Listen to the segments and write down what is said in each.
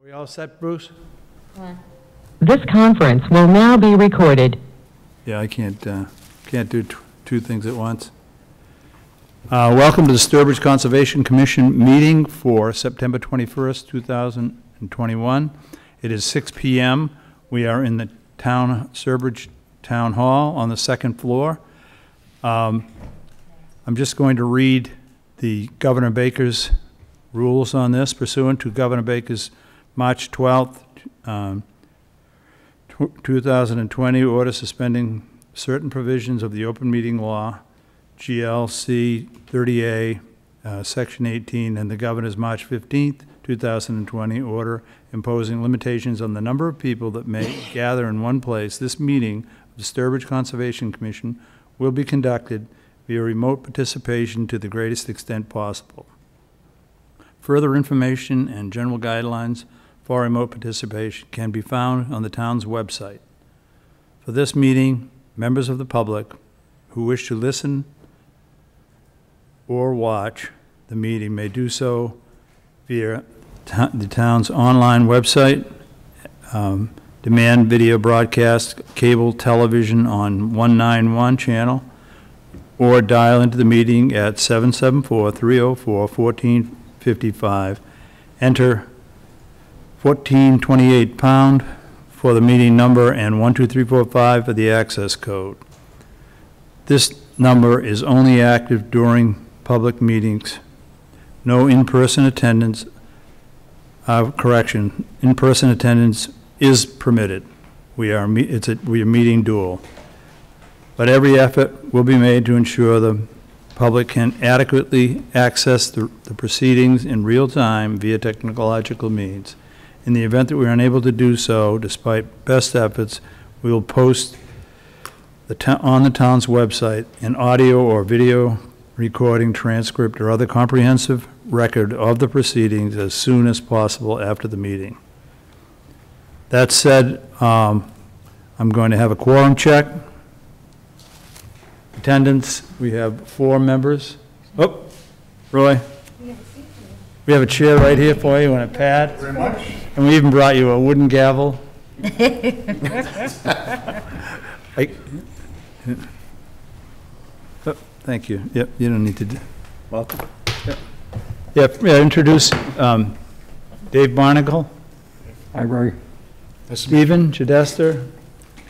We all set, Bruce? This conference will now be recorded. Yeah, I can't do two things at once. Welcome to the Sturbridge Conservation Commission meeting for September 21st, 2021. It is 6 p.m. We are in the Sturbridge Town Hall on the second floor. I'm just going to read the Governor Baker's rules on this. Pursuant to Governor Baker's March 12th, 2020 order suspending certain provisions of the open meeting law, GLC 30A, Section 18, and the Governor's March 15th, 2020 order imposing limitations on the number of people that may gather in one place. This meeting of the Sturbridge Conservation Commission will be conducted via remote participation to the greatest extent possible. Further information and general guidelines for remote participation can be found on the town's website. For this meeting, members of the public who wish to listen or watch the meeting may do so via the town's online website, demand video broadcast, cable television on 191 channel, or dial into the meeting at 774-304-1455. Enter 1428 pound for the meeting number and 12345 for the access code. This number is only active during public meetings. No in-person attendance, in-person attendance is permitted. We are meeting dual. But every effort will be made to ensure the public can adequately access the proceedings in real time via technological means. In the event that we are unable to do so, despite best efforts, we will post on the town's website an audio or video recording, transcript, or other comprehensive record of the proceedings as soon as possible after the meeting. That said, I'm going to have a quorum check. Attendance, we have 4 members. Oh, Roy. We have a chair right here for you and a pad. Thank you very much. And we even brought you a wooden gavel. Oh, thank you. Yep, you don't need to do. Welcome. Yep, introduce Dave Barnacle. Hi, Roy. Stephen Chidester.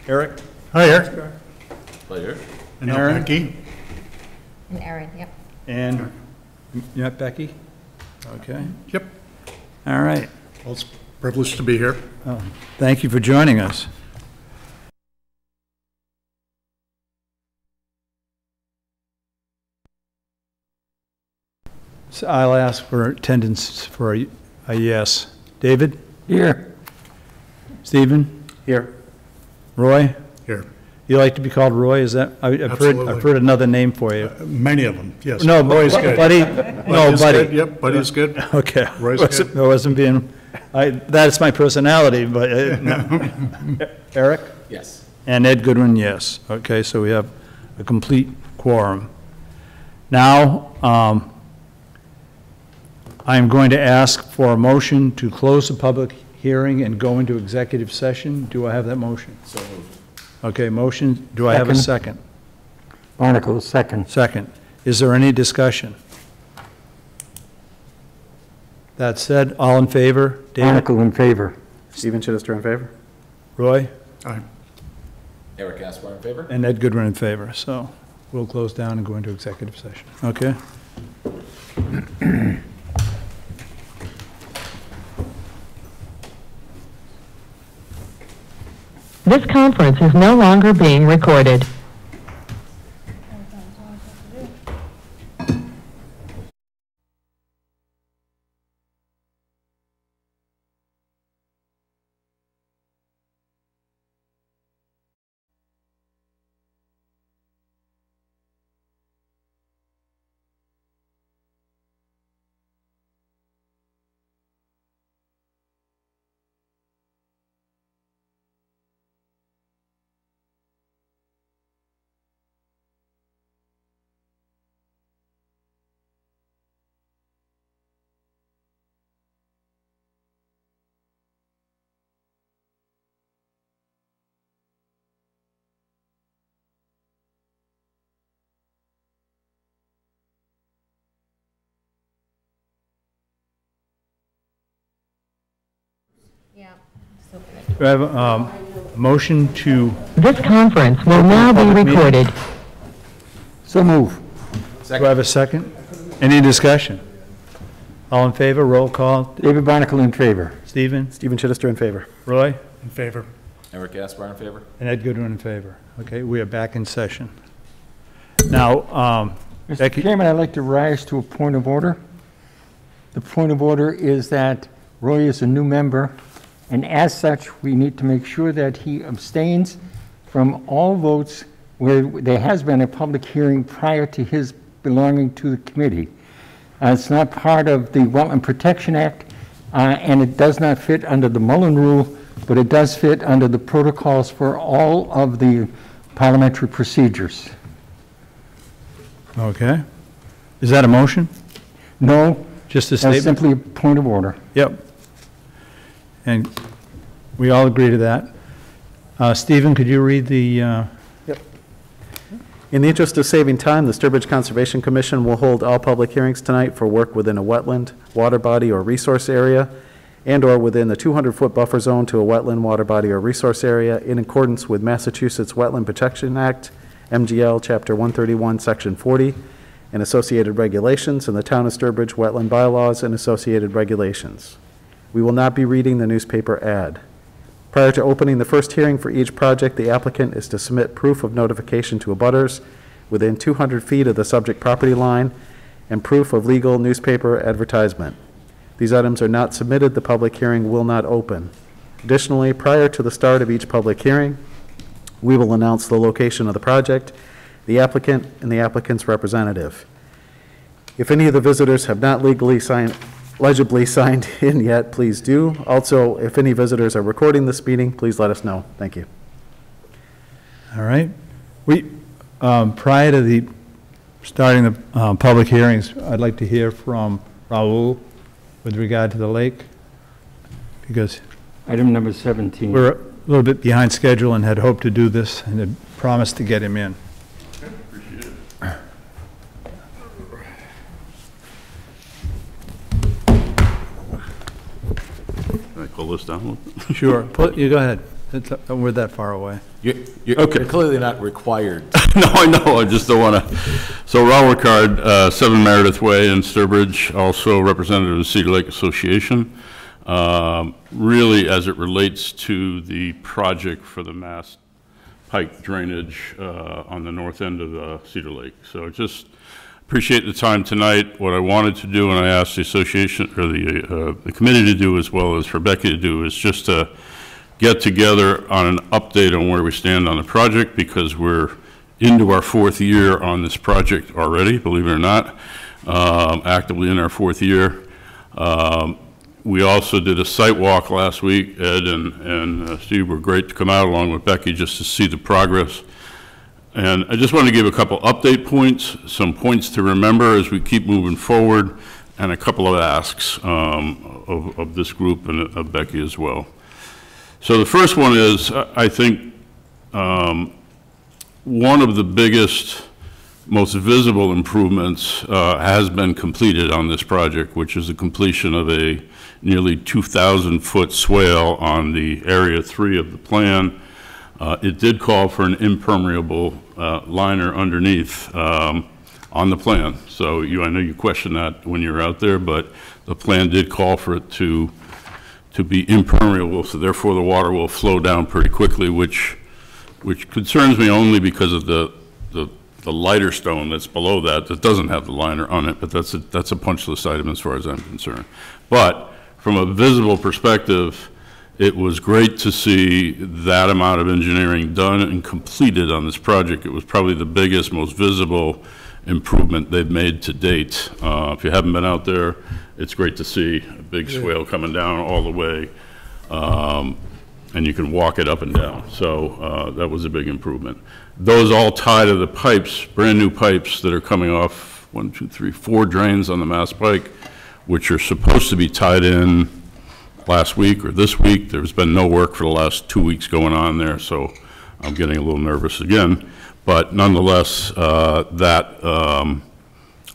Eric. Hi, Eric. Pleasure. And Aaron. Becky. And Aaron, yep. And you met Becky? Okay. Yep. All right. Well, it's a privilege to be here. Oh, thank you for joining us. So I'll ask for attendance for a yes. David? Here. Stephen? Here. Roy? Here. You like to be called Roy? Is that? I've heard another name for you. Many of them, yes. No, Roy's good. Buddy? No, Buddy's Buddy. good. Yep, Buddy's good. Okay. Roy's good. I wasn't being, that's my personality, but, no. Eric? Yes. And Ed Goodwin, yes. Okay, so we have a complete quorum. Now, I'm going to ask for a motion to close the public hearing and go into executive session. Do I have that motion? So moved. Okay, motion. Do I have a second? Barnacle, second. Second. Is there any discussion? That said, all in favor? David? Barnacle in favor. Stephen Chidester in favor. Roy? Aye. Eric Gaspar in favor? And Ed Goodwin in favor. So we'll close down and go into executive session. Okay? This conference is no longer being recorded. Do I have a motion to, This conference will now be Public meeting. recorded. So move. do I have a second? Any discussion? All in favor, roll call. David Barnacle in favor. Stephen? Stephen Chittister in favor. Roy? In favor. Eric Gaspar in favor? And Ed Goodwin in favor. Okay, we are back in session. Now, Mr. Becky- Chairman, I'd like to rise to a point of order. The point of order is that Roy is a new member, and as such, we need to make sure that he abstains from all votes where there has been a public hearing prior to his belonging to the committee. It's not part of the Wetland Protection Act, and it does not fit under the Mullen Rule, but it does fit under the protocols for all of the parliamentary procedures. okay. Is that a motion? No, Just a that's statement? simply a point of order. Yep. And we all agree to that. Stephen, could you read the, In the interest of saving time, the Sturbridge Conservation Commission will hold all public hearings tonight for work within a wetland, water body, or resource area, and/or within the 200-foot buffer zone to a wetland, water body, or resource area in accordance with Massachusetts Wetland Protection Act, MGL, Chapter 131, Section 40, and associated regulations, and the Town of Sturbridge Wetland Bylaws and associated regulations. We will not be reading the newspaper ad. Prior to opening the first hearing for each project, the applicant is to submit proof of notification to abutters within 200 feet of the subject property line and proof of legal newspaper advertisement. These items are not submitted, the public hearing will not open. Additionally, prior to the start of each public hearing, we will announce the location of the project, the applicant, and the applicant's representative. If any of the visitors have not legibly signed in yet, please do. Also, if any visitors are recording this meeting, please let us know. Thank you. all right? We, prior to the, starting the public hearings, I'd like to hear from Raul with regard to the lake, because Item number 17. we're a little bit behind schedule and had hoped to do this and had promised to get him in. Can I pull this down a little bit? Sure, you go ahead. We're that far away. You're clearly not required. No, I know, I just don't want to. So Raul Ricard, 7 Meredith Way in Sturbridge, also representative of the Cedar Lake Association. Really, as it relates to the project for the Mass Pike drainage on the north end of Cedar Lake. So just appreciate the time tonight. What I wanted to do, and I asked the association, or the committee to do, as well as for Becky to do, is just to get together on an update on where we stand on the project, because we're into our 4th year on this project already, believe it or not, actively in our 4th year. We also did a site walk last week. Ed and Steve were great to come out along with Becky just to see the progress. And I just want to give a couple update points, some points to remember as we keep moving forward, and a couple of asks of this group and of Becky as well. So the first one is, I think, one of the biggest, most visible improvements has been completed on this project, which is the completion of a nearly 2,000-foot swale on the Area 3 of the plan. It did call for an impermeable liner underneath on the plan. So I know you questioned that when you were out there, but the plan did call for it to be impermeable, so therefore the water will flow down pretty quickly, which concerns me only because of the lighter stone that's below that doesn't have the liner on it, but that's a punch list item as far as I'm concerned. But from a visible perspective, it was great to see that amount of engineering done and completed on this project. It was probably the biggest, most visible improvement they've made to date. If you haven't been out there, it's great to see a big swale coming down all the way, and you can walk it up and down. So that was a big improvement. Those all tie to the pipes, brand new pipes that are coming off 1, 2, 3, 4 drains on the Mass Pike, which are supposed to be tied in last week or this week. There's been no work for the last 2 weeks going on there, so I'm getting a little nervous again. But nonetheless, that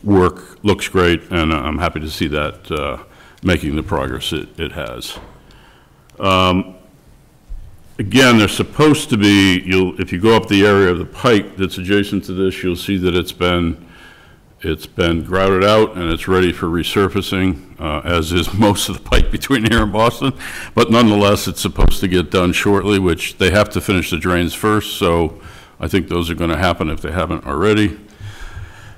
work looks great, and I'm happy to see that making the progress it has. again, there's supposed to be, if you go up the area of the Pike that's adjacent to this, you'll see that it's been grouted out and it's ready for resurfacing, as is most of the Pike between here and Boston. But nonetheless, it's supposed to get done shortly, which they have to finish the drains first, so I think those are going to happen if they haven't already.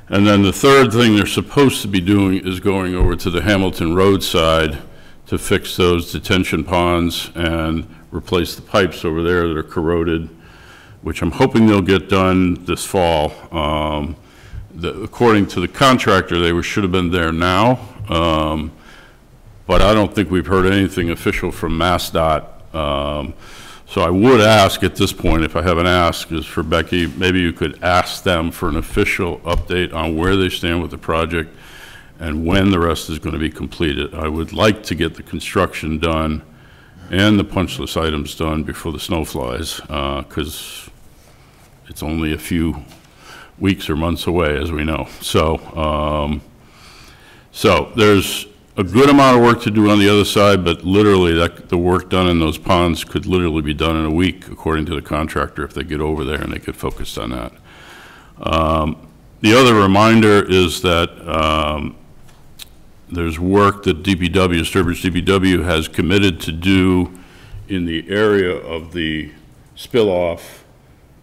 And then the third thing they're supposed to be doing is going over to the Hamilton Road side to fix those detention ponds and replace the pipes over there that are corroded, which I'm hoping they'll get done this fall. According to the contractor, they should have been there now, but I don't think we've heard anything official from MassDOT. So I would ask at this point, if I haven't asked, is for Becky, maybe you could ask them for an official update on where they stand with the project and when the rest is going to be completed. I would like to get the construction done and the punch list items done before the snow flies, because it's only a few weeks or months away, as we know. So, so there's a good amount of work to do on the other side, but literally the work done in those ponds could literally be done in a week, according to the contractor, if they get over there and they get focused on that. The other reminder is that there's work that DPW, Sturbridge DPW, has committed to do in the area of the spill-off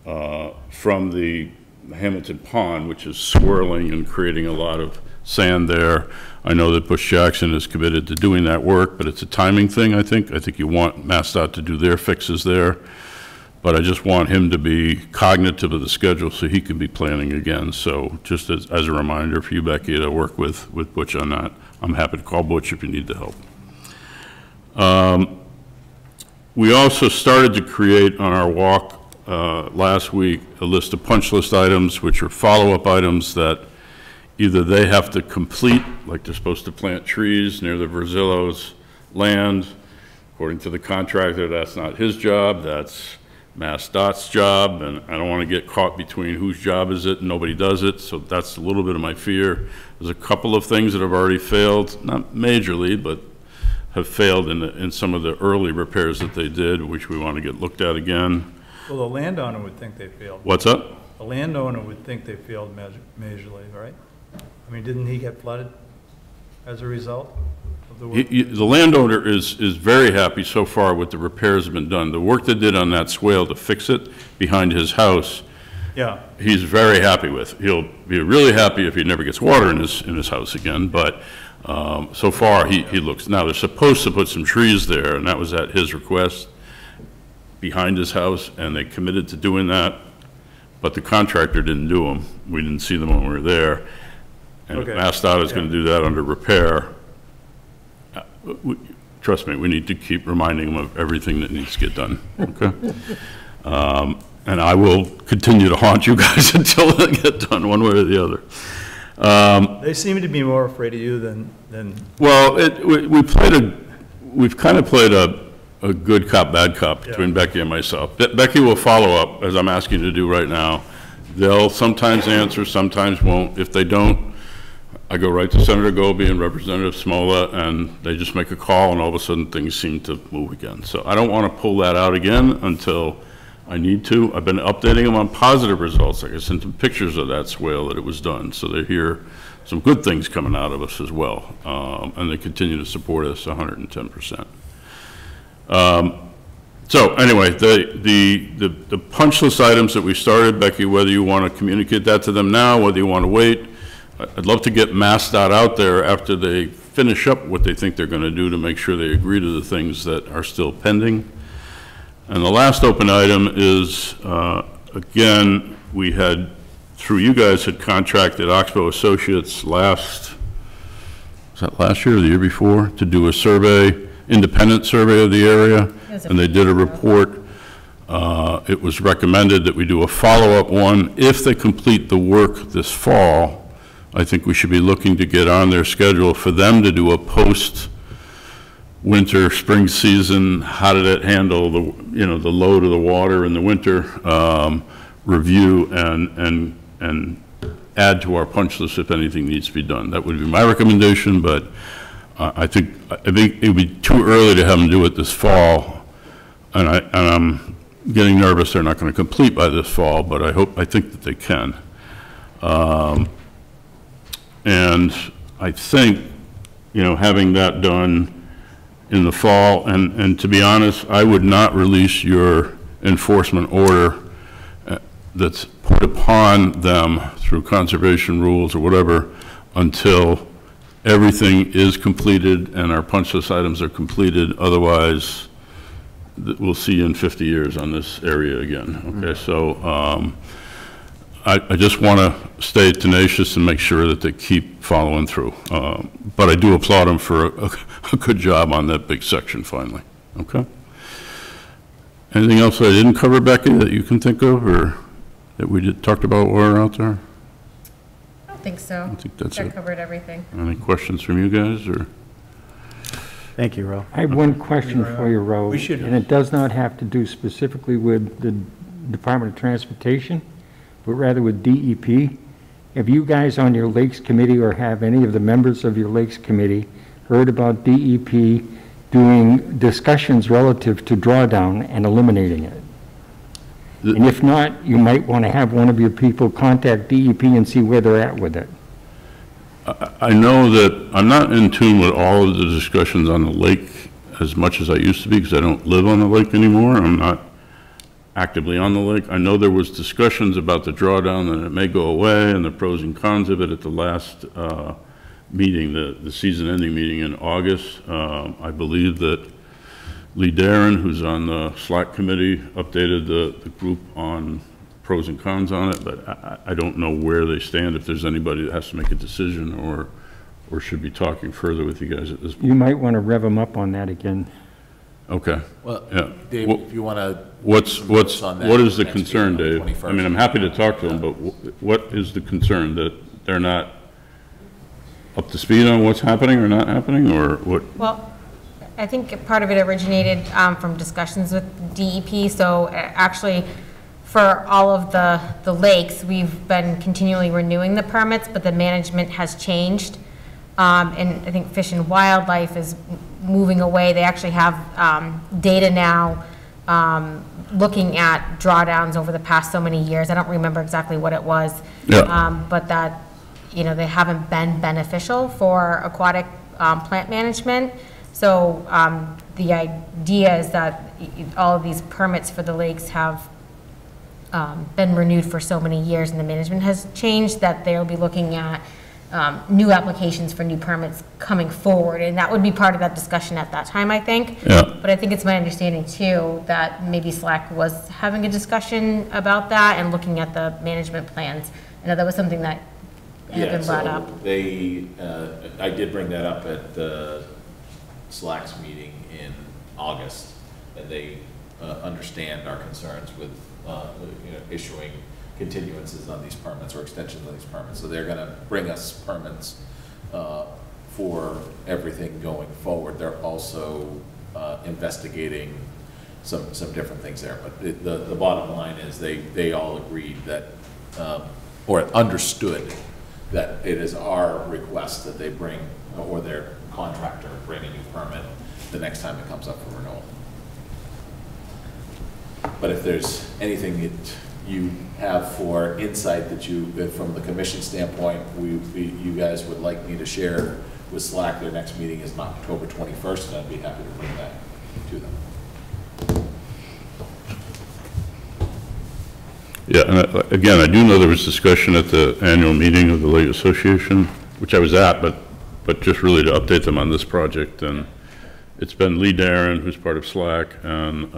from the Hamilton Pond, which is swirling and creating a lot of sand there. I know that Bush Jackson is committed to doing that work, but it's a timing thing, I think. I think you want MassDOT to do their fixes there, but I just want him to be cognitive of the schedule so he can be planning again. So just as a reminder for you, Becky, to work with Butch on that. I'm happy to call Butch if you need the help. We also started to create on our walk last week a list of punch list items, which are follow-up items that either they have to complete, like they're supposed to plant trees near the Verzillo's land. According to the contractor, that's not his job, that's MassDOT's job, and I don't want to get caught between whose job is it and nobody does it, so that's a little bit of my fear. There's a couple of things that have already failed, not majorly, but have failed in some of the early repairs that they did, which we want to get looked at again. Well, the landowner would think they failed. What's up? The landowner would think they failed majorly, right? I mean, didn't he get flooded as a result of the work? The landowner is very happy so far with the repairs that have been done. The work they did on that swale to fix it behind his house, yeah, he's very happy with. He'll be really happy if he never gets water in his house again, but so far he looks. Now they're supposed to put some trees there, and that was at his request behind his house, and they committed to doing that, but the contractor didn't do them. We didn't see them when we were there. And okay. MassDOT is going to do that under repair. Trust me, we need to keep reminding them of everything that needs to get done, okay? And I will continue to haunt you guys until they get done, one way or the other. They seem to be more afraid of you than well, we've kind of played a good cop, bad cop between Becky and myself. Becky will follow up, as I'm asking you to do right now. They'll sometimes answer, sometimes won't. If they don't, I go right to Senator Goby and Representative Smola, and they just make a call, and all of a sudden things seem to move again. So I don't want to pull that out again until I need to. I've been updating them on positive results. Like I sent them pictures of that swale that it was done, so they hear some good things coming out of us as well, and they continue to support us 110%. So anyway, the punch list items that we started, Becky, whether you want to communicate that to them now, whether you want to wait, I'd love to get MassDOT out there after they finish up what they think they're going to do to make sure they agree to the things that are still pending. And the last open item is, again, we had, through you guys, had contracted Oxbow Associates was that last year or the year before, to do a survey, independent survey of the area, and they did a report. It was recommended that we do a follow-up one. If they complete the work this fall, I think we should be looking to get on their schedule for them to do a post-winter, spring season, how did it handle the, the load of the water in the winter, review and add to our punch list if anything needs to be done. That would be my recommendation, but I think it would be too early to have them do it this fall. and I'm getting nervous they're not going to complete by this fall, but I think that they can. And I think, having that done in the fall, and to be honest, I would not release your enforcement order that's put upon them through conservation rules or whatever until everything is completed and our punch list items are completed. Otherwise, we'll see you in 50 years on this area again. Okay, so I just want to stay tenacious and make sure that they keep following through. But I do applaud them for a good job on that big section finally. Okay. Anything else that I didn't cover, Becky, that you can think of, or that we talked about while we're out there? I don't think so. I think that's I it. covered everything. Any questions from you guys, or? Thank you, Ro. I have one question for you, Ro. We should- And it does not have to do specifically with the Department of Transportation, but rather with DEP. Have you guys on your Lakes Committee, or have any of the members of your Lakes Committee heard about DEP doing discussions relative to drawdown and eliminating it? And if not, you might want to have one of your people contact DEP and see where they're at with it. I know that I'm not in tune with all of the discussions on the lake as much as I used to be, because I don't live on the lake anymore. I'm not actively on the lake. I know there was discussions about the drawdown and it may go away and the pros and cons of it at the last meeting, the season-ending meeting in August. I believe that Lee Darren, who's on the SLAC committee, updated the group on pros and cons on it, but I don't know where they stand, if there's anybody that has to make a decision or should be talking further with you guys at this point. You might want to rev them up on that again. Okay. Well, Yeah. Dave, Well, if you want to. what is the concern, Dave? I mean, I'm happy to talk to them, but what is the concern? That they're not up to speed on what's happening or not happening, or what? Well, I think part of it originated from discussions with DEP. So actually, for all of the lakes, we've been continually renewing the permits, but the management has changed. And I think Fish and Wildlife is moving away. They actually have data now looking at drawdowns over the past so many years. I don't remember exactly what it was, but that, they haven't been beneficial for aquatic plant management. So the idea is that all of these permits for the lakes have been renewed for so many years, and the management has changed, that they'll be looking at new applications for new permits coming forward, and that would be part of that discussion at that time, I think. Yeah. But I think it's my understanding too that maybe SLAC was having a discussion about that and looking at the management plans. I know that was something that had been brought up. I did bring that up at the SLAC's meeting in August, and they understand our concerns with issuing continuances on these permits or extensions on these permits. So they're going to bring us permits for everything going forward. They're also investigating some different things there. But the bottom line is they all agreed that, or understood that it is our request that they bring, or their contractor bring a new permit the next time it comes up for renewal. But if there's anything that you have for insight that from the commission standpoint, you guys would like me to share with SLAC, their next meeting is on October 21st, and I'd be happy to bring that to them. Yeah, and again, I do know there was discussion at the annual meeting of the Lake Association, which I was at, but just really to update them on this project. And it's been Lee Darren, who's part of SLAC, and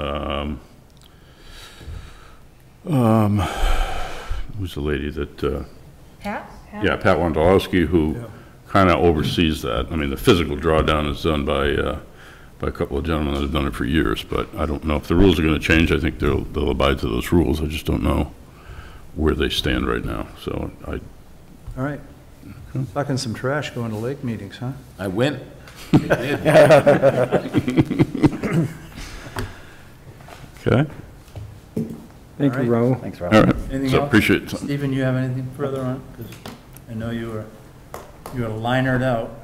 who's the lady that, Pat? yeah, Pat Wondolowski, who kind of oversees that. I mean, the physical drawdown is done by a couple of gentlemen that have done it for years, but I don't know if the rules are going to change. I think they'll abide to those rules. I just don't know where they stand right now. So All right. Sucking some trash going to lake meetings, huh? I went. I did. Okay. Thank you, Ro. Thanks, Ro. All right. Anything So else? appreciate it. Stephen, you have anything further on? Because I know you were linered out.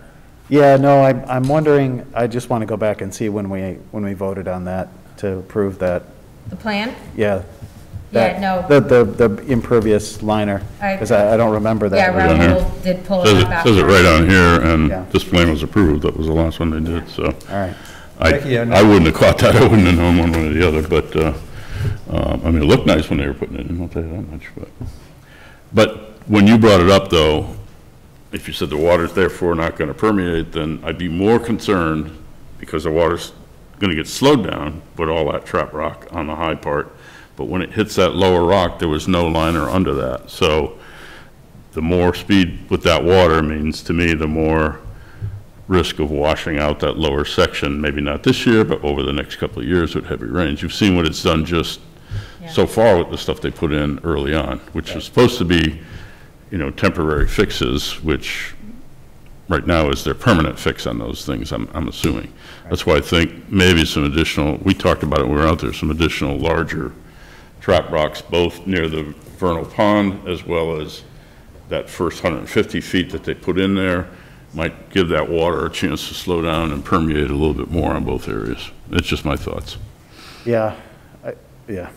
Yeah, no, I'm wondering, I just want to go back and see when we voted on that. to approve that, The plan? yeah. Yeah, that- no. The impervious liner, I- because I don't remember that. Yeah, on here. Raoul did pull Says it it, up says it after. right on here, Yeah. and this plan was approved, that was the last one they did, so. All right. Becky, I wouldn't have caught that, I wouldn't have known one way or the other, but, I mean, it looked nice when they were putting it in, I'll tell you that much, but when you brought it up, though, if you said the water's therefore not gonna permeate, then I'd be more concerned, because the water's gonna get slowed down with all that trap rock on the high part, but when it hits that lower rock, there was no liner under that, so the more speed with that water means, to me, the more risk of washing out that lower section, maybe not this year, but over the next couple of years with heavy rains. You've seen what it's done just so far with the stuff they put in early on, which is supposed to be, you know, temporary fixes, which right now is their permanent fix on those things, I'm assuming. That's why I think maybe some additional, we talked about it when we were out there, some additional larger trap rocks, both near the vernal pond as well as that first 150 feet that they put in there, might give that water a chance to slow down and permeate a little bit more on both areas. It's just my thoughts. Yeah, yeah.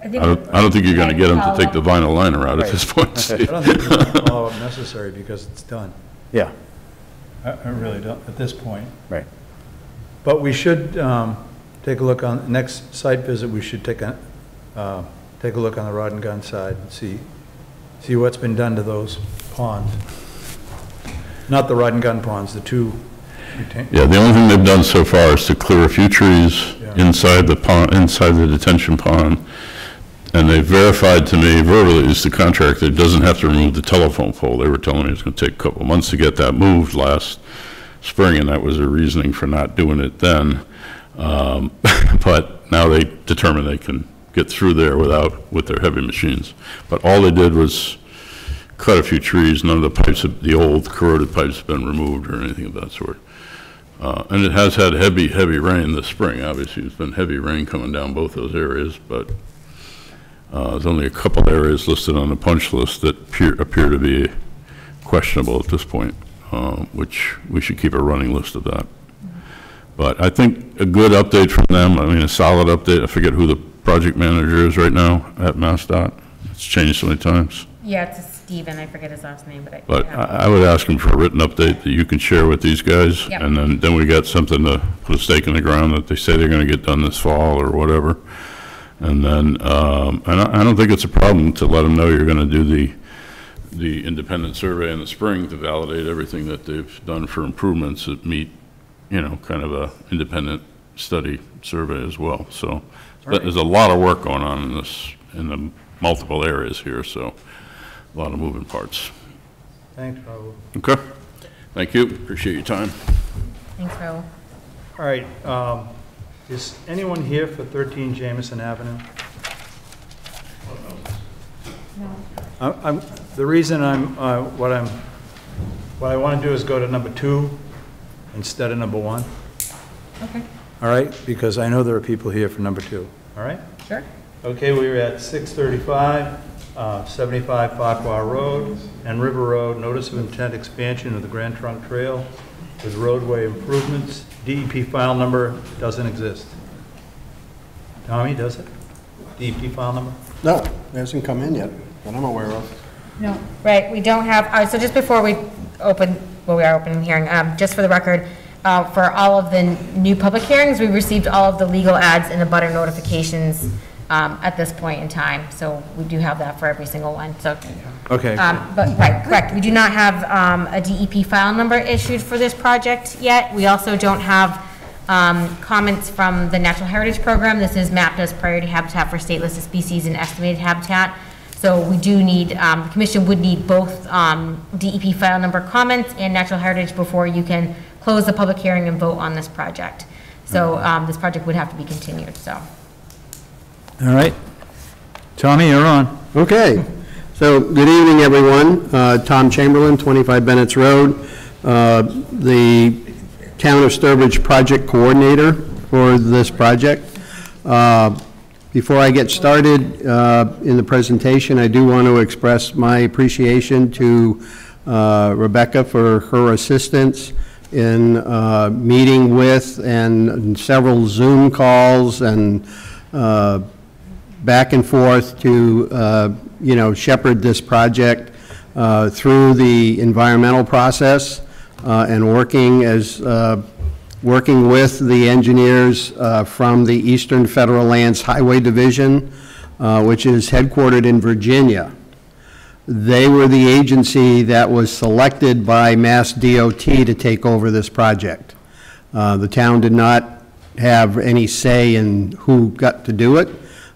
I think I don't think you're gonna get them to take the vinyl liner out at this point, I Steve. don't think it's a follow-up necessary because it's done. Yeah, I really don't, at this point. right. But we should take a look on, next site visit, we should take a look on the rod and gun side and see what's been done to those ponds. Not the rod and gun ponds, the two. Yeah, the only thing they've done so far is to clear a few trees Yeah. inside the pond, inside the detention pond. And they verified to me verbally, as the contractor doesn't have to remove the telephone pole. They were telling me it's gonna take a couple of months to get that moved last spring, and that was their reasoning for not doing it then. But now they determined they can get through there with their heavy machines. But all they did was cut a few trees. None of the pipes, the old corroded pipes have been removed or anything of that sort. And it has had heavy rain this spring. Obviously, there's been heavy rain coming down both those areas, but there's only a couple areas listed on the punch list that appear to be questionable at this point, which we should keep a running list of that. But I think a good update from them, I mean, a solid update. I forget who the project manager is right now at MassDOT. It's changed so many times. Yeah, it's Steven, I forget his last name, but But I would ask them for a written update that you can share with these guys. Yep. And then we got something to put a stake in the ground that they say they're gonna get done this fall or whatever. And then, and I don't think it's a problem to let them know you're gonna do the independent survey in the spring to validate everything that they've done for improvements that meet, you know, kind of a independent study survey as well. So there's a lot of work going on in the multiple areas here, so a lot of moving parts. Thanks, Raul. Okay, thank you, appreciate your time. Thanks, Raoul. All right, is anyone here for 13 Jamison Avenue? No. The reason what I want to do is go to number 2 instead of number 1. Okay. All right, because I know there are people here for number 2, all right? Sure. Okay, we were at 635, 75 Farquhar Road and River Road, notice of intent expansion of the Grand Trunk Trail with roadway improvements. DEP file number doesn't exist. Tommy, does it? DEP file number? No, it hasn't come in yet, that I'm aware of. No. Right, we don't have, so just before we open, well, we are opening the hearing, just for the record, for all of the new public hearings, we received all of the legal ads and the butter notifications at this point in time. So we do have that for every single one, so. Okay. But, right, correct. We do not have a DEP file number issued for this project yet. We also don't have comments from the Natural Heritage Program. This is mapped as priority habitat for state listed species and estimated habitat. So we do need, the commission would need both DEP file number comments and Natural Heritage before you can close the public hearing and vote on this project. So this project would have to be continued, so. All right. Tommy, you're on. Okay, so good evening, everyone. Tom Chamberlain, 25 Bennett's Road, the Town of Sturbridge Project Coordinator for this project. Before I get started in the presentation, I do want to express my appreciation to Rebecca for her assistance in meeting with and several Zoom calls and back and forth to, you know, shepherd this project through the environmental process and working with the engineers from the Eastern Federal Lands Highway Division, which is headquartered in Virginia. They were the agency that was selected by Mass DOT to take over this project. The town did not have any say in who got to do it,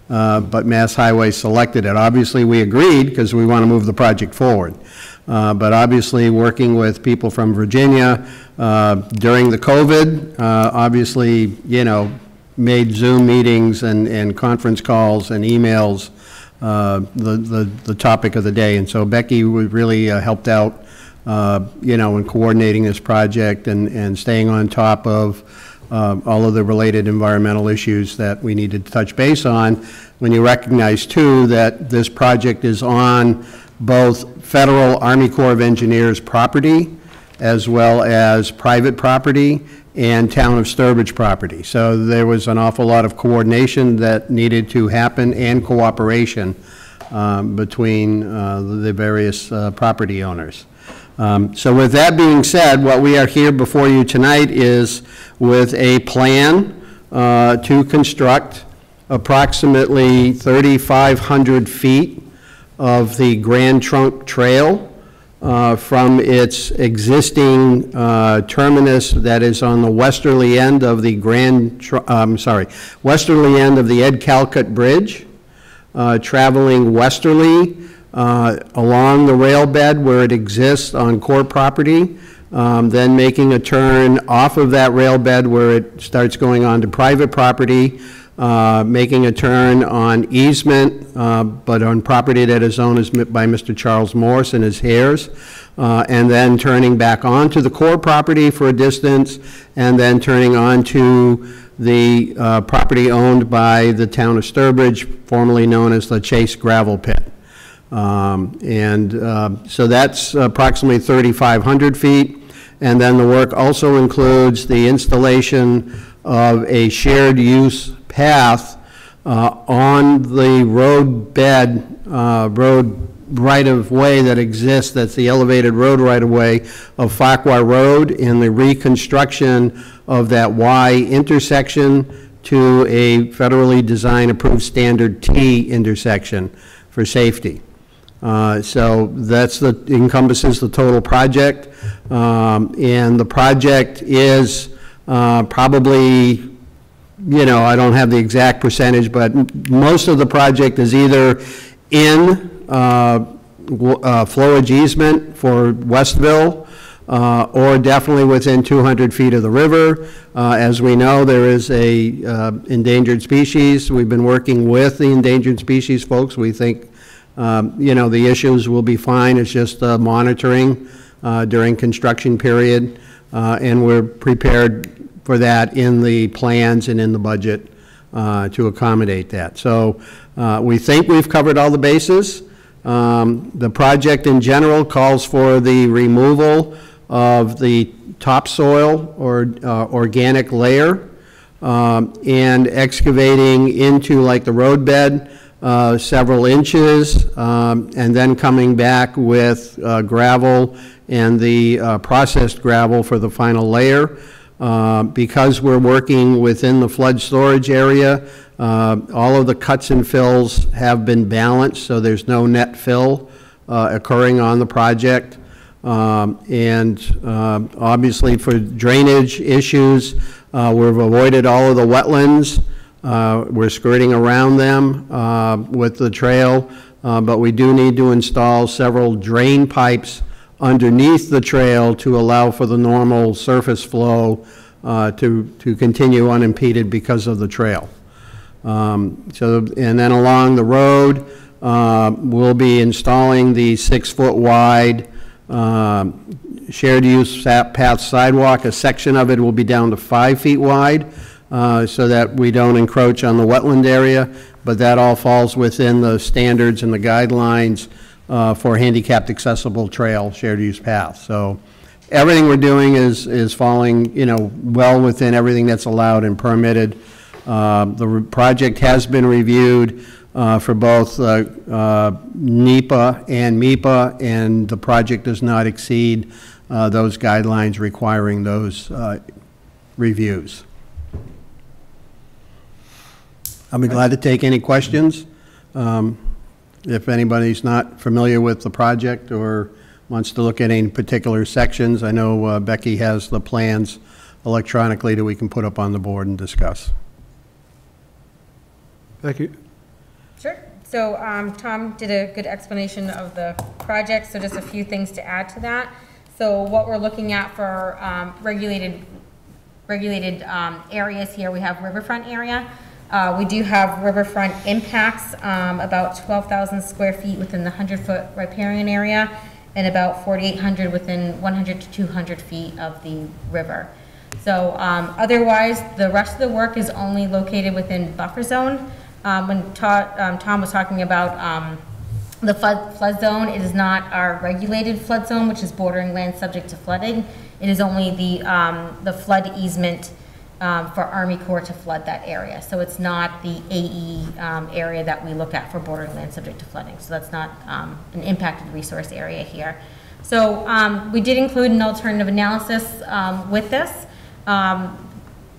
but Mass Highway selected it. Obviously, we agreed because we want to move the project forward. But obviously, working with people from Virginia during the COVID, obviously, you know, made Zoom meetings and conference calls and emails the topic of the day. And so Becky really helped out, you know, in coordinating this project and staying on top of all of the related environmental issues that we needed to touch base on. When you recognize, too, that this project is on both Federal Army Corps of Engineers property as well as private property and Town of Sturbridge property. So there was an awful lot of coordination that needed to happen and cooperation between the various property owners. So with that being said, what we are here before you tonight is with a plan to construct approximately 3,500 feet of the Grand Trunk Trail from its existing terminus that is on the westerly end of the westerly end of the Ed Calcutt Bridge, traveling westerly along the rail bed where it exists on Corps property, then making a turn off of that rail bed where it starts going on to private property, making a turn on easement, but on property that is owned by Mr. Charles Morse and his heirs, and then turning back onto the Corps property for a distance, and then turning onto the property owned by the Town of Sturbridge, formerly known as the Chase Gravel Pit. So that's approximately 3,500 feet, and then the work also includes the installation of a shared use path on the road bed, road right-of-way that exists, that's the elevated road right-of-way of Farquhar Road, in the reconstruction of that Y intersection to a federally designed approved standard T intersection for safety. So that's encompasses the total project, and the project is probably, you know, I don't have the exact percentage, but most of the project is either in flowage easement for Westville, or definitely within 200 feet of the river. As we know, there is a endangered species. We've been working with the endangered species folks. We think, you know, the issues will be fine. It's just monitoring during construction period, and we're prepared for that in the plans and in the budget to accommodate that. So we think we've covered all the bases. The project in general calls for the removal of the topsoil or organic layer and excavating into like the roadbed several inches, and then coming back with gravel and the processed gravel for the final layer. Because we're working within the flood storage area, all of the cuts and fills have been balanced, so there's no net fill occurring on the project. Obviously for drainage issues, we've avoided all of the wetlands. We're skirting around them with the trail, but we do need to install several drain pipes underneath the trail to allow for the normal surface flow to continue unimpeded because of the trail. And then along the road, we'll be installing the 6-foot wide shared use path sidewalk. A section of it will be down to 5 feet wide, so that we don't encroach on the wetland area, but that all falls within the standards and the guidelines for handicapped accessible trail shared use path. So everything we're doing is falling, you know, well within everything that's allowed and permitted. Project has been reviewed for both NEPA and MEPA, and the project does not exceed those guidelines requiring those reviews. I'll be glad to take any questions. If anybody's not familiar with the project or wants to look at any particular sections, I know Becky has the plans electronically that we can put up on the board and discuss. Thank you. Sure. So Tom did a good explanation of the project, so just a few things to add to that. So what we're looking at for regulated areas here, we have riverfront area. We do have riverfront impacts, about 12,000 square feet within the 100-foot riparian area, and about 4,800 within 100 to 200 feet of the river. So otherwise, the rest of the work is only located within buffer zone. When Tom was talking about the flood zone, it is not our regulated flood zone, which is bordering land subject to flooding. It is only the flood easement for Army Corps to flood that area. So it's not the AE area that we look at for bordering land subject to flooding. So that's not an impacted resource area here. So we did include an alternative analysis with this.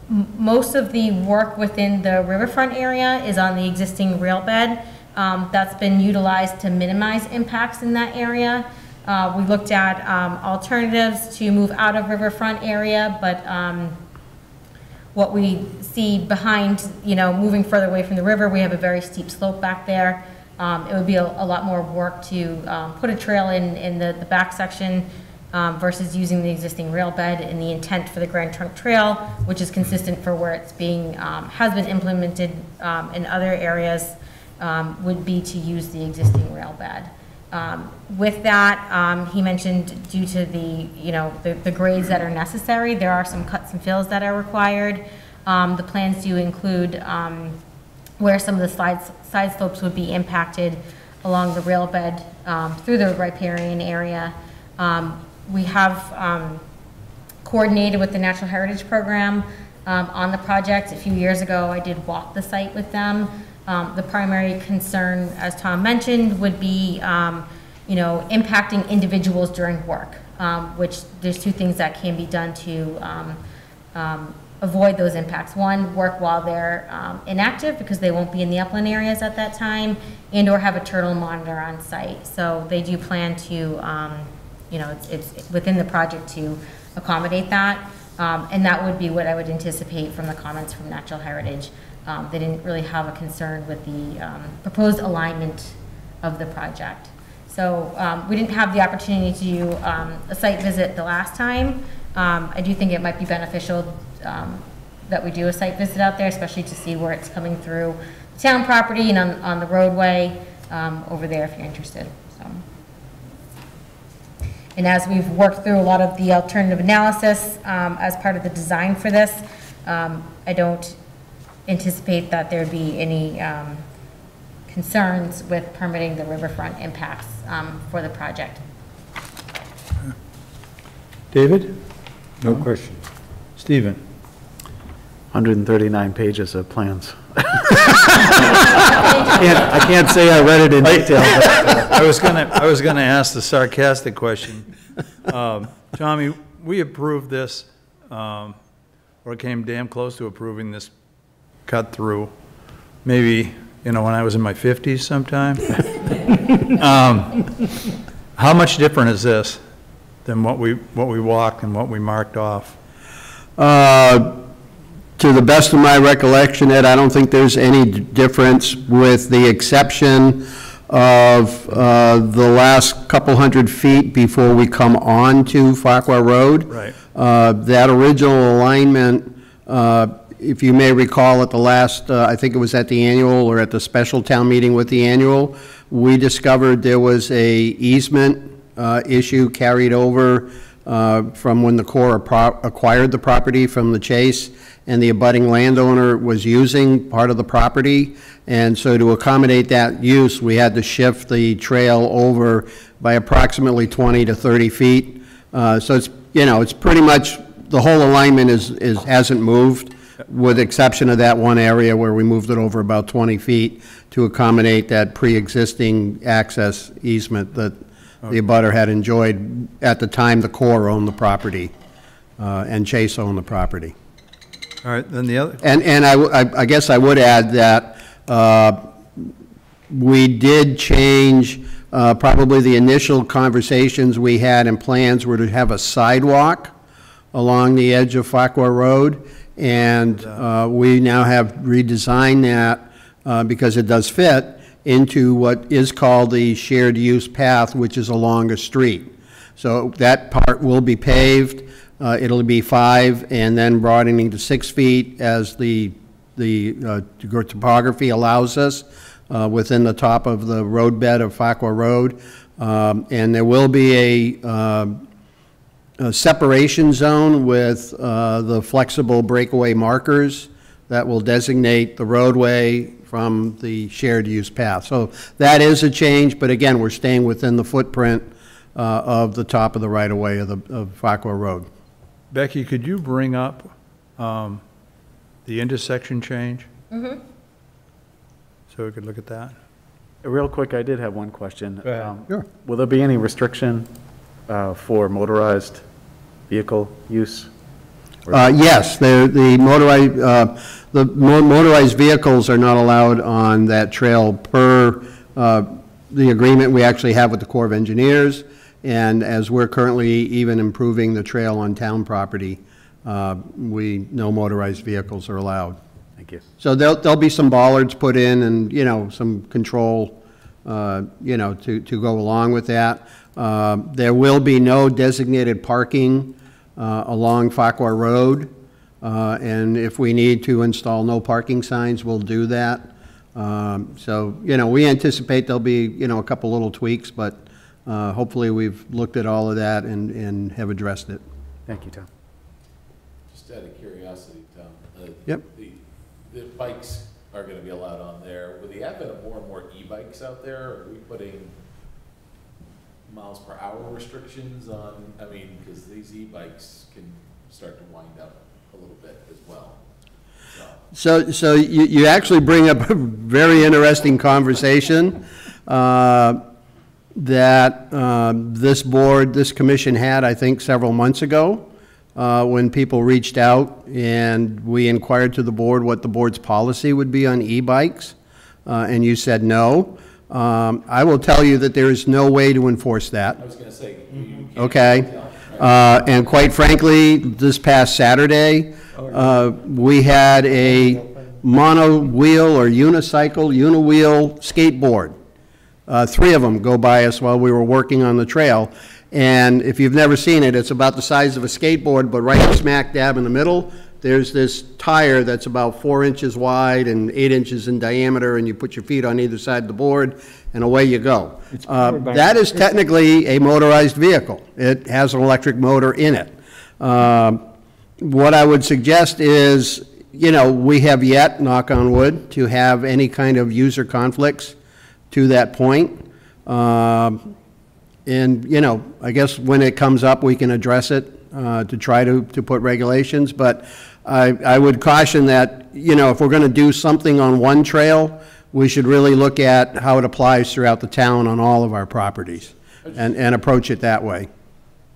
Most of the work within the riverfront area is on the existing rail bed. That's been utilized to minimize impacts in that area. We looked at alternatives to move out of riverfront area, but what we see behind, you know, moving further away from the river, we have a very steep slope back there. It would be a lot more work to put a trail in the back section versus using the existing rail bed, and the intent for the Grand Trunk Trail, which is consistent for where it's being, has been implemented in other areas, would be to use the existing rail bed. With that, he mentioned due to the, you know, the grades that are necessary, there are some cuts and fills that are required. The plans do include where some of the side slopes would be impacted along the rail bed through the riparian area. We have coordinated with the Natural Heritage Program on the project. A few years ago, I did walk the site with them. The primary concern, as Tom mentioned, would be, you know, impacting individuals during work, which there's two things that can be done to avoid those impacts. One, work while they're inactive because they won't be in the upland areas at that time, and or have a turtle monitor on site. So they do plan to, you know, it's within the project to accommodate that. And that would be what I would anticipate from the comments from Natural Heritage. They didn't really have a concern with the proposed alignment of the project. So we didn't have the opportunity to do a site visit the last time. I do think it might be beneficial that we do a site visit out there, especially to see where it's coming through the town property and on the roadway over there if you're interested. So. And as we've worked through a lot of the alternative analysis as part of the design for this, I don't anticipate that there'd be any concerns with permitting the riverfront impacts for the project. David? No question. Stephen? 139 pages of plans. I can't say I read it in detail. But, I was gonna ask the sarcastic question. Tommy, we approved this, or came damn close to approving this cut through, maybe, you know, when I was in my 50s sometime. How much different is this than what we walked and what we marked off? To the best of my recollection, Ed, I don't think there's any difference, with the exception of the last couple hundred feet before we come on to Farquhar Road. Right. That original alignment, if you may recall at the last, I think it was at the annual or at the special town meeting with the annual, we discovered there was a easement issue carried over from when the Corps acquired the property from the Chase, and the abutting landowner was using part of the property. And so to accommodate that use, we had to shift the trail over by approximately 20 to 30 feet. So it's you know, it's pretty much, the whole alignment hasn't moved, with exception of that one area where we moved it over about 20 feet to accommodate that pre-existing access easement that the abutter had enjoyed at the time the Corps owned the property, and Chase owned the property. All right, then the other, And I guess I would add that we did change, probably the initial conversations we had and plans were to have a sidewalk along the edge of Farquhar Road, and we now have redesigned that because it does fit into what is called the shared use path, which is along a street. So that part will be paved. It'll be 5 and then broadening to 6 feet as the topography allows us within the top of the roadbed of Farquhar Road. And there will be a separation zone with the flexible breakaway markers that will designate the roadway from the shared use path. So that is a change, but again, we're staying within the footprint of the top of the right-of-way of Farquhar Road. Becky, could you bring up the intersection change? Mm-hmm. So we could look at that? Real quick, I did have one question. Go ahead. Sure. Will there be any restriction for motorized vehicle use? Yes, the motorized vehicles are not allowed on that trail per the agreement we actually have with the Corps of Engineers, and as we're currently even improving the trail on town property, no motorized vehicles are allowed. Thank you. So there'll be some bollards put in and, you know, some control, you know, to go along with that. There will be no designated parking along Farquhar Road, and if we need to install no parking signs, we'll do that. So, you know, we anticipate there'll be, you know, a couple little tweaks, but hopefully we've looked at all of that and have addressed it. Thank you, Tom. Just out of curiosity, Tom. Yep. The bikes are going to be allowed on there. With the advent of more and more e-bikes out there, are we putting miles per hour restrictions on, I mean, because these e-bikes can start to wind up a little bit as well. So you actually bring up a very interesting conversation that this commission had, I think, several months ago when people reached out and we inquired to the board what the board's policy would be on e-bikes, and you said no. I will tell you that there is no way to enforce that. I was going to say, you can't Okay. And quite frankly, this past Saturday, we had a mono-wheel or uniwheel skateboard. 3 of them go by us while we were working on the trail. And if you've never seen it, it's about the size of a skateboard, but right smack dab in the middle, there's this tire that's about 4 inches wide and 8 inches in diameter, and you put your feet on either side of the board, and away you go. That is technically a motorized vehicle. It has an electric motor in it. What I would suggest is, you know, we have yet, knock on wood, to have any kind of user conflicts to that point. And, you know, I guess when it comes up, we can address it to try to put regulations. But I would caution that, you know, if we're going to do something on one trail, we should really look at how it applies throughout the town on all of our properties and approach it that way.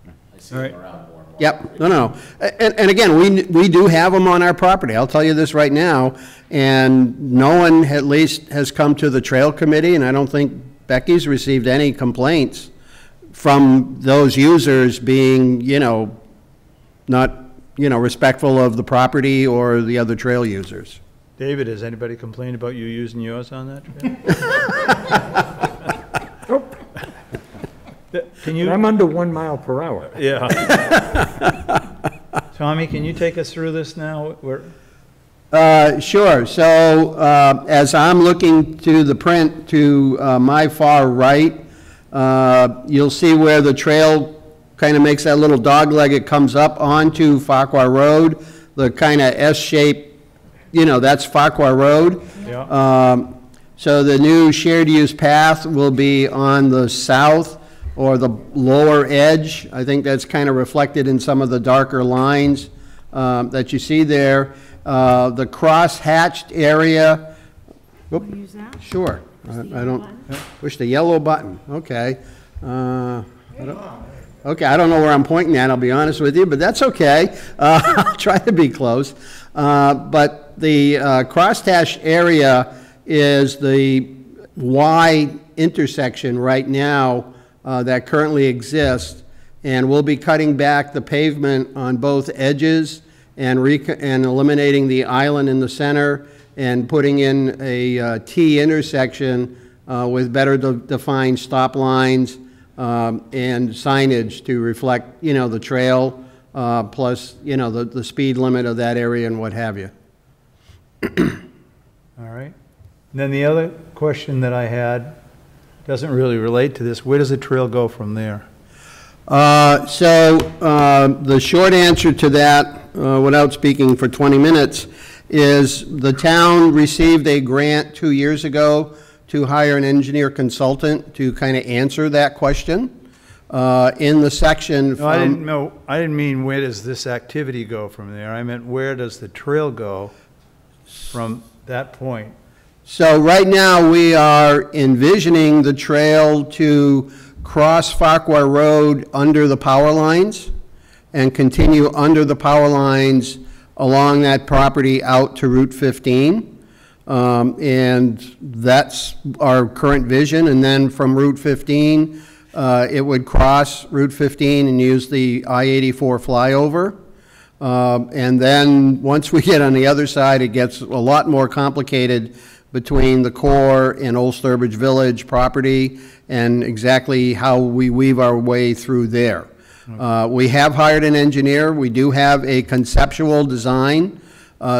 I see them around more and more. Yep, no. And again, we do have them on our property. I'll tell you this right now, and no one at least has come to the trail committee, and I don't think Becky's received any complaints from those users being, you know, not, you know, respectful of the property or the other trail users. David, has anybody complained about you using yours on that trail? Can you? I'm under 1 mile per hour. Yeah. Tommy, can you take us through this now? Sure. So as I'm looking to the print to my far right, you'll see where the trail kind of makes that little dog leg. It comes up onto Farquhar Road, the kind of S-shape, you know, that's Farquhar Road. Yeah. So the new shared use path will be on the south or the lower edge. I think that's kind of reflected in some of the darker lines that you see there. The cross-hatched area. Use that? Sure. I don't, push the yellow button. Okay. Okay, I don't know where I'm pointing at, I'll be honest with you, but that's okay. I'll try to be close. But the crosshatch area is the Y intersection right now that currently exists, and we'll be cutting back the pavement on both edges and eliminating the island in the center and putting in a T intersection with better defined stop lines and signage to reflect, you know, the trail, plus, you know, the speed limit of that area and what have you. All right. And then the other question that I had doesn't really relate to this. Where does the trail go from there? The short answer to that, without speaking for 20 minutes, is the town received a grant 2 years ago to hire an engineer consultant to kind of answer that question. In the section from... I didn't mean where does this activity go from there. I meant where does the trail go from that point? So right now we are envisioning the trail to cross Farquhar Road under the power lines and continue under the power lines along that property out to Route 15. And that's our current vision. And then from Route 15, it would cross Route 15 and use the I-84 flyover. And then once we get on the other side, it gets a lot more complicated between the core and Old Sturbridge Village property and exactly how we weave our way through there. We have hired an engineer. We do have a conceptual design,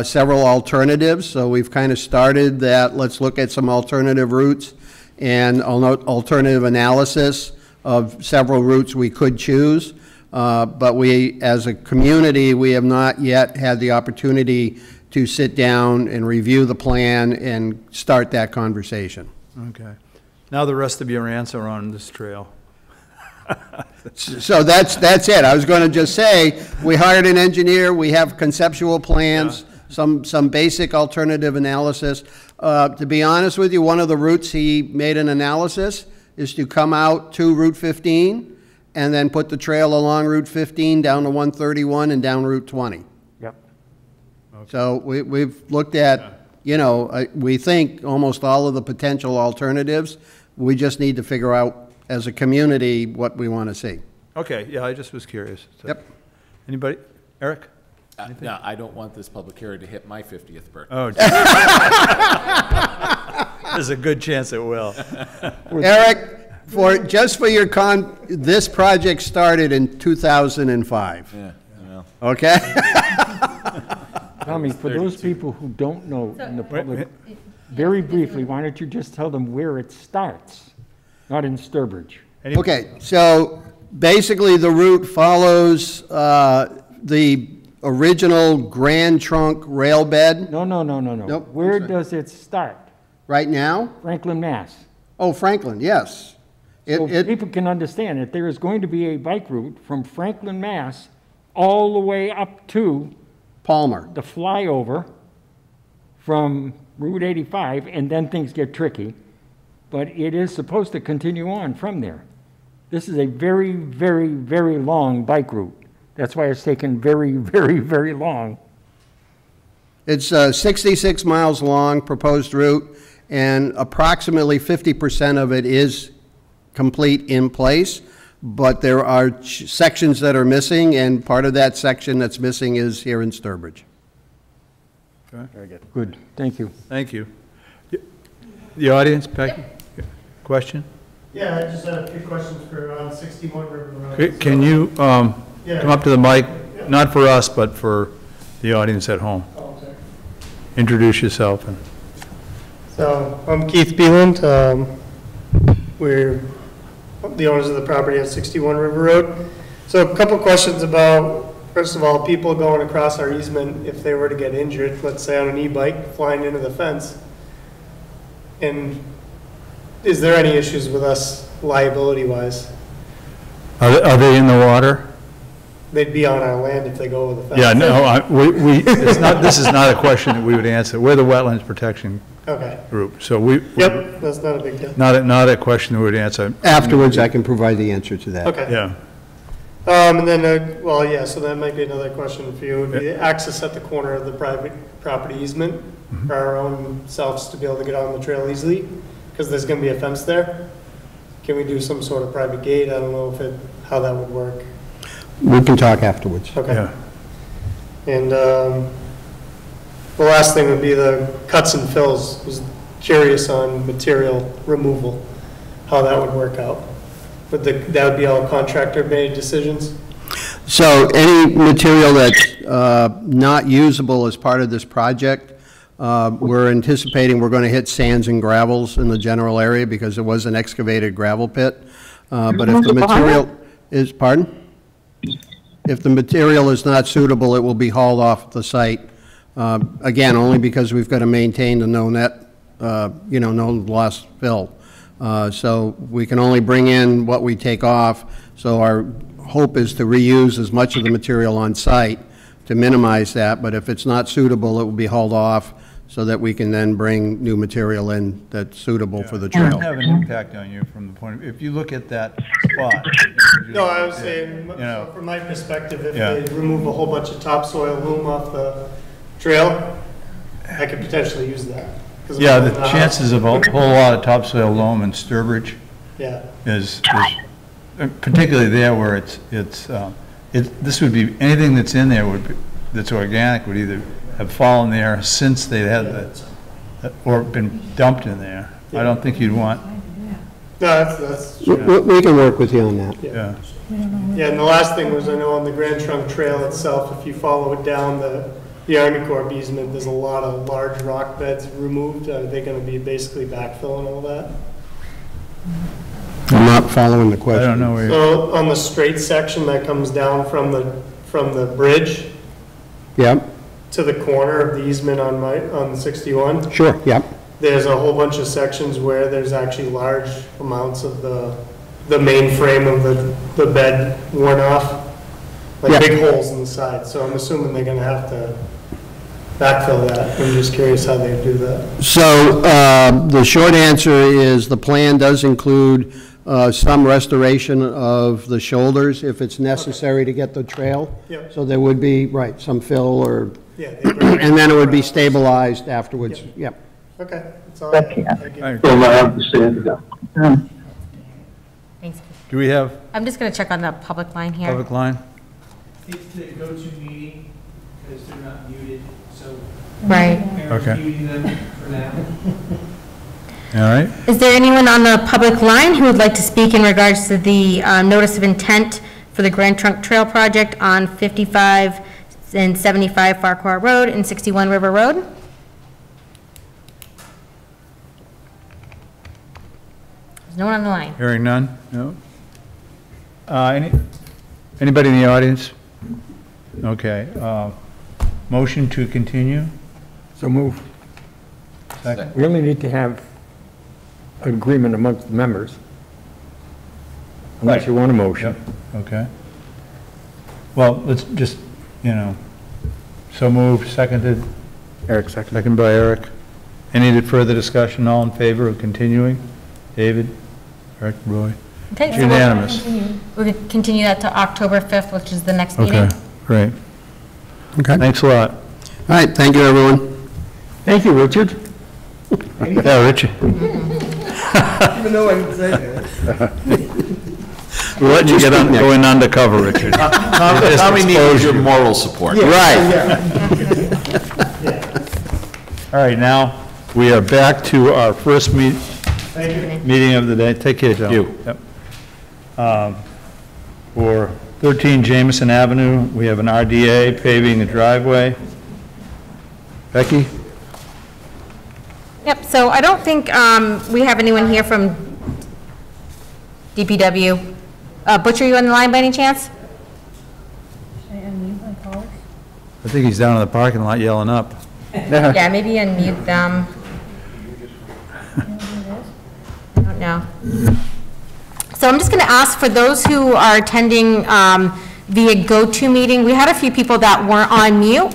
several alternatives. So we've kind of started that, let's look at some alternative routes and alternative analysis of several routes we could choose. But we, as a community, we have not yet had the opportunity to sit down and review the plan and start that conversation. Okay. Now the rest of your answer on this trail. So that's it. I was going to just say, we hired an engineer, we have conceptual plans, some basic alternative analysis. To be honest with you, one of the routes he made an analysis is to come out to Route 15 and then put the trail along Route 15 down to 131 and down Route 20. Yep. Okay. So we've looked at, you know, we think almost all of the potential alternatives. We just need to figure out as a community what we want to see. Okay, yeah, I just was curious. So. Yep. Anybody? Eric? No, I don't want this public hearing to hit my 50th birthday. Oh, there's a good chance it will. Eric, just for your this project started in 2005. Yeah, well. Okay? Tommy, for those people who don't know in the public, very briefly, why don't you just tell them where it starts? Not in Sturbridge. Okay, so basically the route follows the original Grand Trunk rail bed. No. Nope, Where does it start? Right now? Franklin, Mass. Oh, Franklin, yes. So people can understand that there is going to be a bike route from Franklin, Mass, all the way up to Palmer. the flyover from Route 85, and then things get tricky. But it is supposed to continue on from there. This is a very, very, very long bike route. That's why it's taken very, very, very long. It's 66 miles long, proposed route, and approximately 50% of it is complete in place, but there are sections that are missing, and part of that section that's missing is here in Sturbridge. Okay. Very good. Good, thank you. Thank you. The audience, Becky? Question? Yeah, I just had a few questions for 61 River Road. Can you come up to the mic, not for us, but for the audience at home? Oh, sorry. Introduce yourself. So, I'm Keith Beeland. We're the owners of the property at 61 River Road. So a couple questions about, first of all, people going across our easement if they were to get injured, let's say on an e-bike flying into the fence. And is there any issues with us liability-wise? Are they in the water? They'd be on our land if they go over the fence. Yeah, no, it's not, this is not a question that we would answer. We're the Wetlands Protection Okay. Group, so we. Yep, that's not a big deal. Not a question we would answer. Afterwards, I can provide the answer to that. Okay. Yeah. And then, well, yeah, so that might be another question for you. Would be access at the corner of the private property easement for our own selves to be able to get on the trail easily, because there's gonna be a fence there. Can we do some sort of private gate? I don't know how that would work. We can talk afterwards. Okay. Yeah. And the last thing would be the cuts and fills. Was curious on material removal, how that would work out. But that would be all contractor-made decisions? So any material that's not usable as part of this project, we're anticipating we're going to hit sands and gravels in the general area because it was an excavated gravel pit. But if the material is, pardon? If the material is not suitable, it will be hauled off the site. Again, only because we've got to maintain the no net, no lost fill. So we can only bring in what we take off. So our hope is to reuse as much of the material on site to minimize that. But if it's not suitable, it will be hauled off so that we can then bring new material in that's suitable for the It would trail. have an impact on you from the point of, if you look at that spot. No, I was saying, from my perspective, if they remove a whole bunch of topsoil loam off the trail, I could potentially use that. Yeah, the chances of a whole lot of topsoil loam and Sturbridge Yeah. is particularly there where this would be, anything that's in there that's organic would either have fallen there since they had or been dumped in there. I don't think you'd want. No, that's We can work with you on that. Yeah. Yeah, and the last thing was, I know on the Grand Trunk Trail itself, if you follow it down the Army Corps easement, there's a lot of large rock beds removed. Are they going to be basically backfilling all that? I'm not following the question. I don't know where So on the straight section that comes down from the bridge Yep, to the corner of the easement on 61, sure, yep. there's a whole bunch of sections where there's actually large amounts of the main frame of the bed worn off, like Yeah. big holes in the side. So I'm assuming they're gonna have to backfill that. I'm just curious how they do that. So the short answer is the plan does include some restoration of the shoulders if it's necessary to get the trail. Yep. So there would be, right, some fill or, Yeah. they bring- and then it would be stabilized afterwards. Yep. Okay, that's all I have. Thank you. All right. Thanks. Do we have I'm just going to check on the public line here. public line? It's the go-to meeting, because they're not muted, so Right. Aaron's Okay. muting them for now. All right. Is there anyone on the public line who would like to speak in regards to the notice of intent for the Grand Trunk Trail project on 55 and 75 Farquhar Road and 61 River Road? There's no one on the line. Hearing none? No? Anybody in the audience? Okay. Motion to continue? So move. Second. We only need to have agreement amongst the members. Unless you want a motion. Yep, okay. Well, let's just, so moved, seconded. Eric, second. Second by Eric. Any further discussion? All in favor of continuing? David? Eric? Roy? Okay, It's so we'll unanimous. We'll continue that to October 5th, which is the next meeting. Okay, great. Okay. All Thanks a lot. right, thank you, everyone. Thank you, Richard. Yeah, Richard. Even though I didn't say that. We're letting you go in undercover, Richard. Tommy needs your moral support. Right. All right, now, we are back to our first meeting of the day. Take care, Joe. You. Yep. For 13 Jameson Avenue, we have an RDA paving the driveway. Becky? Yep, so I don't think we have anyone here from DPW. Butcher, you on the line by any chance? I think he's down in the parking lot yelling up. Yeah, maybe unmute them. I don't know. So I'm just going to ask for those who are attending via GoToMeeting, we had a few people that weren't on mute.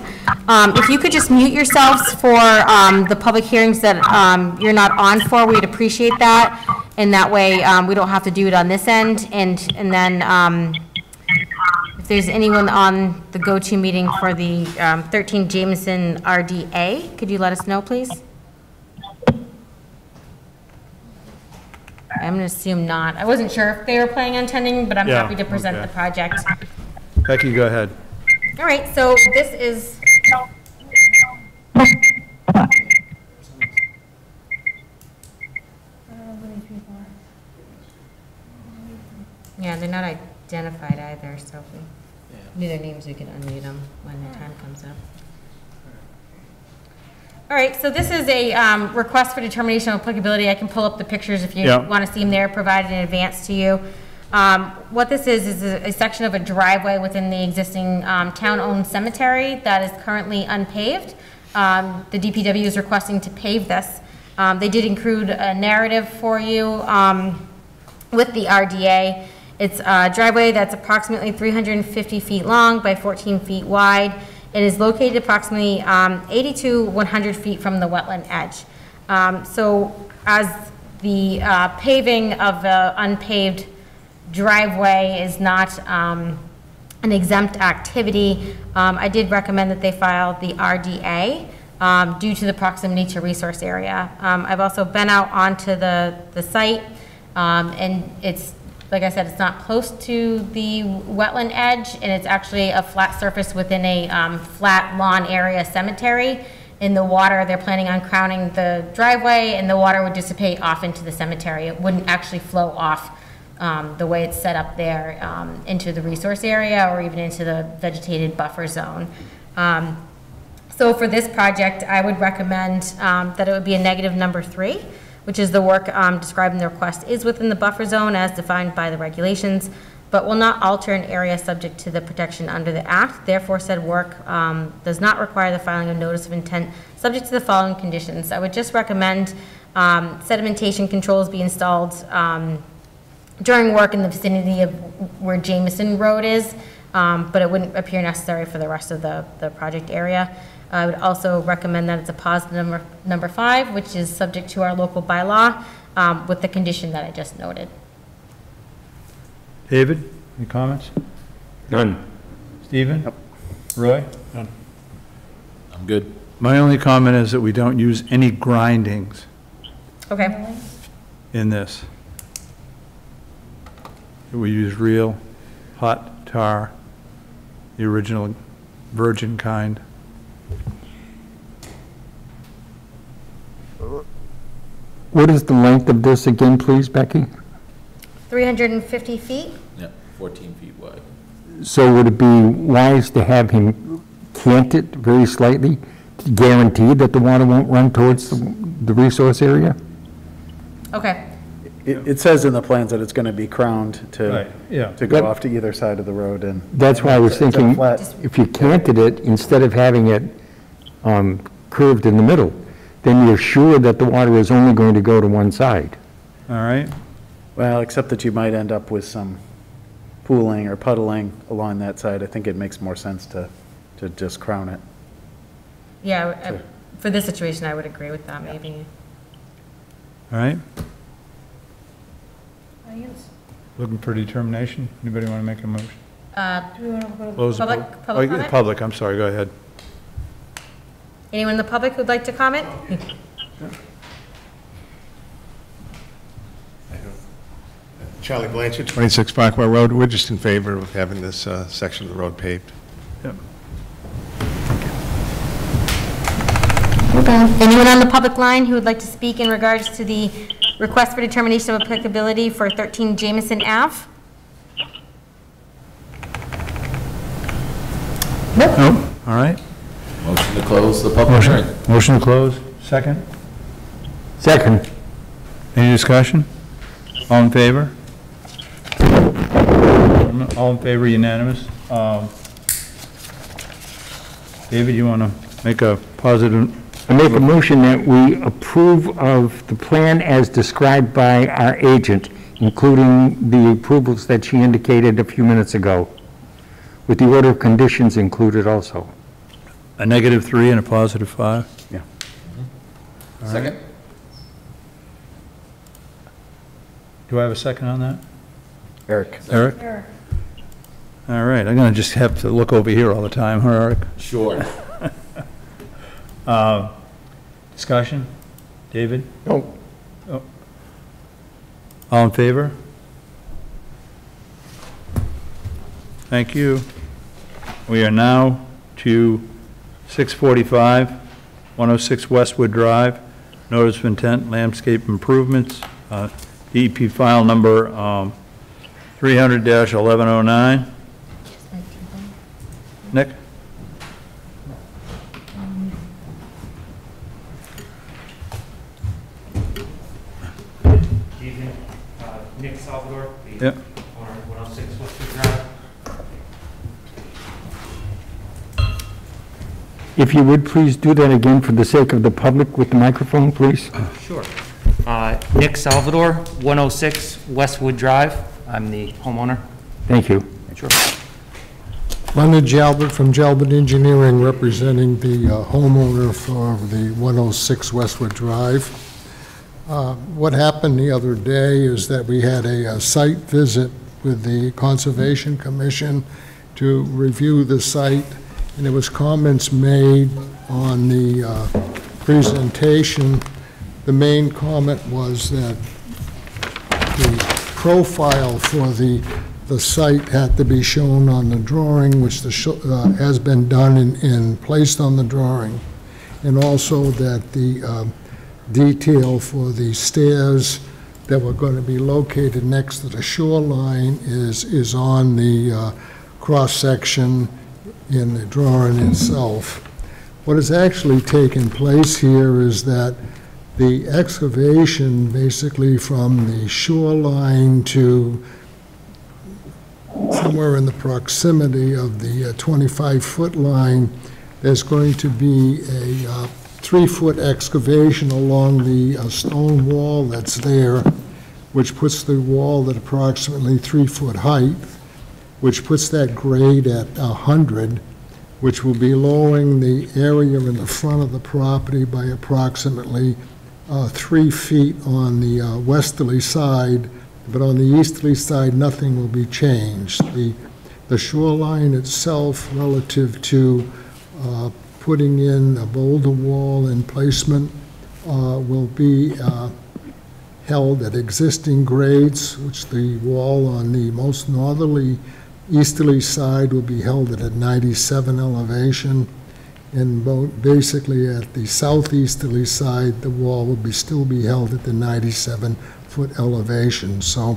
If you could just mute yourselves for the public hearings that you're not on for, we'd appreciate that. And that way we don't have to do it on this end. And then if there's anyone on the GoToMeeting for the 13 Jameson RDA, could you let us know, please? I'm going to assume not. I wasn't sure if they were planning on attending, but I'm happy to present the project. Becky, go ahead. All right, so this is... Yeah, they're not identified either, so if we knew their names, we could unmute them when the time comes up. All right, so this is a request for determination of applicability. I can pull up the pictures if you want to see them there, provided in advance to you. What this is a section of a driveway within the existing town-owned cemetery that is currently unpaved. The DPW is requesting to pave this. They did include a narrative for you with the RDA. It's a driveway that's approximately 350 feet long by 14 feet wide. It is located approximately 80 to 100 feet from the wetland edge. So as the paving of the unpaved driveway is not an exempt activity, I did recommend that they file the RDA due to the proximity to resource area. I've also been out onto the site, and it's, like I said, it's not close to the wetland edge, and it's actually a flat surface within a flat lawn area cemetery. In the water, they're planning on crowning the driveway, and the water would dissipate off into the cemetery. It wouldn't actually flow off the way it's set up there into the resource area or even into the vegetated buffer zone. So for this project, I would recommend that it would be a negative number 3, which is the work described in the request is within the buffer zone as defined by the regulations, but will not alter an area subject to the protection under the Act. Therefore, said work does not require the filing of notice of intent subject to the following conditions. I would just recommend sedimentation controls be installed during work in the vicinity of where Jameson Road is, but it wouldn't appear necessary for the rest of the project area. I would also recommend that it's a positive number 5, which is subject to our local bylaw with the condition that I just noted. David, any comments? None. Stephen? Roy? I'm good. My only comment is that we don't use any grindings Okay. in this. We use real hot tar, the original virgin kind. What is the length of this again, please, Becky? 350 feet? Yeah, 14 feet wide. So would it be wise to have him cant it very slightly to guarantee that the water won't run towards the resource area? Okay. It says in the plans that it's going to be crowned Right, yeah. to go off to either side of the road, and That's why I was It's a thinking, flat- if you canted it, instead of having it curved in the middle, then you're sure that the water is only going to go to one side. All right? well, except that you might end up with some pooling or puddling along that side. I think it makes more sense to just crown it. Yeah, for this situation, I would agree with that, maybe. All right? Looking for determination? Anybody want to make a motion? Do we want to go to Close the public vote. comment? Public, I'm sorry, go ahead. Anyone in the public who'd like to comment? Charlie Blanchard, 26 Parkway Road. We're just in favor of having this section of the road paved. Yep. Anyone on the public line who would like to speak in regards to the request for determination of applicability for 13 Jameson Ave? Nope. All right. Motion to close the public hearing. Motion to close, second. Second. Any discussion? All in favor? All in favor, unanimous. David, you want to make a positive? I make a motion that we approve of the plan as described by our agent including the approvals that she indicated a few minutes ago, with the order of conditions included also. A -3 and a +5? Yeah. Second? Do I have a second on that? Eric? Eric? All right, I'm going to just have to look over here all the time, huh, Eric? Sure. Discussion? David? No. Oh. All in favor? Thank you. We are now to 645, 106 Westwood Drive, notice of intent, landscape improvements, DEP file number 300-1109. Nick? Evening, Nick Salvador, the Yep. owner of 106 Westwood Drive. If you would please do that again for the sake of the public with the microphone, please. Sure. Nick Salvador, 106 Westwood Drive. I'm the homeowner. Thank you. Sure. Leonard Jalbert from Jalbert Engineering, representing the homeowner for the 106 Westwood Drive. What happened the other day is that we had a site visit with the Conservation Commission to review the site, and there was comments made on the presentation. The main comment was that the profile for the site had to be shown on the drawing, which has been done and placed on the drawing, and also that the detail for the stairs that were going to be located next to the shoreline is on the cross-section in the drawing itself. What has actually taken place here is that the excavation basically from the shoreline to somewhere in the proximity of the 25-foot line, there's going to be a 3-foot excavation along the stone wall that's there, which puts the wall at approximately 3-foot height, which puts that grade at 100, which will be lowering the area in the front of the property by approximately 3 feet on the westerly side, but on the easterly side, nothing will be changed. The shoreline itself, relative to putting in a boulder wall and placement, will be held at existing grades, which the wall on the most northerly easterly side will be held at a 97 elevation, and basically at the southeasterly side, the wall will still be held at the 97-foot elevation. So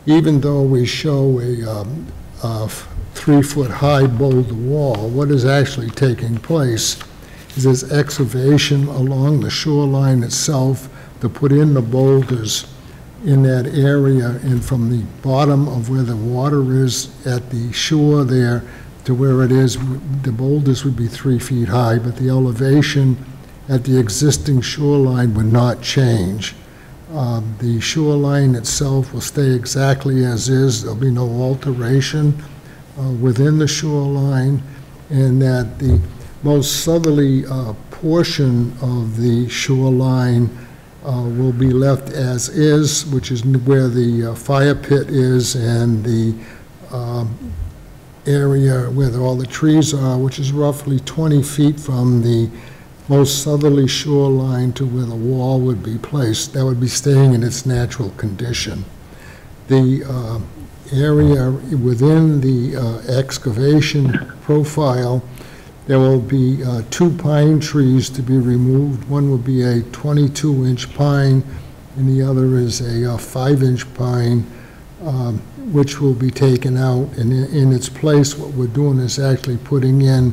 even though we show a 3-foot high boulder wall, what is actually taking place is this excavation along the shoreline itself to put in the boulders in that area, and from the bottom of where the water is at the shore there to where it is, the boulders would be 3 feet high, but the elevation at the existing shoreline would not change. The shoreline itself will stay exactly as is. There'll be no alteration within the shoreline, and that the most southerly portion of the shoreline will be left as is, which is where the fire pit is and the area where all the trees are, which is roughly 20 feet from the most southerly shoreline to where the wall would be placed. That would be staying in its natural condition. The area within the excavation profile, there will be 2 pine trees to be removed. One will be a 22-inch pine, and the other is a 5-inch pine, which will be taken out. And in its place, what we're doing is actually putting in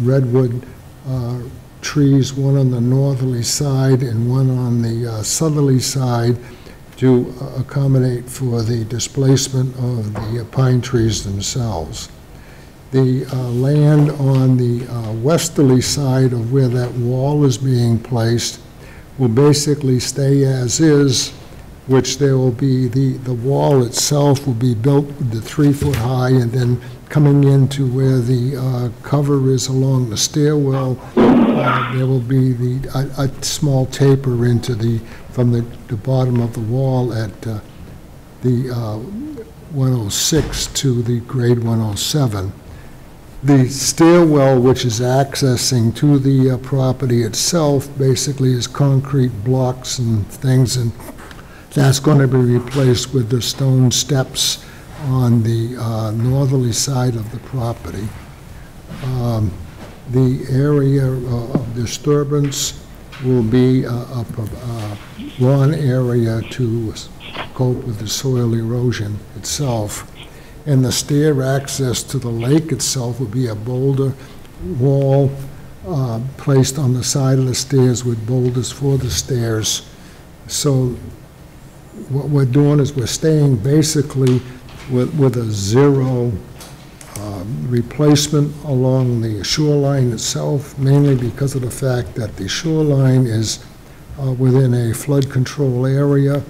redwood trees, one on the northerly side and one on the southerly side, to accommodate for the displacement of the pine trees themselves. The land on the westerly side of where that wall is being placed will basically stay as is, which there will be, the wall itself will be built with the 3-foot high, and then coming into where the cover is along the stairwell, there will be a small taper into from the bottom of the wall at the 106 to the grade 107. The stairwell, which is accessing to the property itself, basically is concrete blocks and things, and that's going to be replaced with the stone steps on the northerly side of the property. The area of disturbance will be a lawn area to cope with the soil erosion itself. And the stair access to the lake itself will be a boulder wall placed on the side of the stairs with boulders for the stairs. So what we're doing is we're staying basically with a zero replacement along the shoreline itself, mainly because of the fact that the shoreline is within a flood control area,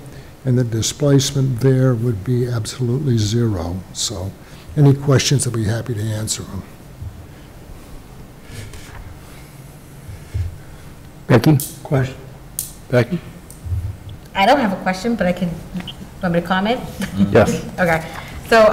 and the displacement there would be absolutely zero. So any questions, I'll be happy to answer them. Becky? Question? Becky? I don't have a question, but I can, want me to comment? Yes. Okay. So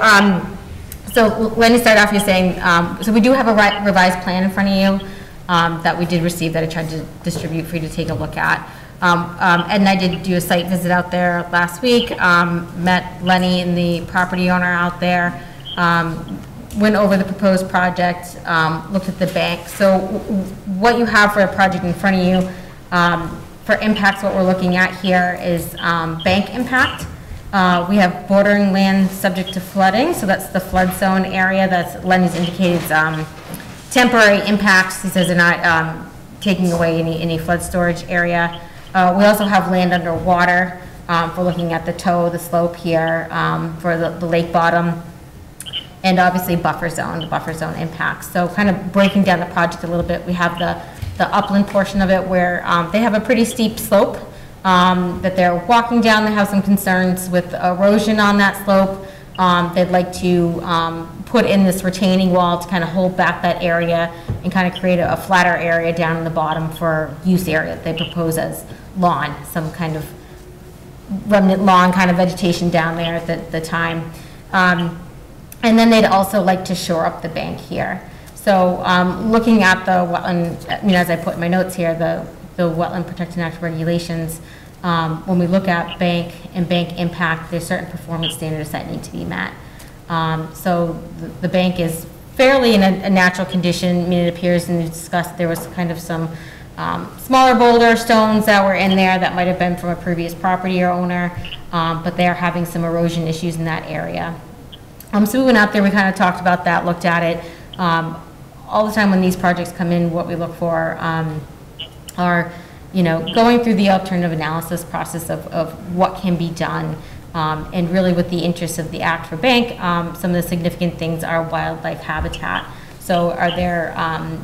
let me start off, you're saying, so we do have a revised plan in front of you that we did receive that I tried to distribute for you to take a look at. Ed and I did do a site visit out there last week, met Lenny and the property owner out there, went over the proposed project, looked at the bank. So what you have for a project in front of you, for impacts, what we're looking at here is bank impact. We have bordering land subject to flooding, so that's the flood zone area. That's Lenny's indicated temporary impacts. He says they're not taking away any flood storage area. We also have land underwater. We're looking at the toe, the slope here for the lake bottom, and obviously the buffer zone impacts. So kind of breaking down the project a little bit, we have the upland portion of it where they have a pretty steep slope that they're walking down. They have some concerns with erosion on that slope. They'd like to put in this retaining wall to kind of hold back that area and kind of create a flatter area down in the bottom for use area that they propose as lawn, some kind of remnant lawn kind of vegetation down there at the time. And then they'd also like to shore up the bank here. So looking at the wetland, I mean, as I put in my notes here, the Wetland Protection Act regulations, when we look at bank and bank impact, there's certain performance standards that need to be met. So the bank is fairly in a natural condition. I mean, it appears, and we discussed, there was kind of some smaller boulder stones that were in there that might have been from a previous property or owner, but they're having some erosion issues in that area. So we went out there, we kind of talked about that, looked at it. All the time when these projects come in, what we look for are, you know, going through the alternative analysis process of what can be done. And really with the interests of the Act for Bank, some of the significant things are wildlife habitat. So are there,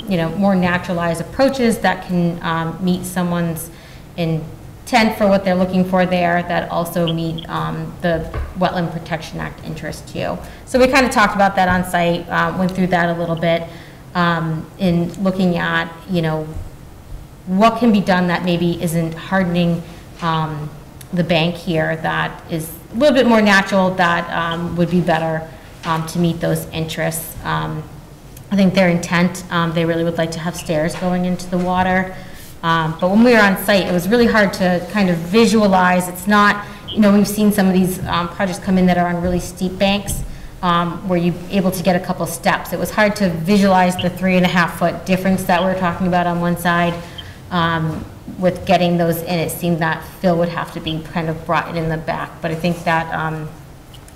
you know, more naturalized approaches that can meet someone's intent for what they're looking for there that also meet the Wetland Protection Act interest too. So we kind of talked about that on site, went through that a little bit in looking at, you know, what can be done that maybe isn't hardening the bank here, that is a little bit more natural, that would be better to meet those interests. I think their intent, they really would like to have stairs going into the water. But when we were on site, it was really hard to kind of visualize. It's not, you know, we've seen some of these projects come in that are on really steep banks where you're able to get a couple steps. It was hard to visualize the 3.5-foot difference that we're talking about on one side. With getting those in, it seemed that fill would have to be kind of brought in the back. But I think that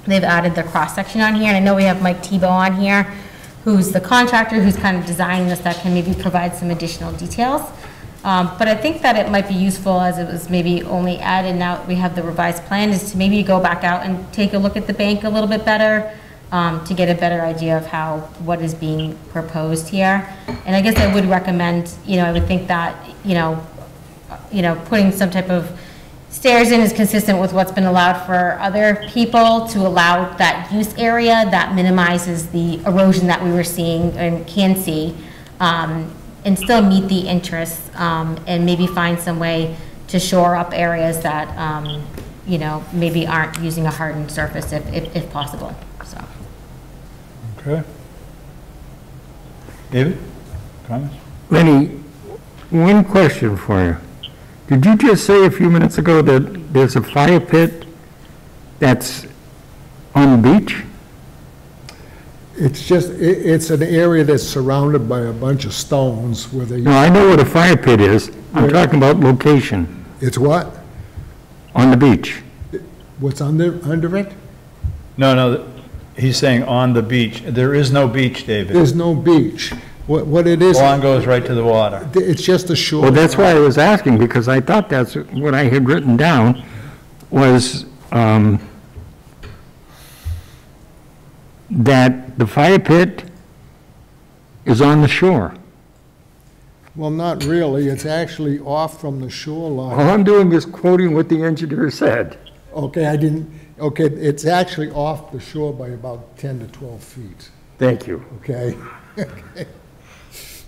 they've added the cross-section on here. And I know we have Mike Tebow on here, who's the contractor who's kind of designing this, that can maybe provide some additional details. But I think that it might be useful, as it was maybe only added, now we have the revised plan, is to maybe go back out and take a look at the bank a little bit better, to get a better idea of what is being proposed here. And I guess I would recommend, you know, I would think that, you know, putting some type of stairs in is consistent with what's been allowed for other people to allow that use area that minimizes the erosion that we were seeing and can see, and still meet the interests, and maybe find some way to shore up areas that, you know, maybe aren't using a hardened surface if possible, so. Okay. David, comments? Lenny, one question for you. Did you just say a few minutes ago that there's a fire pit that's on the beach? It's just, it's an area that's surrounded by a bunch of stones where they. No, I know what a fire pit is. I'm talking about location. It's what? On the beach. What's under it? No, he's saying on the beach. There is no beach, David. There's no beach. What it is. The lawn goes right to the water. It's just a shore. Well, that's why I was asking, because I thought that's what I had written down was that the fire pit is on the shore. Well, not really. It's actually off from the shoreline. All I'm doing is quoting what the engineer said. Okay, it's actually off the shore by about 10 to 12 feet. Thank you. Okay?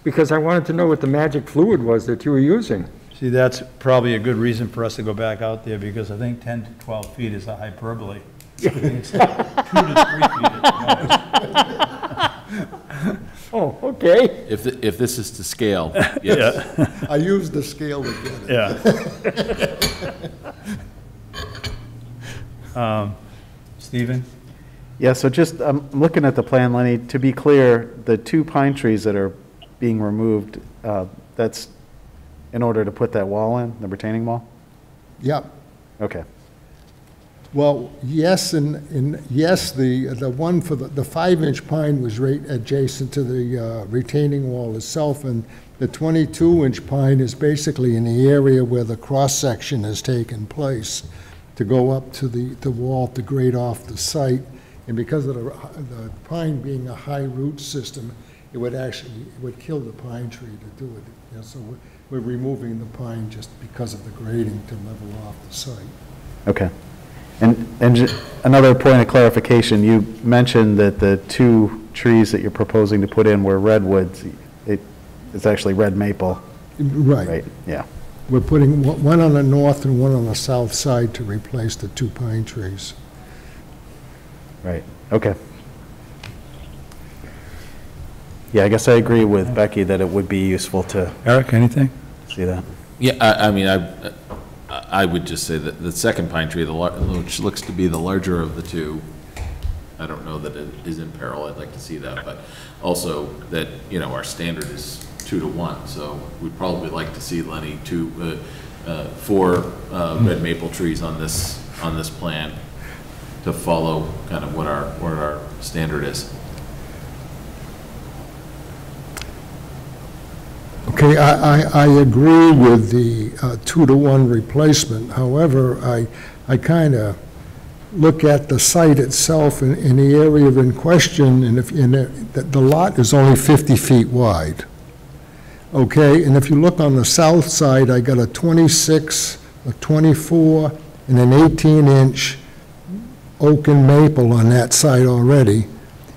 Because I wanted to know what the magic fluid was that you were using. See, that's probably a good reason for us to go back out there, because I think 10 to 12 feet is a hyperbole. I think it's like 2 to 3 feet at most. Oh, okay. If this is to scale, yes. Yeah. I used the scale to get it. Yeah. Stephen? Yeah, so just, I'm looking at the plan, Lenny, to be clear, the 2 pine trees that are being removed, that's in order to put that wall in, the retaining wall? Yep. Okay. Well, yes, and yes, the one for the 5-inch pine was right adjacent to the retaining wall itself, and the 22-inch pine is basically in the area where the cross-section has taken place to go up to the wall to grade off the site. And because of the pine being a high root system, it would kill the pine tree to do it. You know, so we're removing the pine just because of the grading to level off the site. Okay. And another point of clarification, you mentioned that the 2 trees that you're proposing to put in were redwoods. It's actually red maple. Right. Right, yeah. We're putting one on the north and one on the south side to replace the 2 pine trees. Right, okay. Yeah, I guess I agree with Becky that it would be useful to Eric, anything? see that. Yeah, I mean, I would just say that the second pine tree, which looks to be the larger of the 2, I don't know that it is in peril. I'd like to see that, but also that, you know, our standard is 2 to 1, so we'd probably like to see, Lenny, 4 red maple trees on this plan to follow kind of what our standard is. Okay, I agree with the 2 to 1 replacement. However, I kind of look at the site itself in the area in question, and the lot is only 50 feet wide. Okay, and if you look on the south side, I got a 26, a 24, and an 18-inch oak and maple on that side already.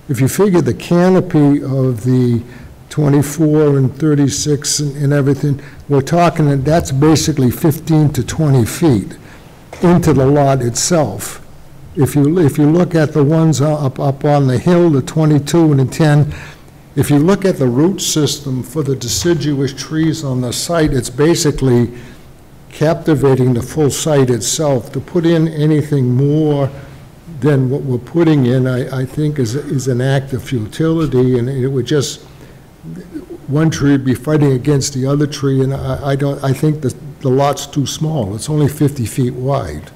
If you figure the canopy of the 24 and 36 and everything, we're talking that that's basically 15 to 20 feet into the lot itself. If you look at the ones up on the hill, the 22 and the 10, if you look at the root system for the deciduous trees on the site, it's basically captivating the full site itself. To put in anything more than what we're putting in, I think is an act of futility, and it would just, one tree would be fighting against the other tree, and I think the lot's too small. It's only 50 feet wide.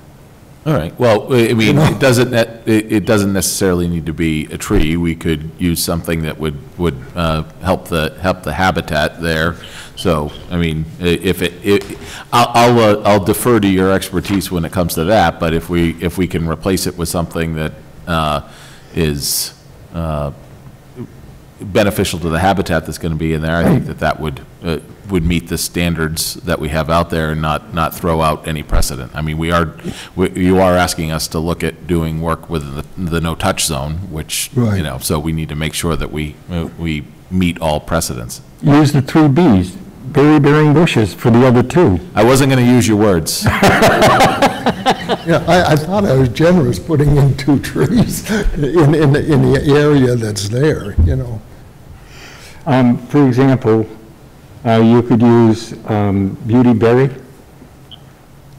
All right, well, I mean, it doesn't necessarily need to be a tree. We could use something that would help the habitat there. So, I mean, I'll defer to your expertise when it comes to that, but if we can replace it with something that is beneficial to the habitat that's going to be in there, I think that would meet the standards that we have out there and not throw out any precedent. I mean, you are asking us to look at doing work with the no-touch zone, which, Right. you know, so we need to make sure that we meet all precedents. Use the 3 Bs, berry-bearing bushes for the other 2. I wasn't going to use your words. Yeah, I thought I was generous putting in 2 trees in the area that's there, you know. For example, you could use beauty berry,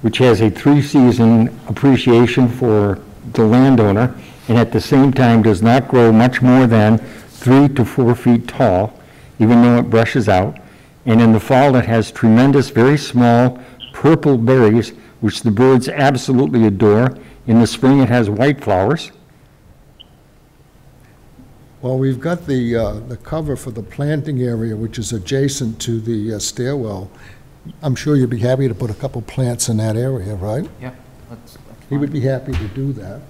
which has a 3-season appreciation for the landowner, and at the same time does not grow much more than 3 to 4 feet tall, even though it brushes out. And in the fall, it has tremendous, very small purple berries, which the birds absolutely adore. In the spring, it has white flowers. Well, we've got the cover for the planting area, which is adjacent to the stairwell. I'm sure you'd be happy to put a couple plants in that area, right? Yeah, that's He would be happy to do that.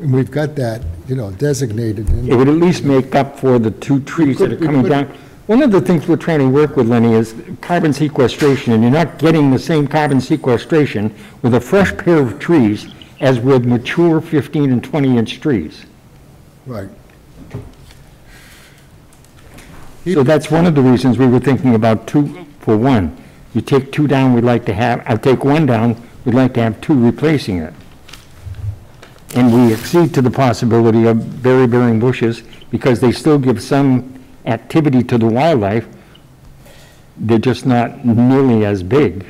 And we've got that, you know, designated in. It would at least make up for the 2 trees that are coming down. One of the things we're trying to work with, Lenny, is carbon sequestration, and you're not getting the same carbon sequestration with a fresh pair of trees as with mature 15 and 20-inch trees. Right. So that's one of the reasons we were thinking about 2 for 1. You take 2 down, we'd like to have, I'll take 1 down, we'd like to have 2 replacing it. And we accede to the possibility of berry-bearing bushes because they still give some activity to the wildlife. They're just not nearly as big.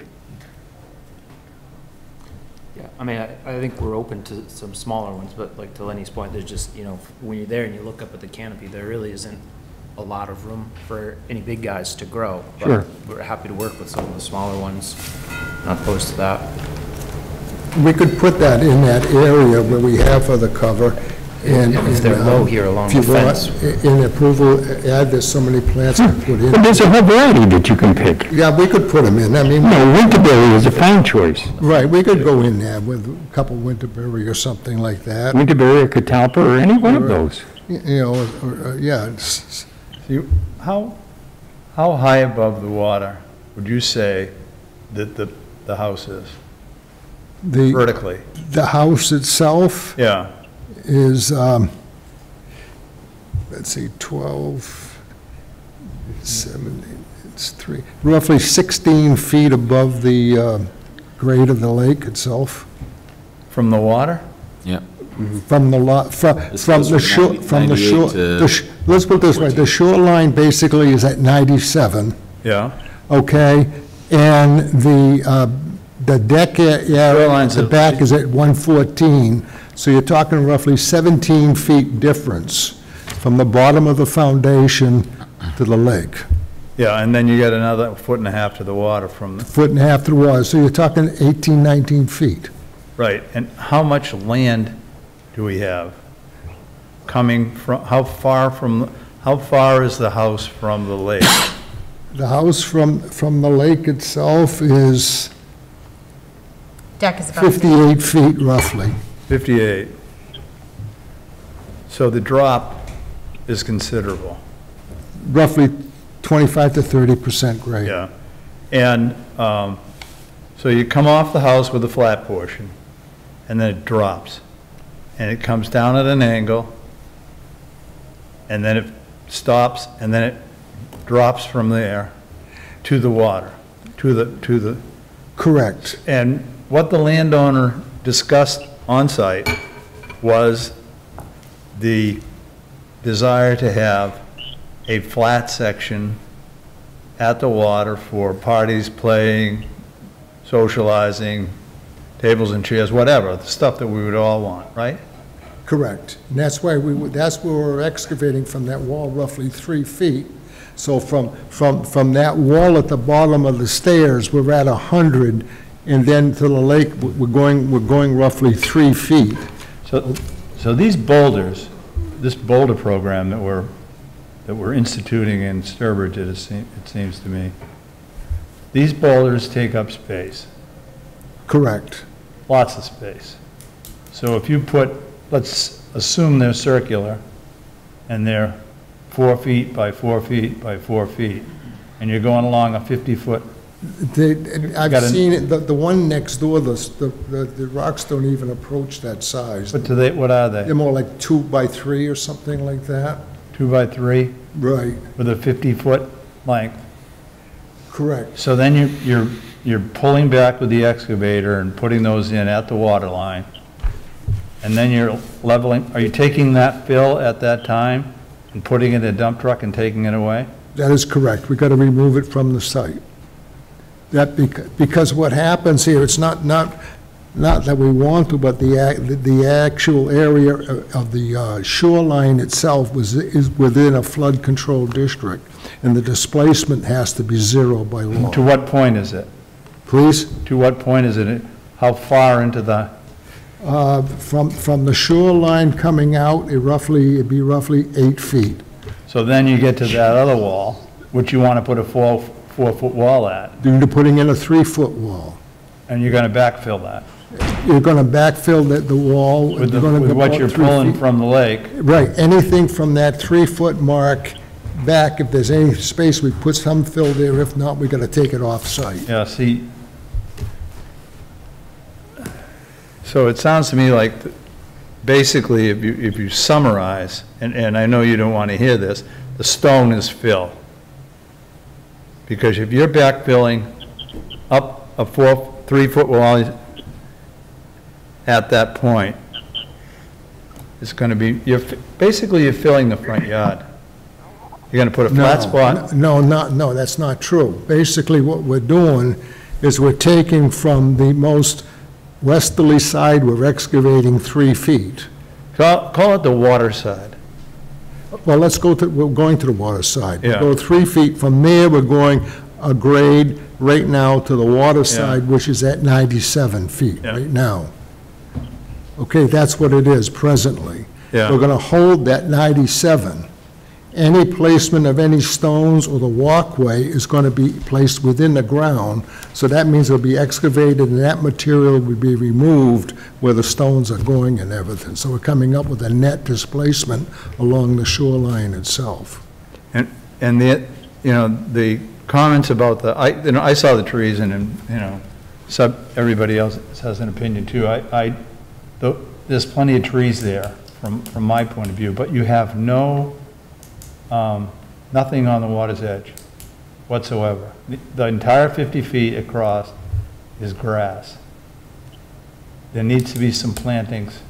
Yeah, I mean, I think we're open to some smaller ones, but like to Lenny's point, there's just, you know, when you're there and you look up at the canopy, there really isn't a lot of room for any big guys to grow. But Sure. we're happy to work with some of the smaller ones, not opposed to that. We could put that in that area where we have for the cover. And If they're low here along if you the want, fence. in approval, add there's so many plants to put in. But there's a whole variety that you can pick. Yeah, we could put them in. I mean, No, winterberry is a fine choice. right, we could go in there with a couple winterberry or something like that. Winterberry or catalpa or any one of those. You know, yeah, How high above the water would you say that the house is the vertically? the house itself Yeah, is, let's see, 12, 7, it's 3, roughly 16 feet above the grade of the lake itself. from the water? Yeah. From the lot, from This the goes from shore, 90 from the shore, 98 to let's put it this way, the shoreline basically is at 97, Yeah, okay? And the deck area, Shoreline's the at- back is at 114, so you're talking roughly 17 feet difference from the bottom of the foundation to the lake. yeah, and then you get another 1.5 feet to the water from, Foot and a half to the water, so you're talking 18, 19 feet. right, and how much land do we have? Coming from, how far is the house from the lake? The house from the lake itself is Deck is about 58 feet roughly. 58. So the drop is considerable. Roughly 25 to 30% grade. Yeah. And so you come off the house with a flat portion, and then it drops. And it comes down at an angle, and then it stops, and then it drops from there to the water, to the. Correct. And what the landowner discussed on-site was the desire to have a flat section at the water for parties, playing, socializing, tables and chairs, whatever, the stuff that we would all want, right? Correct. And that's why that's where we're excavating from that wall roughly 3 feet. So from that wall at the bottom of the stairs, we're at 100, and then to the lake, we're going roughly 3 feet. So these boulders, this boulder program that we're instituting in Sturbridge, it seems to me, these boulders take up space, Correct. lots of space. So if you put, let's assume they're circular and they're 4 feet by 4 feet by 4 feet, and you're going along a 50-foot, I've Got it. seen it, the one next door, the rocks don't even approach that size. what are They're they? more like 2 by 3 or something like that. 2 by 3 Right, with a 50-foot length. correct. So then you're pulling back with the excavator and putting those in at the water line. And then you're leveling, are you taking that fill at that time and putting it in a dump truck and taking it away? That is correct. We've got to remove it from the site. Because what happens here, it's not that we want to, but the actual area of the shoreline itself is within a flood control district, and the displacement has to be 0 by law. To what point is it? Please? To what point is it? How far into the, From the shoreline coming out, it'd be roughly 8 feet. so then you get to that other wall, which you want to put a 4-foot wall at, You're putting in a 3-foot wall. and you're going to backfill that You're going to backfill the wall. with you're gonna with go what about you're 3 pulling feet. from the lake. Right, anything from that 3-foot mark back, if there's any space, we put some fill there. If not, we got to take it off-site. Yeah, see, so it sounds to me like, basically, if you summarize, and I know you don't want to hear this, the stone is fill. Because if you're backfilling up a 3-foot wall at that point, it's going to be, basically you're filling the front yard. You're going to put a flat spot? No, that's not true. Basically, what we're doing is we're taking from the most westerly side, we're excavating 3 feet. Call it the water side. Well, we're going to the water side. Yeah. Go 3 feet. From there, we're going a grade right now to the water side, which is at 97 feet Yeah. right now. Okay, that's what it is presently. Yeah. We're going to hold that 97. Any placement of any stones or the walkway is going to be placed within the ground, so that means it'll be excavated and that material will be removed where the stones are going and everything. So we're coming up with a net displacement along the shoreline itself. And the comments about I saw the trees and, everybody else has an opinion too. There's plenty of trees there from my point of view, but you have nothing on the water's edge whatsoever. The entire 50 feet across is grass. There needs to be some plantings.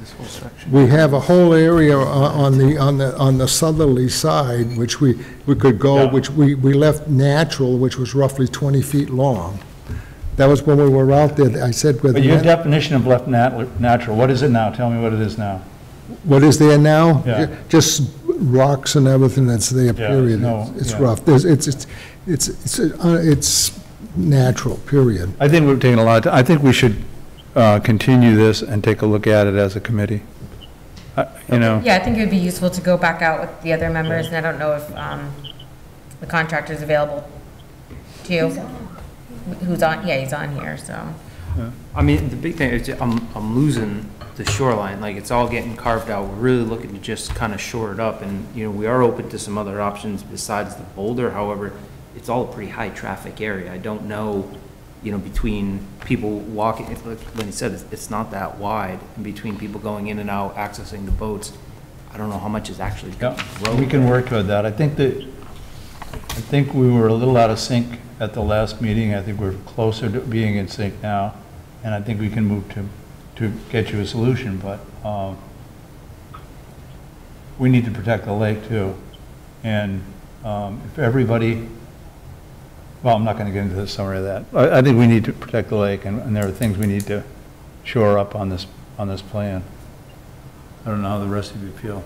This whole section. We have a whole area on the southerly side, which we could go, Yeah. which we left natural, which was roughly 20 feet long. That was when we were out there, I said. But your definition of left natural, what is it now? Tell me what it is now. What is there now? Yeah. Just rocks and everything that's there, Yeah, period. no, It's yeah. rough. It's natural, period. I think we've taken a lot of time. I think we should continue this and take a look at it as a committee. Yeah, I think it would be useful to go back out with the other members, and I don't know if the contractor's available to you. Who's on, yeah, he's on here, so. I mean, the big thing is I'm losing the shoreline, like it's all getting carved out. We're really looking to just kind of shore it up, and we are open to some other options besides the boulder. However, it's all a pretty high traffic area. I don't know, between people walking, like Lenny said, it's not that wide, and between people going in and out, accessing the boats, I don't know how much is actually Yeah, road. we can work toward that. I think we were a little out of sync at the last meeting. I think we're closer to being in sync now, and I think we can move to get you a solution, but we need to protect the lake too. And if everybody, well, I'm not going to get into the summary of that. I think we need to protect the lake, and there are things we need to shore up on this plan. I don't know how the rest of you feel.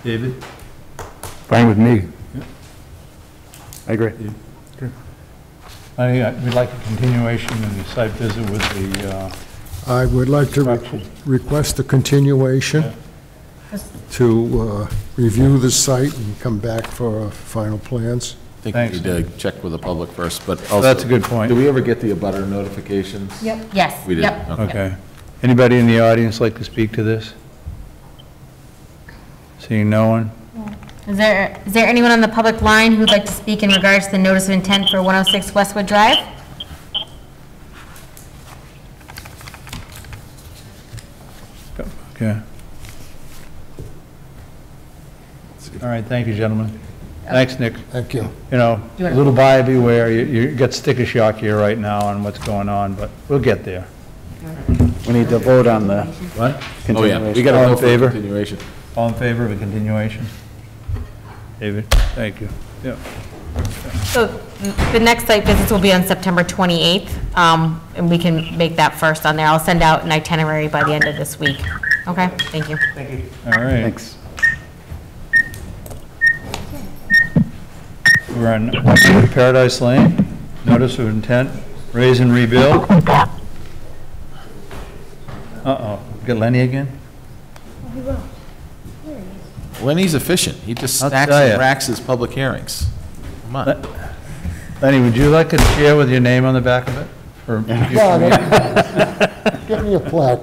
David? Fine with me. I agree. We'd like a continuation of the site visit with the, I would like to request a continuation to review the site and come back for final plans. I think Thanks. we need to check with the public first, but also. That's a good point. Do we ever get the abutter notifications? Yep. Yes. We did, Yep. okay. Okay. Anybody in the audience like to speak to this? Seeing no one? Is there anyone on the public line who'd like to speak in regards to the notice of intent for 106 Westwood Drive? Okay. All right, thank you, gentlemen. Thanks, Nick. Thank you. You know, a little buyer beware, you get sticker shock here right now on what's going on, but we'll get there. We need to vote on the What? Oh, yeah, we continuation. got All to in vote for favor? continuation. All in favor of a continuation? David, thank you. Yeah. So the next site visits will be on September 28th, and we can make that first on there. I'll send out an itinerary by the end of this week. Okay, thank you. Thank you. All right. Thanks. We're on Paradise Lane, notice of intent, raise and rebuild. Uh-oh, get Lenny again? Lenny's efficient. He just I'll stacks tell and ya. racks his public hearings. Come on. Lenny, would you like a chair with your name on the back of it? Or Give me a plaque.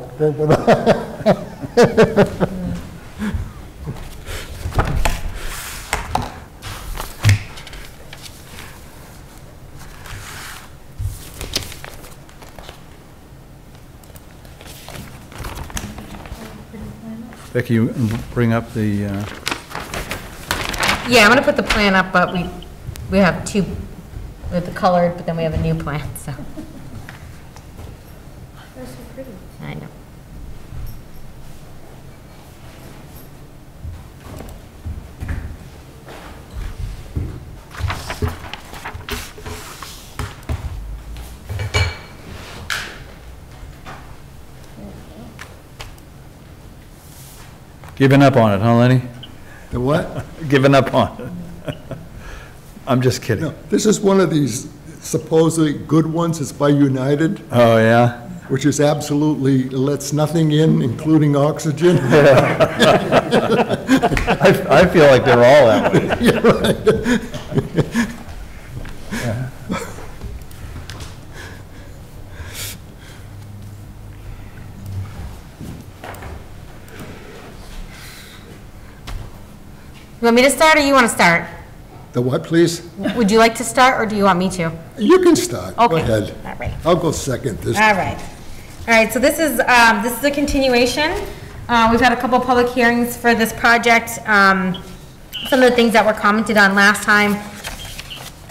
Becky, you bring up the, Yeah, I'm gonna put the plan up, but we have two, with the colored, but then we have a new plan, so. That's so pretty. I know. giving up on it, huh, Lenny? The what? Giving up on it. I'm just kidding. No, this is one of these supposedly good ones. It's by United, Oh, yeah? which is absolutely lets nothing in, including oxygen. I feel like they're all that way. Yeah. You want me to start, or you want to start? The what, please? Would you like to start, or do you want me to? You can start. Go Okay. ahead. All right. I'll go second this All right. All right, so this is a continuation. We've had a couple of public hearings for this project. Some of the things that were commented on last time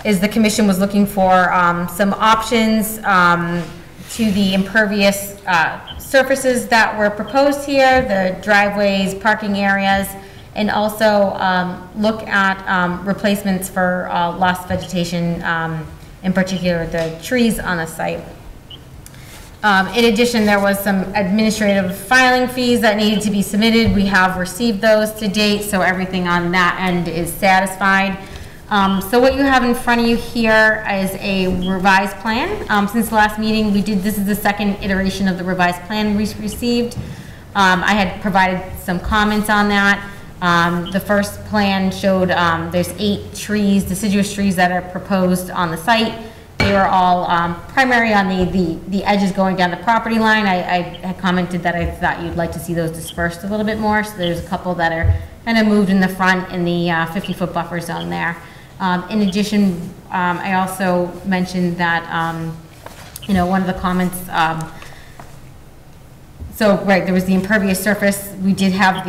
is the commission was looking for some options to the impervious surfaces that were proposed here, the driveways, parking areas, and also look at replacements for lost vegetation, in particular the trees on the site. In addition, there was some administrative filing fees that needed to be submitted. We have received those to date, so everything on that end is satisfied. So what you have in front of you here is a revised plan. Since the last meeting, this is the second iteration of the revised plan we received. I had provided some comments on that. The first plan showed there's 8 trees, deciduous trees that are proposed on the site. They were all primary on the edges going down the property line. I had commented that I thought you'd like to see those dispersed a little bit more. So there's a couple that are kind of moved in the front in the 50-foot buffer zone there. In addition, I also mentioned that, one of the comments, there was the impervious surface. We did have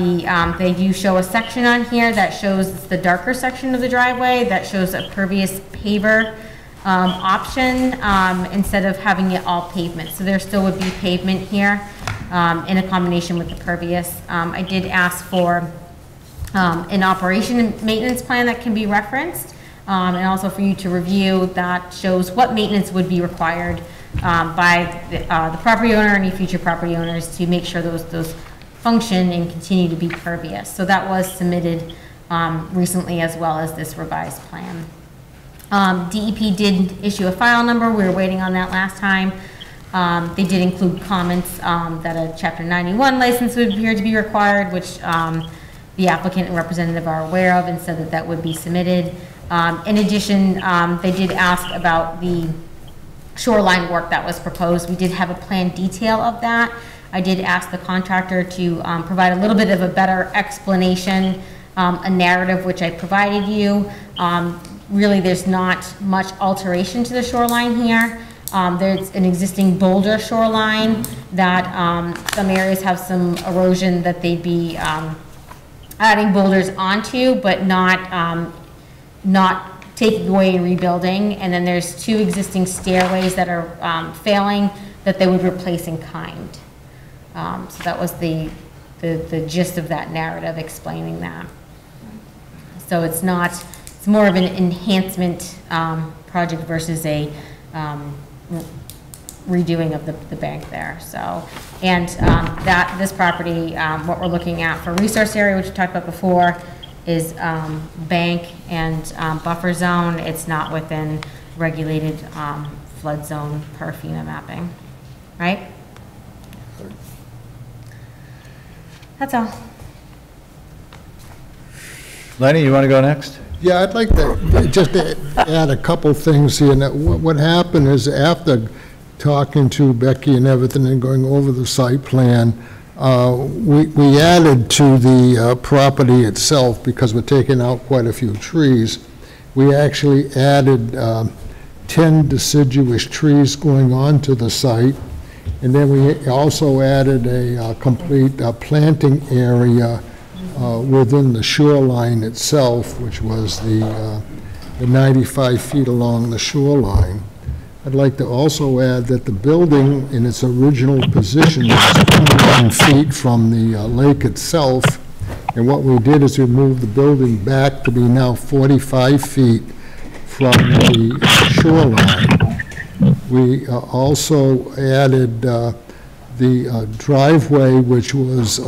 they do show a section on here that shows the darker section of the driveway that shows a pervious paver option instead of having it all pavement. So there still would be pavement here in a combination with the pervious. I did ask for an operation and maintenance plan that can be referenced, and also for you to review that shows what maintenance would be required by the property owner, any future property owners, to make sure those function and continue to be pervious. So that was submitted recently, as well as this revised plan. DEP did issue a file number. We were waiting on that last time. They did include comments that a Chapter 91 license would appear to be required, which the applicant and representative are aware of, and said that that would be submitted. In addition, they did ask about the shoreline work that was proposed. We did have a plan detail of that. I did ask the contractor to provide a little bit of a better explanation a narrative which I provided you. Really, there's not much alteration to the shoreline here. There's an existing boulder shoreline that some areas have some erosion that they'd be adding boulders onto, but not taking away and rebuilding. And then there's 2 existing stairways that are failing that they would replace in kind. So that was the gist of that narrative explaining that. So it's more of an enhancement project versus a redoing of the bank there. So, and this property, what we're looking at for resource area, which we talked about before, is bank and buffer zone. It's not within regulated flood zone per FEMA mapping, right? That's all. Lenny, you want to go next? Yeah, I'd like to just add a couple things here. Now, what happened is after talking to Becky and everything and going over the site plan, we added to the property itself, because we're taking out quite a few trees. We actually added 10 deciduous trees going onto the site. And then we also added a complete planting area within the shoreline itself, which was the 95 feet along the shoreline. I'd like to also add that the building in its original position was 21 feet from the lake itself, and what we did is we moved the building back to be now 45 feet from the shoreline. We also added the driveway, which was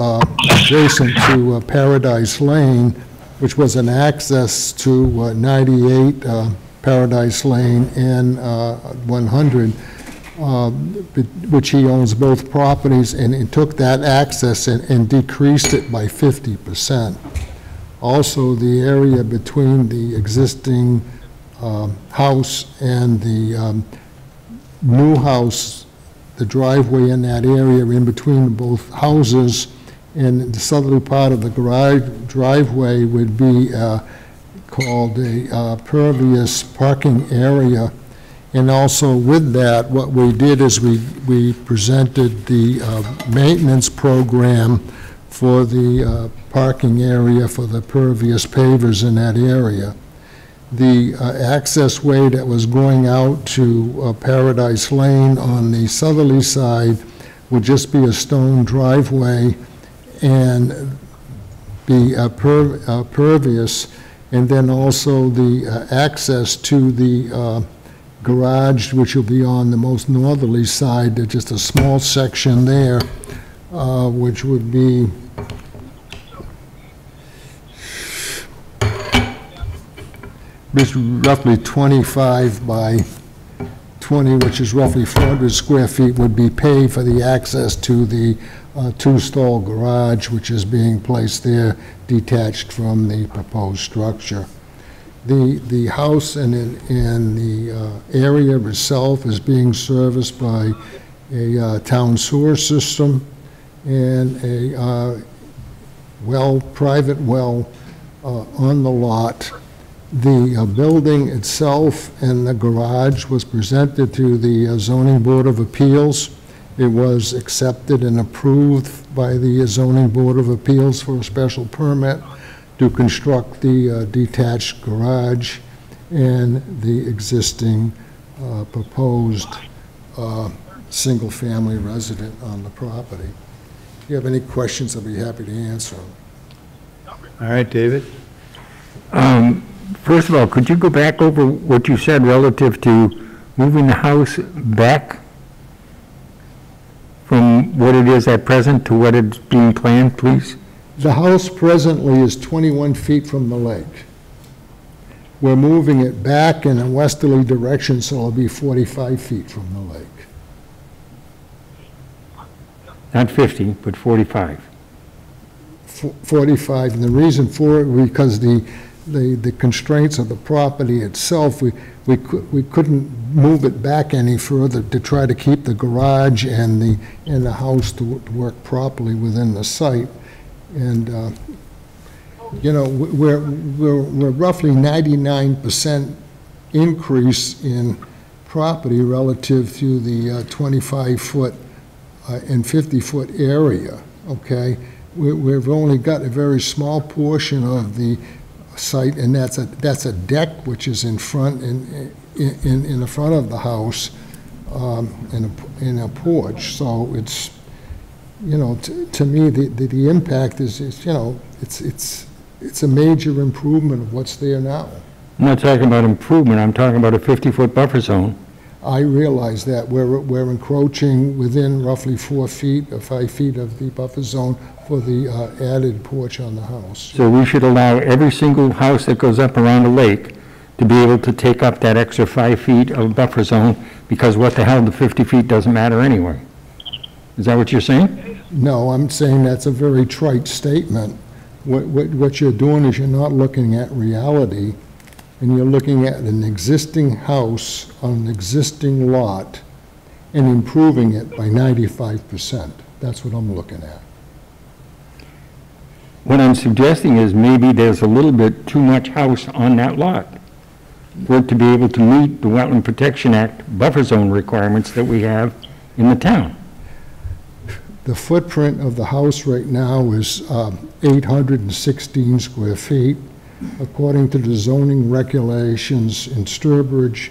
adjacent to Paradise Lane, which was an access to 98 Paradise Lane and 100, which he owns both properties, and took that access and decreased it by 50%. Also, the area between the existing house and the new house, the driveway in that area in between both houses, and the southerly part of the driveway would be called a pervious parking area. And also with that, what we did is we presented the maintenance program for the parking area for the pervious pavers in that area. The access way that was going out to Paradise Lane on the southerly side would just be a stone driveway and be pervious, and then also the access to the garage, which will be on the most northerly side. There's just a small section there, which would be roughly 25 by 20, which is roughly 400 square feet, would be paid for the access to the two-stall garage, which is being placed there, detached from the proposed structure. The house and the area itself is being serviced by a town sewer system and a private well on the lot. The building itself and the garage was presented to the Zoning Board of Appeals. It was accepted and approved by the Zoning Board of Appeals for a special permit to construct the detached garage and the existing proposed single-family resident on the property. If you have any questions, I'll be happy to answer them. All right, David? First of all, could you go back over what you said relative to moving the house back from what it is at present to what it's being planned, please? The house presently is 21 feet from the lake. We're moving it back in a westerly direction, so it'll be 45 feet from the lake. Not 50, but 45. 45, and the reason for it, because the constraints of the property itself, we couldn't move it back any further to try to keep the garage and the house to work properly within the site. And you know, we're roughly 99% increase in property relative to the 25-foot and 50-foot area, okay? We've only got a very small portion of the site, and that's a deck which is in front, in the front of the house, in a porch. So it's, you know, to me, the impact is, you know, it's a major improvement of what's there now. I'm not talking about improvement, I'm talking about a 50-foot buffer zone. I realize that we're encroaching within roughly 4 feet or 5 feet of the buffer zone for the added porch on the house. So we should allow every single house that goes up around the lake to be able to take up that extra 5 feet of buffer zone, because what the hell, the 50 feet doesn't matter anyway. Is that what you're saying? No, I'm saying that's a very trite statement. What you're doing is you're not looking at reality, and you're looking at an existing house on an existing lot and improving it by 95%. That's what I'm looking at. What I'm suggesting is maybe there's a little bit too much house on that lot for it to be able to meet the Wetland Protection Act buffer zone requirements that we have in the town. The footprint of the house right now is 816 square feet. According to the zoning regulations in Sturbridge,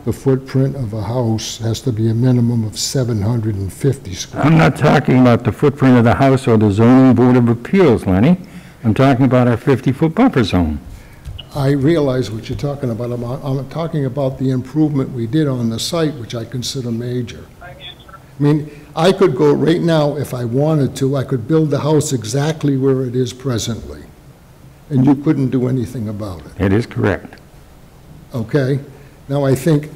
the footprint of a house has to be a minimum of 750 square. I'm not talking about the footprint of the house or the zoning board of appeals, Lenny. I'm talking about our 50-foot buffer zone. I realize what you're talking about. I'm talking about the improvement we did on the site, which I consider major. I mean, I could go right now, if I wanted to, I could build the house exactly where it is presently, and you couldn't do anything about it. It is correct. Okay? Now, I think,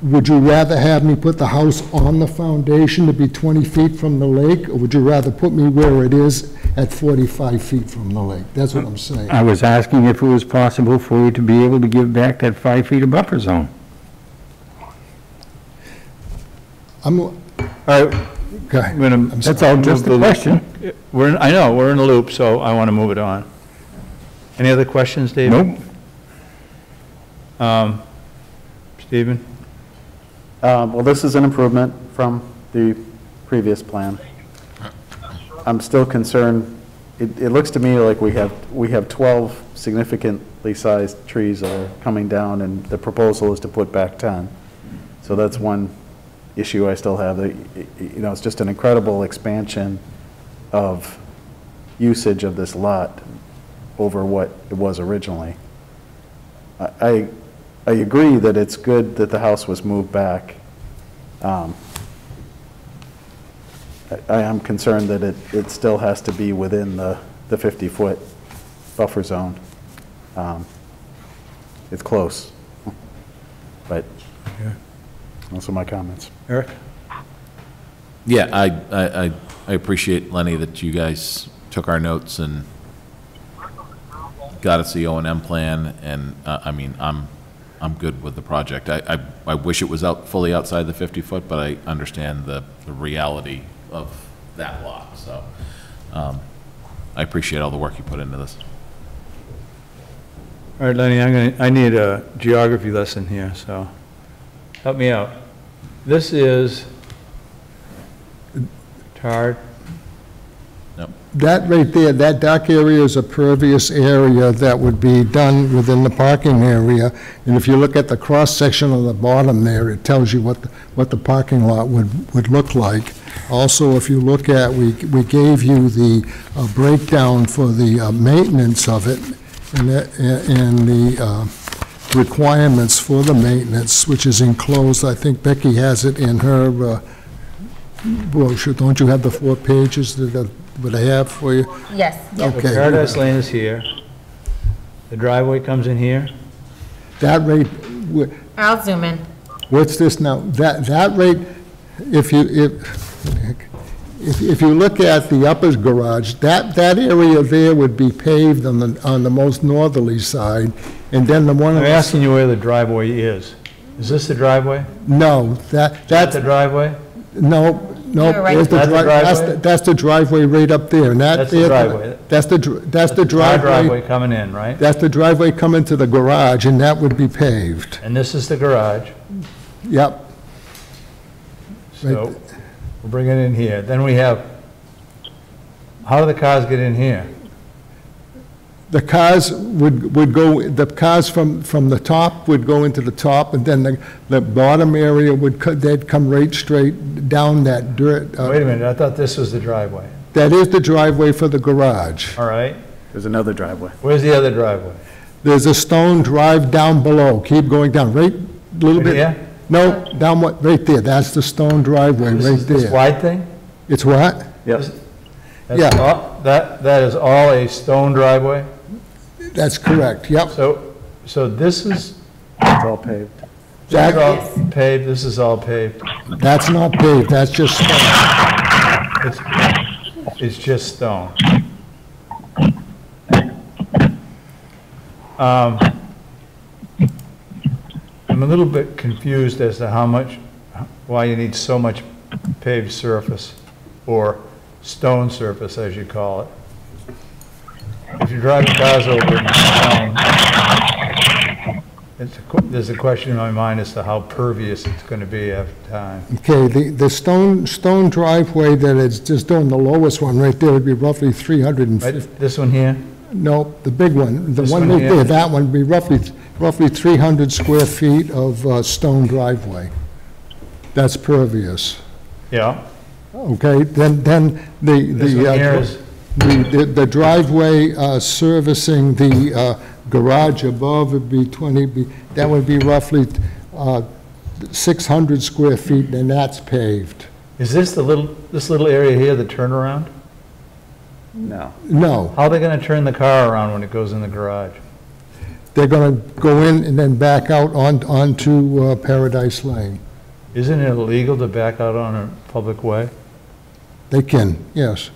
would you rather have me put the house on the foundation to be 20 feet from the lake, or would you rather put me where it is at 45 feet from the lake? That's what I'm saying. I was asking if it was possible for you to be able to give back that 5 feet of buffer zone. All right. Okay. That's all just the question. I know, we're in a loop, so I want to move it on. Any other questions, David? Nope. Stephen? Well, this is an improvement from the previous plan. I'm still concerned, it looks to me like we have 12 significantly sized trees that are coming down, and the proposal is to put back 10. So that's one issue I still have. You know, it's just an incredible expansion of usage of this lot over what it was originally. I agree that it's good that the house was moved back. I am concerned that it still has to be within the 50-foot buffer zone. It's close, but those are my comments. Eric? Yeah, I appreciate, Lenny, that you guys took our notes and got us the O&M plan, and I mean, I'm good with the project. I wish it was fully outside the 50-foot, but I understand the reality of that lot, so I appreciate all the work you put into this. All right, Lenny, I need a geography lesson here, so help me out. This is tarred. Yep. That right there, that dark area is a pervious area that would be done within the parking area. And if you look at the cross-section on the bottom there, it tells you what the parking lot would look like. Also, if you look at, we gave you the breakdown for the maintenance of it and the requirements for the maintenance, which is enclosed. I think Becky has it in her brochure. Don't you have the 4 pages that I have for you? Yes. Okay. Paradise Lane is here. The driveway comes in here. That rate, I'll zoom in. what's this now? That rate, if you look at the upper garage, that area there would be paved on the most northerly side, and then the one. I'm asking you where the driveway is. Is this the driveway? No, that's the driveway? No, no, You're right. there's the That's the driveway? that's the driveway right up there, and that That's the there- driveway. That's the Our driveway driveway, coming in, right? that's the driveway coming to the garage, and that would be paved. And this is the garage, Yep, so we'll bring it in here. Then we have, how do the cars get in here? the cars would go, the cars from the top would go into the top, and then the bottom area they'd come right straight down that dirt. Wait a minute, I thought this was the driveway. That is the driveway for the garage. All right, There's another driveway. where's the other driveway? There's a stone drive down below, keep going down, right, a little Right bit. here? No, down what, right there, that's the stone driveway, This right is this there. wide thing? It's what? Yep. That's Yeah. all- That is all a stone driveway? That's correct, yep. So this is, It's all paved. this is all paved, this is all paved. That's not paved, that's just stone. It's just stone. I'm a little bit confused as to why you need so much paved surface, or stone surface, as you call it. If you're driving cars over it in stone, there's a question in my mind as to how pervious it's going to be after time. Okay, the stone driveway that is just on the lowest one right there would be roughly 350. Right, this one here? No, the big one, the This one one right here? there, that one would be roughly 300 square feet of stone driveway. That's pervious. Yeah. Okay, then This one here is, the driveway servicing the garage above would be that would be roughly 600 square feet, and that's paved. is this this little area here the turnaround? No. No, How are they going to turn the car around when it goes in the garage? they're going to go in and then back out onto Paradise Lane. Isn't it illegal to back out on a public way? They can, yes.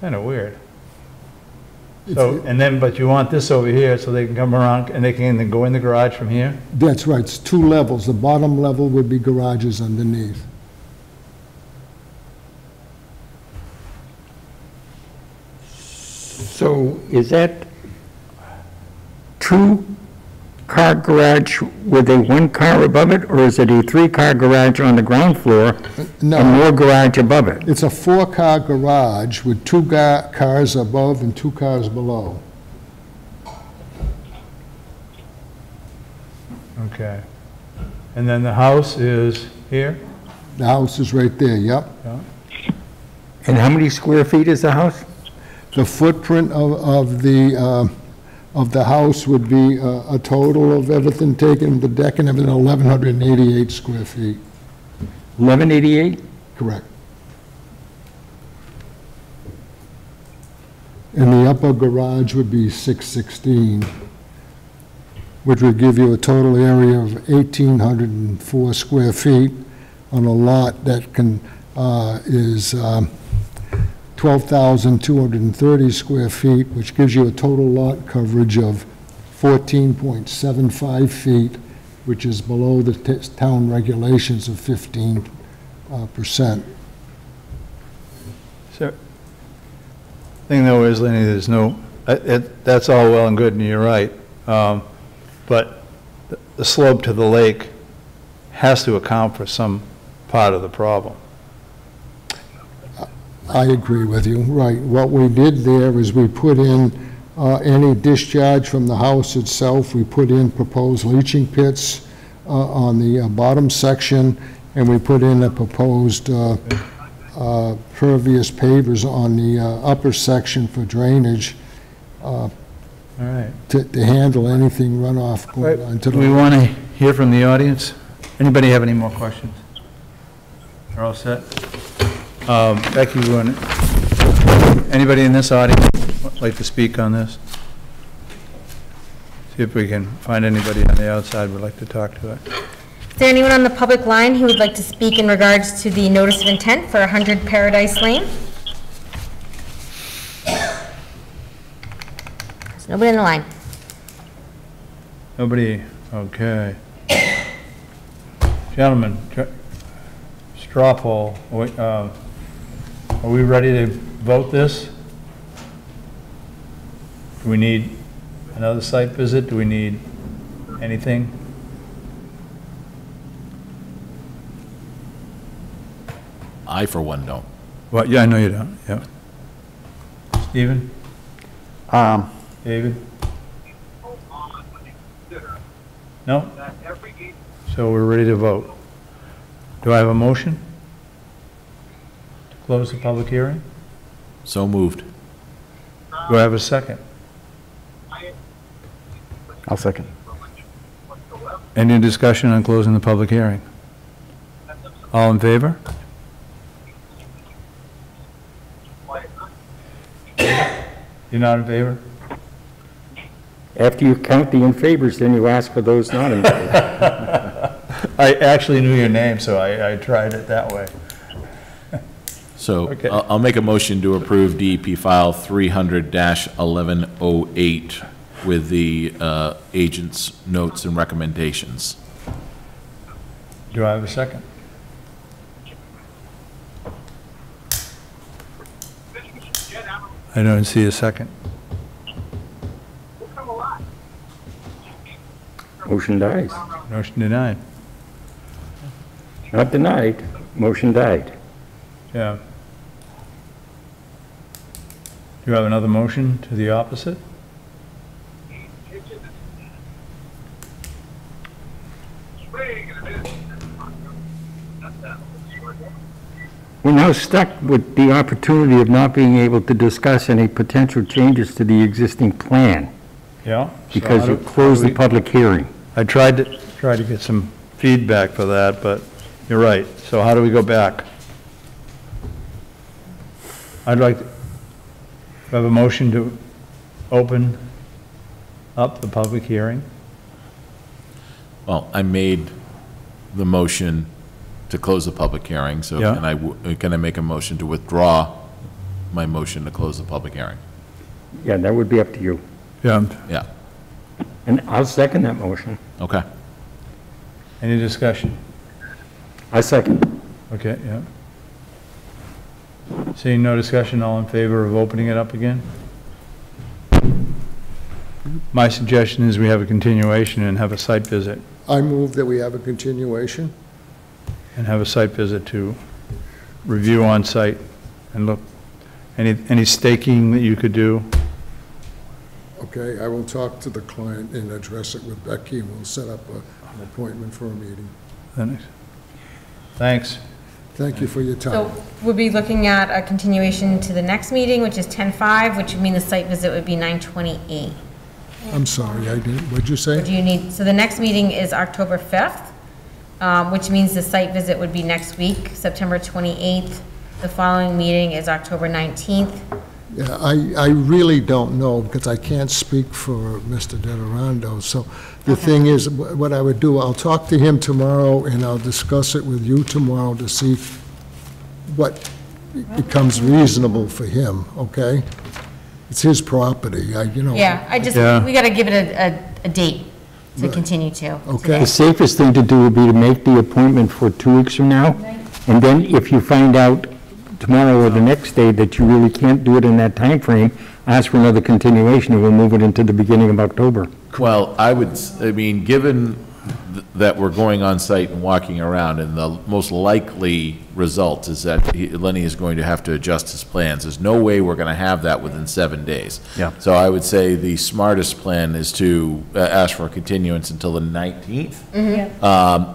Kind of weird. So, but you want this over here so they can come around and they can then go in the garage from here? That's right, it's two levels. The bottom level would be garages underneath. So is that two-car garage with a one-car above it, or is it a three-car garage on the ground floor and No, more garage above it? it's a four-car garage with two cars above and two cars below. Okay. And then the house is here? The house is right there, yep. And how many square feet is the house? The footprint of the house would be a total of everything taken, the deck and everything, 1,188 square feet. 1188? Correct. And the upper garage would be 616, which would give you a total area of 1,804 square feet on a lot that is 12,230 square feet, which gives you a total lot coverage of 14.75 feet, which is below the town regulations of 15%. So, thing though is, Lenny, there's no, that's all well and good, and you're right. But the slope to the lake has to account for some part of the problem. I agree with you, right. What we did there is we put in any discharge from the house itself. We put in proposed leaching pits on the bottom section, and we put in a proposed pervious pavers on the upper section for drainage All right. to handle anything runoff going on to Do we the... want to hear from the audience? Anybody have any more questions? They're all set? Becky, anybody in this audience like to speak on this? See if we can find anybody on the outside would like to talk to it. Is there anyone on the public line who would like to speak in regards to the notice of intent for 100 Paradise Lane? There's nobody in the line. Nobody, okay. Gentlemen, straw poll, are we ready to vote this? Do we need another site visit? Do we need anything? I, for one, don't. Well, yeah, I know you don't, yeah. Stephen? David? No? So we're ready to vote. Do I have a motion to close the public hearing? So moved. Do I have a second? I'll second. Any discussion on closing the public hearing? All in favor? You're not in favor? After you count the in favors, then you ask for those not in favor. I actually knew your name, so I tried it that way. So Okay. I'll make a motion to approve DEP file 300-1108 with the agent's notes and recommendations. Do I have a second? I don't see a second. Motion dies. Motion denied. Not denied, motion died. Yeah. Do you have another motion to the opposite? We're now stuck with the opportunity of not being able to discuss any potential changes to the existing plan Yeah. because you closed the public hearing. I tried to get some feedback for that, but you're right. So how do we go back? I'd like to have a motion to open up the public hearing. Well, I made the motion to close the public hearing, so Yeah. can I make a motion to withdraw my motion to close the public hearing? Yeah, that would be up to you. Yeah. Yeah, And I'll second that motion. okay. Any discussion? I second. Okay, yeah. Seeing no discussion, all in favor of opening it up again? My suggestion is we have a continuation and have a site visit, I move that we have a continuation. and have a site visit to review on site and look, any staking that you could do. Okay, I will talk to the client and address it with Becky, and we'll set up an appointment for a meeting. Thanks. Thank you for your time. So we'll be looking at a continuation to the next meeting, which is 10/5, which would mean the site visit would be 9/28. I'm sorry, I didn't, what'd you say? Do you need, so the next meeting is October 5th, which means the site visit would be next week, September 28th. The following meeting is October 19th. Yeah, I really don't know, because I can't speak for Mr. Deterando. So the thing is, what I would do, I'll talk to him tomorrow, and I'll discuss it with you tomorrow to see what becomes reasonable for him, okay? It's his property, Yeah, we got to give it a date to continue to. Okay. The safest thing to do would be to make the appointment for 2 weeks from now, and then if you find out tomorrow or the next day that you really can't do it in that time frame, ask for another continuation, and we'll move it into the beginning of October. Well, I mean, given that we're going on site and walking around, and the most likely result is that Lenny is going to have to adjust his plans. There's no way we're going to have that within 7 days. Yeah. So I would say the smartest plan is to ask for a continuance until the 19th.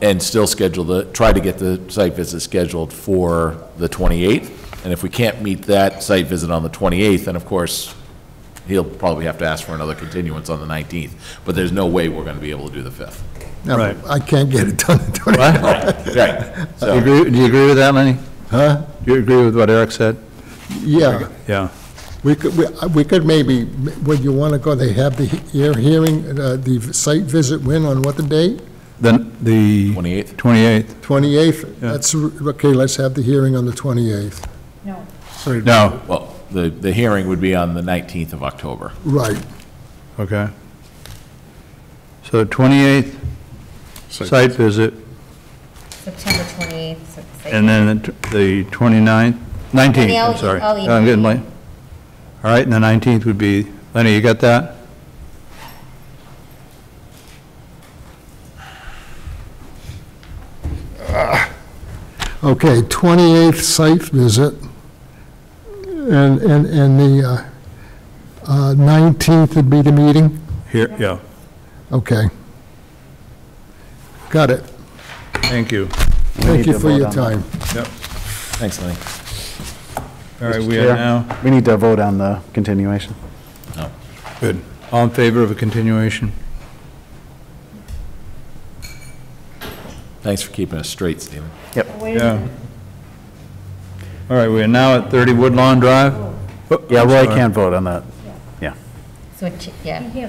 And still try to get the site visit scheduled for the 28th. And if we can't meet that site visit on the 28th, then of course, he'll probably have to ask for another continuance on the 19th. But there's no way we're going to be able to do the 5th. No, Right. I can't get it done in 20. Right. So, Do you agree with that, Lenny? Huh? Do you agree with what Eric said? Yeah, Yeah. we could maybe, when you want to go, they have the hearing, the site visit when, on what the date? Then the 28th? 28th. 28th? Yeah. That's, okay, let's have the hearing on the 28th. No, well, the hearing would be on the 19th of October. Right. okay. So 28th, site visit, September 28th. So it's like- And then the 29th, 19th, I'm sorry. I'm getting late. All right, and the 19th would be, Lenny, you got that? Okay, 28th site visit, and the 19th would be the meeting? Here, yeah. Okay. Got it. Thank you. Thank you for your time. Yep. Thanks, Lenny. All right, we Chair, are now, We need to vote on the continuation. good. All in favor of a continuation? Thanks for keeping us straight, Stephen. Yeah. All right, we are now at 30 Woodlawn Drive. Oh, Yeah, I'm Roy sorry. can't vote on that. Yeah, So, yeah. Thank you.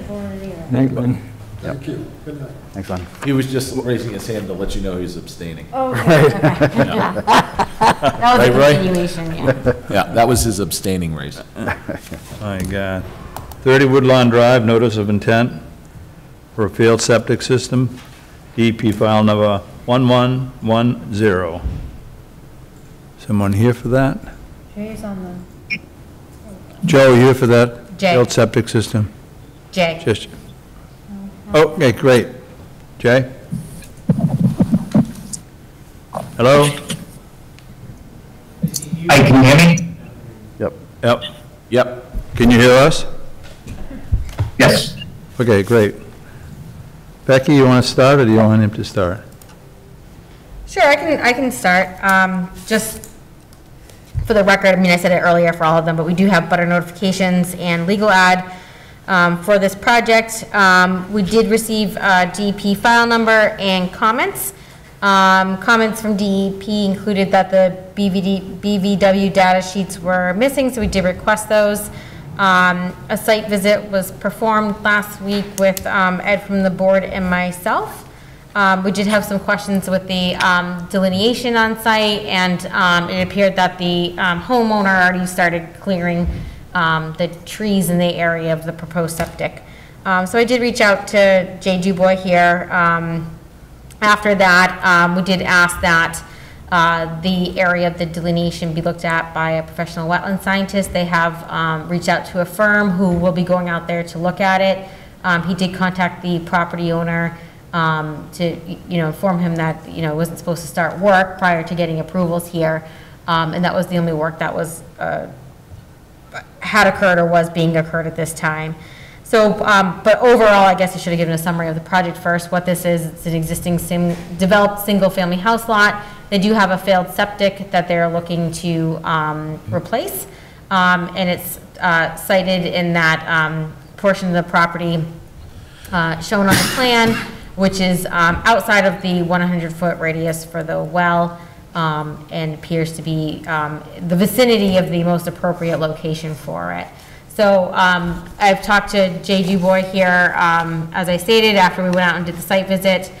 Thank you. Good night. thanks, Len. He was just raising his hand to let you know he's abstaining. Oh, okay. That was a Right, Roy? continuation, yeah. Yeah, that was his abstaining raise. My God. 30 Woodlawn Drive, notice of intent for a failed septic system, DEP file number 1110. Someone here for that? Jay's on Joe, you here for that? Jay. Failed septic system? Jay. Just, okay, great. Jay? Hello? Hi, can you hear me? Yep. Yep. Yep. Can you hear us? Yes. Okay, great. Becky, you want to start, or do you want him to start? Sure, I can start. Just for the record, I mean, I said it earlier for all of them, but we do have butter notifications and legal ad for this project. We did receive DEP file number and comments. Comments from DEP included that the BVW data sheets were missing, so we did request those. A site visit was performed last week with Ed from the board and myself. We did have some questions with the delineation on site, and it appeared that the homeowner already started clearing the trees in the area of the proposed septic. So I did reach out to Jay Dubois here. After that, we did ask that the area of the delineation be looked at by a professional wetland scientist. They have reached out to a firm who will be going out there to look at it. He did contact the property owner to, inform him that, wasn't supposed to start work prior to getting approvals here. And that was the only work that was, had occurred or was being occurred at this time. So, but overall, I guess I should have given a summary of the project first. What this is, it's an existing developed single-family house lot. They do have a failed septic that they're looking to replace. And it's cited in that portion of the property shown on the plan, which is outside of the 100-foot radius for the well, and appears to be the vicinity of the most appropriate location for it. So I've talked to Jay Dubois here, as I stated, after we went out and did the site visit.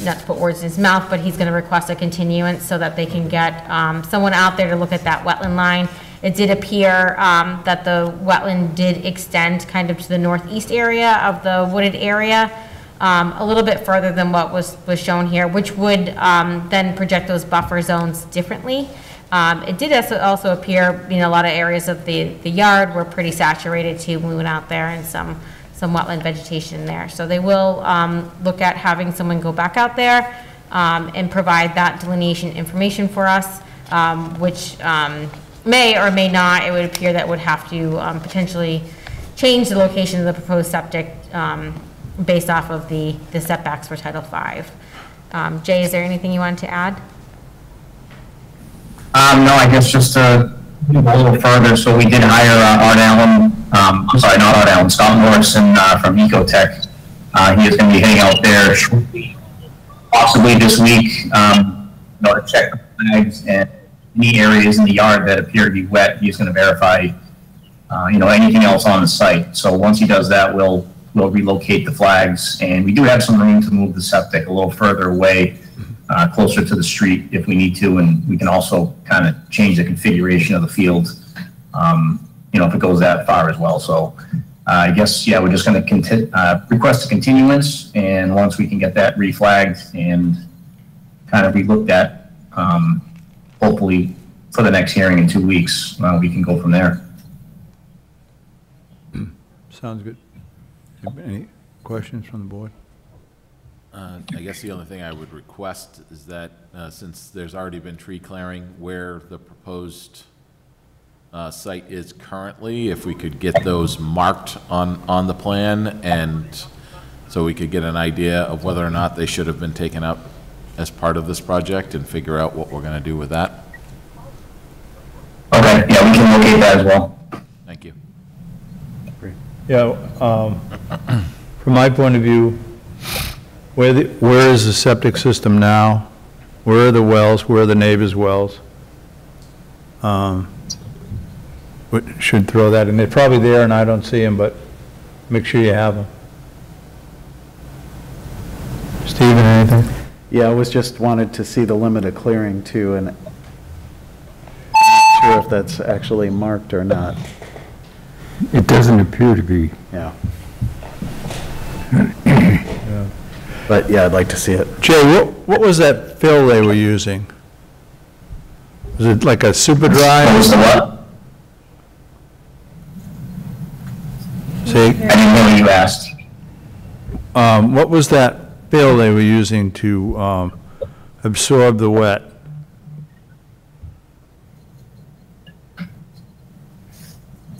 Not to put words in his mouth, but he's going to request a continuance so that they can get someone out there to look at that wetland line. It did appear that the wetland did extend kind of to the northeast area of the wooded area, a little bit further than what was shown here, which would then project those buffer zones differently. It did also appear, a lot of areas of the yard were pretty saturated too when we went out there, and some wetland vegetation there. So they will look at having someone go back out there and provide that delineation information for us, which may or may not, it would appear that would have to potentially change the location of the proposed septic based off of the setbacks for Title V. Jay, is there anything you wanted to add? No, I guess just to move a little further, so we did hire Art Allen, I'm sorry, not Art Allen, Scott Morrison from Ecotech. He is going to be heading out there shortly, possibly this week, to check the flags and any areas in the yard that appear to be wet. He's going to verify, anything else on the site. So once he does that, we'll relocate the flags, and we do have some room to move the septic a little further away, closer to the street if we need to, and we can also kind of change the configuration of the field, if it goes that far as well. So I guess, we're just going to request a continuance, and once we can get that reflagged and kind of relooked at. Hopefully for the next hearing in 2 weeks, we can go from there. Sounds good. Any questions from the board? I guess the only thing I would request is that, since there's already been tree clearing where the proposed site is currently, if we could get those marked on the plan, and so we could get an idea of whether or not they should have been taken up as part of this project and figure out what we're going to do with that. Okay, yeah, we can locate that as well. Thank you. Yeah, from my point of view, where is the septic system now? Where are the wells? Where are the neighbors' wells? Should throw that in. They're probably there and I don't see them, but make sure you have them. Stephen, anything? Yeah, I was just wanted to see the limit of clearing too, and I'm not sure if that's actually marked or not. It doesn't appear to be. Yeah. But yeah, I'd like to see it. Jay, what was that fill they were using? Was it like a super dry? What was the what? See? I didn't know what you asked. What was that fill they were using to absorb the wet?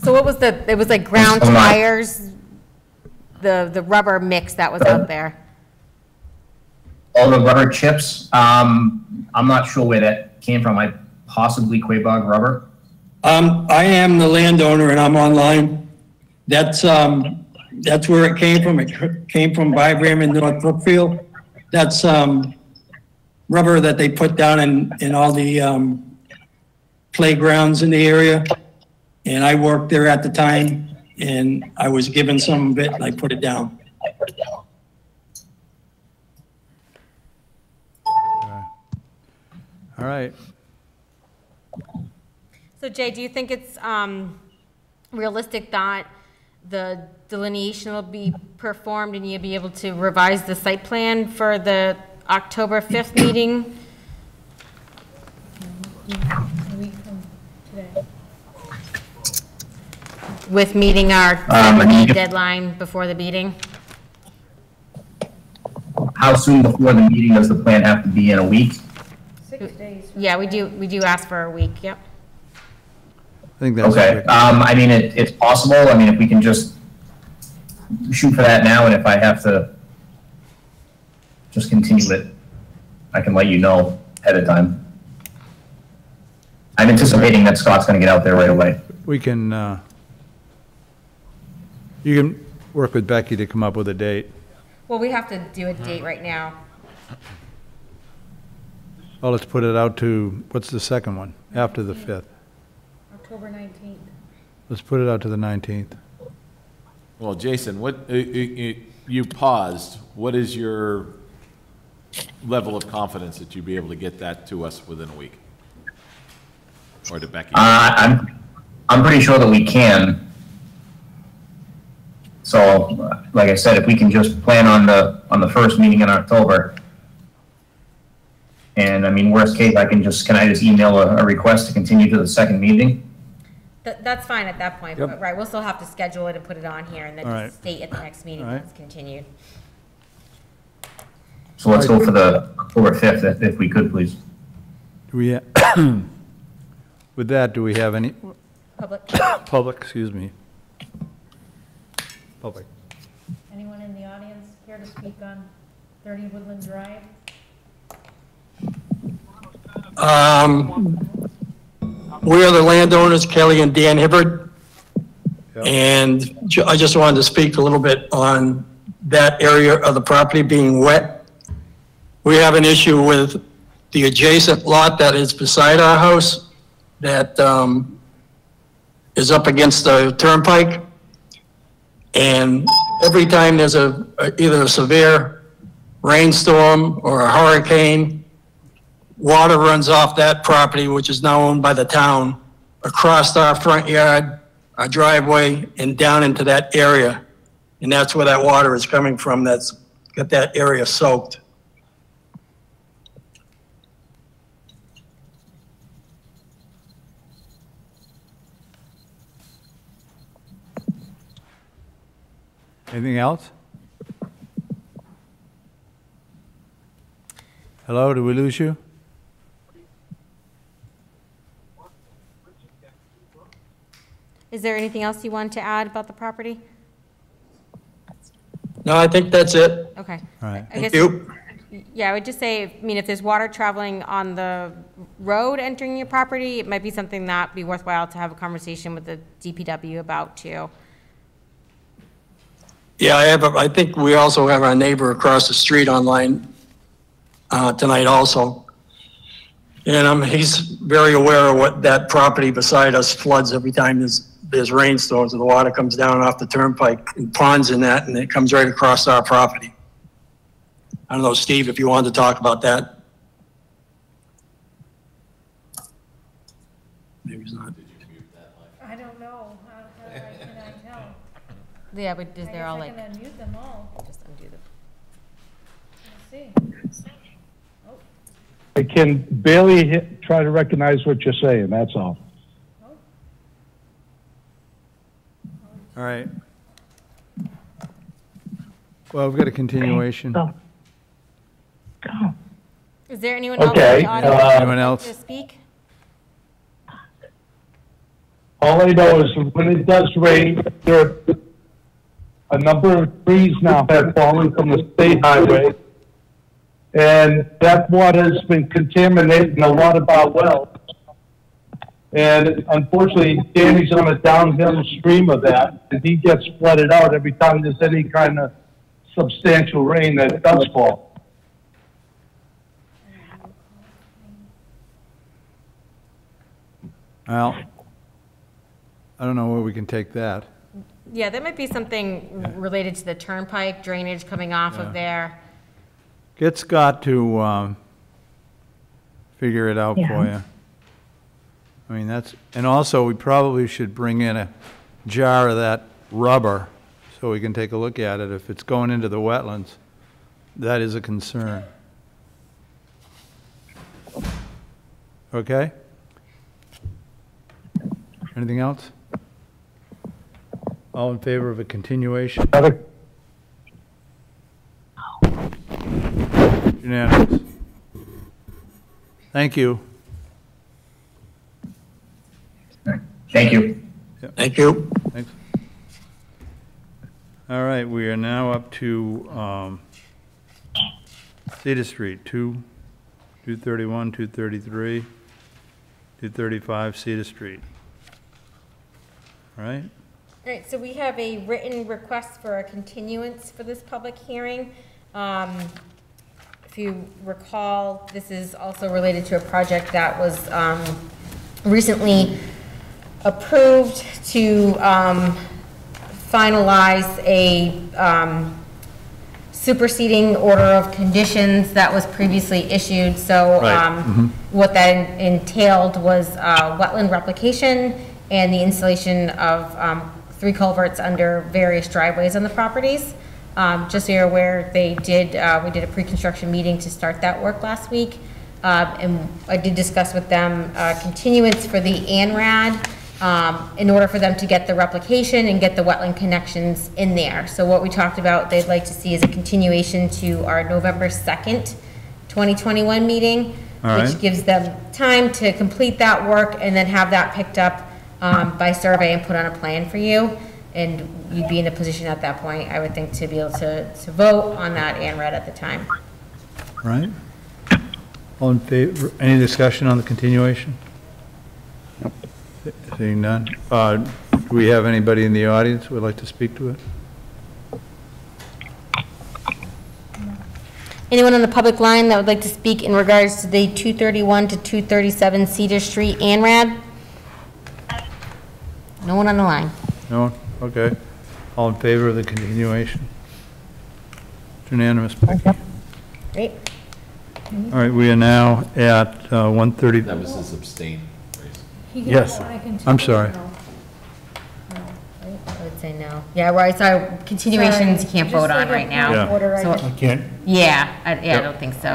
So what was it was like ground tires, the rubber mix that was out there? All the rubber chips, I'm not sure where that came from. I possibly Quabog rubber. I am the landowner and I'm online. That's where it came from. It came from Vibram in North Brookfield. That's rubber that they put down in all the playgrounds in the area. And I worked there at the time and I was given some of it and I put it down. All right. So Jay, do you think it's realistic that the delineation will be performed and you'll be able to revise the site plan for the October 5th meeting? A week from today. With meeting our 7-day deadline before the meeting? How soon before the meeting does the plan have to be in? A week? 6 days. Yeah, we do ask for a week, yep. I think that's okay. I mean, it's possible. I mean, if we can just shoot for that now, and if I have to just continue it, I can let you know ahead of time. I'm anticipating that Scott's going to get out there right away. We can, you can work with Becky to come up with a date. Well, we have to do a date right now. Well, let's put it out to, what's the second one? After the 5th. October 19th. Let's put it out to the 19th. Well, Jason, what you paused. What is your level of confidence that you'd be able to get that to us within a week? Or to Becky? I'm pretty sure that we can. So, like I said, if we can just plan on the first meeting in October, and I mean, worst case, can I just email a request to continue to the second meeting? That's fine at that point, Yep. but right, we'll still have to schedule it and put it on here and then All just state at the next meeting All that right. it's continued. So let's go for the October 5th, if we could, please. Do we, with that, do we have any? Public. Public, excuse me. Public. Anyone in the audience care to speak on 30 Woodland Drive? We are the landowners, Kelly and Dan Hibbard. And I just wanted to speak a little bit on that area of the property being wet. We have an issue with the adjacent lot that is beside our house that is up against the turnpike. And every time there's either a severe rainstorm or a hurricane, water runs off that property, which is now owned by the town, across our front yard, our driveway, and down into that area. And that's where that water is coming from, that's got that area soaked. Anything else? Hello, did we lose you? Is there anything else you want to add about the property? No, I think that's it. Okay. All right. I guess- Thank you. Yeah, I would just say, I mean, if there's water traveling on the road entering your property, it might be something that be worthwhile to have a conversation with the DPW about too. Yeah, I think we also have our neighbor across the street online tonight also. And he's very aware of what that property beside us floods every time there's rainstorms and the water comes down off the turnpike and ponds in that, and it comes right across our property. I don't know, Steve, if you wanted to talk about that. Maybe he's not. I don't know. How can I tell? Yeah, but is there all I like, guess I can unmute them all. just undo the. Let's see. I can barely try to recognize what you're saying, that's all. All right. Well, we've got a continuation. Is there anyone else in Okay, the audience that would anyone like else? to speak? All I know is when it does rain, there are a number of trees now have fallen from the state highway. And that water has been contaminating a lot of our wells. And unfortunately, Danny's on a downhill stream of that, and he gets flooded out every time there's any kind of substantial rain that does fall. Well, I don't know where we can take that. Yeah, that might be something related to the turnpike drainage coming off of there. Get Scott to figure it out for you. I mean, and also we probably should bring in a jar of that rubber so we can take a look at it. If it's going into the wetlands, that is a concern. Okay? Anything else? All in favor of a continuation? Unanimous. Thank you. Thank you. Yep. Thank you. Thanks. All right, we are now up to Cedar Street, 231, 233, 235 Cedar Street. All right? All right, so we have a written request for a continuance for this public hearing. If you recall, this is also related to a project that was recently approved to finalize a superseding order of conditions that was previously issued. So what that entailed was wetland replication and the installation of 3 culverts under various driveways on the properties. Just so you're aware, we did a pre-construction meeting to start that work last week. And I did discuss with them continuance for the ANRAD in order for them to get the replication and get the wetland connections in there. So what we talked about, they'd like to see is a continuation to our November 2nd, 2021 meeting, which gives them time to complete that work and then have that picked up by survey and put on a plan for you. And you'd be in a position at that point, I would think, to be able to vote on that ANRAD at the time. Right? All in favor, any discussion on the continuation? Seeing none. Do we have anybody in the audience who would like to speak to it? Anyone on the public line that would like to speak in regards to the 231 to 237 Cedar Street ANRAD? No one on the line. No one? Okay. All in favor of the continuation? It's unanimous. Becky. Great. All right, we are now at 130. That was his abstain. Yes, I'm sorry. I would say no. Yeah, right, so continuations you can't vote on right now. Yeah. So- I can't. Yeah, I don't think so.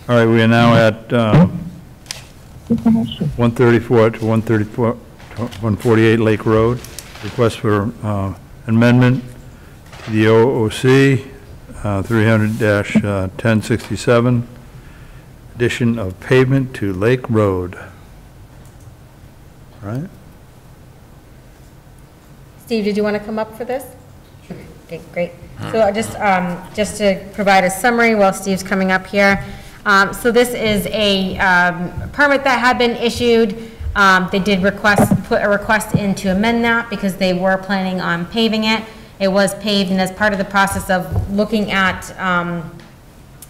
All right, we are now at 134 to 134, 148 Lake Road. Request for amendment to the OOC 300-1067, addition of pavement to Lake Road. Right? Steve, did you want to come up for this? Okay, great. So just to provide a summary while Steve's coming up here. So this is a permit that had been issued. They did put a request in to amend that because they were planning on paving it. It was paved, and as part of the process of looking at,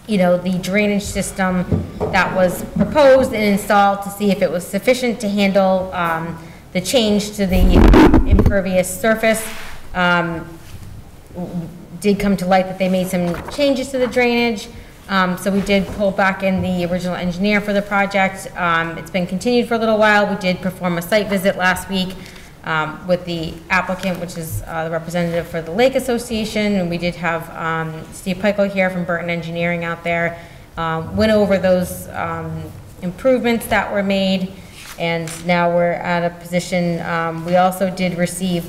the drainage system that was proposed and installed to see if it was sufficient to handle the change to the impervious surface, did come to light that they made some changes to the drainage. So we did pull back in the original engineer for the project. It's been continued for a little while. We did perform a site visit last week with the applicant, which is the representative for the Lake Association, and we did have Steve Pike here from Burton Engineering out there. Went over those improvements that were made, and now we're at a position. We also did receive,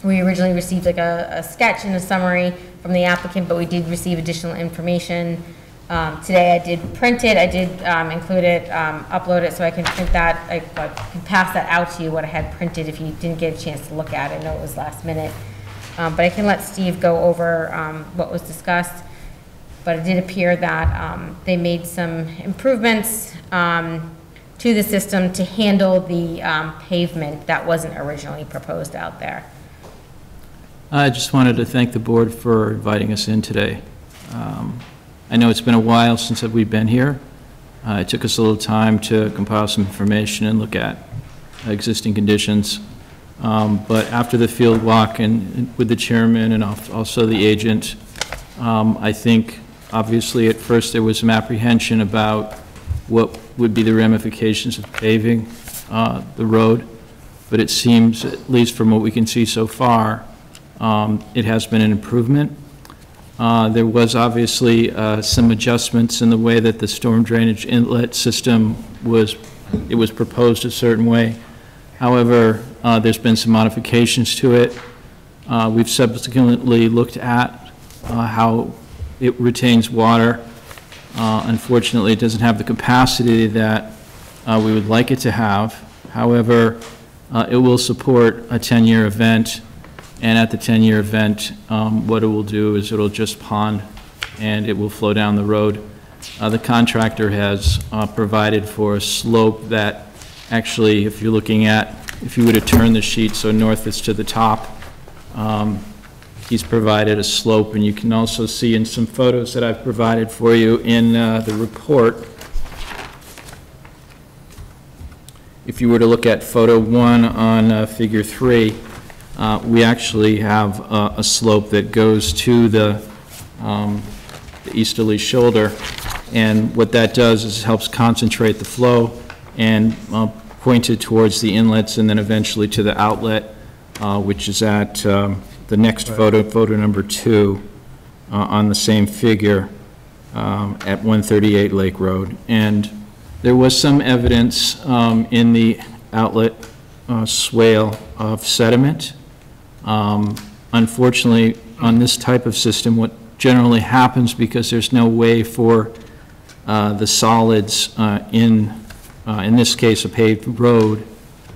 we originally received like a sketch and a summary from the applicant, but we did receive additional information. Today I did print it, I did include it, upload it so I can print that, I can pass that out to you, what I had printed if you didn't get a chance to look at it. I know it was last minute. But I can let Steve go over what was discussed. But it did appear that they made some improvements to the system to handle the pavement that wasn't originally proposed out there. I just wanted to thank the board for inviting us in today. I know it's been a while since we've been here. It took us a little time to compile some information and look at existing conditions. But after the field walk and with the chairman and also the agent, I think obviously at first there was some apprehension about what would be the ramifications of paving the road. But it seems, at least from what we can see so far, it has been an improvement. There was obviously some adjustments in the way that the storm drainage inlet system was proposed a certain way. However, there's been some modifications to it. We've subsequently looked at how it retains water. Unfortunately, it doesn't have the capacity that we would like it to have. However, it will support a 10-year event. And at the 10-year event, what it will do is it'll just pond and it will flow down the road. The contractor has provided for a slope that actually, if you're looking at, if you were to turn the sheet so north is to the top, he's provided a slope, and you can also see in some photos that I've provided for you in the report. If you were to look at photo 1 on figure 3, we actually have a slope that goes to the easterly shoulder, and what that does is helps concentrate the flow and point it towards the inlets and then eventually to the outlet, which is at the next photo, photo number 2, on the same figure at 138 Lake Road. And there was some evidence in the outlet swale of sediment. Unfortunately, on this type of system, what generally happens, because there's no way for the solids in this case a paved road,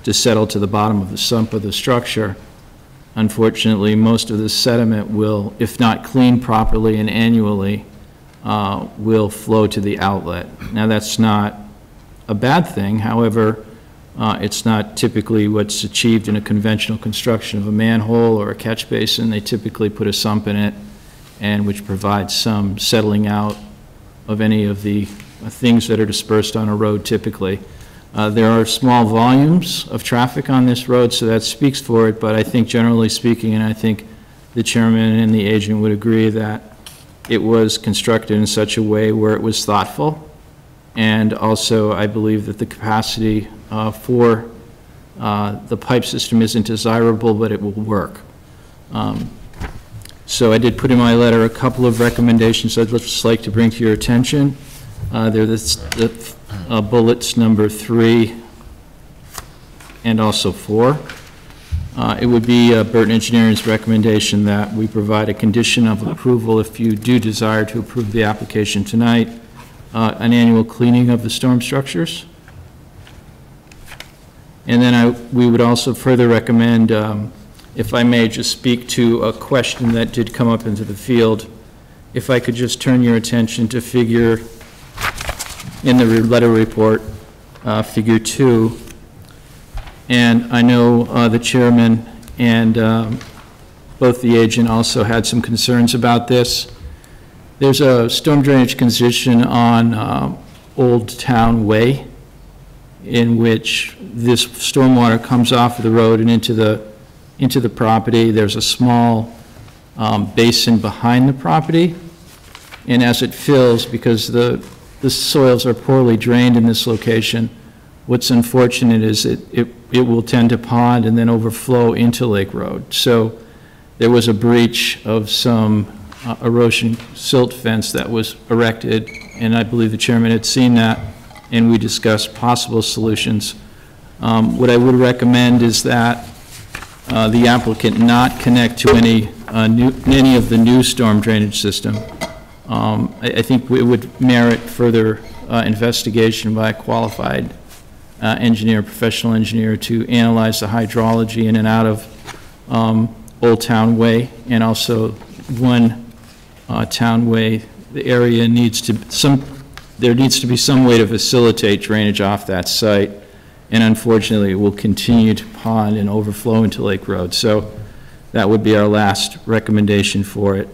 to settle to the bottom of the sump of the structure, unfortunately, most of the sediment will, if not cleaned properly and annually, will flow to the outlet. Now, that's not a bad thing. However, it's not typically what's achieved in a conventional construction of a manhole or a catch basin. They typically put a sump in it, and which provides some settling out of any of the things that are dispersed on a road typically. There are small volumes of traffic on this road, so that speaks for it, but I think generally speaking, and I think the chairman and the agent would agree, that it was constructed in such a way where it was thoughtful. And also, I believe that the capacity for the pipe system isn't desirable, but it will work. So I did put in my letter a couple of recommendations I'd just like to bring to your attention. They're the bullets number 3 and also 4. It would be Burton Engineering's recommendation that we provide a condition of approval if you do desire to approve the application tonight, an annual cleaning of the storm structures. And then we would also further recommend, if I may just speak to a question that did come up into the field, if I could just turn your attention to figure, in the letter report, figure 2. And I know the chairman and both the agent also had some concerns about this. There's a storm drainage condition on Old Town Way in which this stormwater comes off of the road and into the property. There's a small basin behind the property, and as it fills, because the soils are poorly drained in this location, what's unfortunate is it will tend to pond and then overflow into Lake Road. So there was a breach of some erosion silt fence that was erected, and I believe the chairman had seen that, and we discussed possible solutions. What I would recommend is that the applicant not connect to any of the new storm drainage system. I think it would merit further investigation by a qualified engineer, professional engineer, to analyze the hydrology in and out of Old Town Way, and also one Town Way. The area needs to there needs to be some way to facilitate drainage off that site, and unfortunately it will continue to pond and overflow into Lake Road. So that would be our last recommendation for it.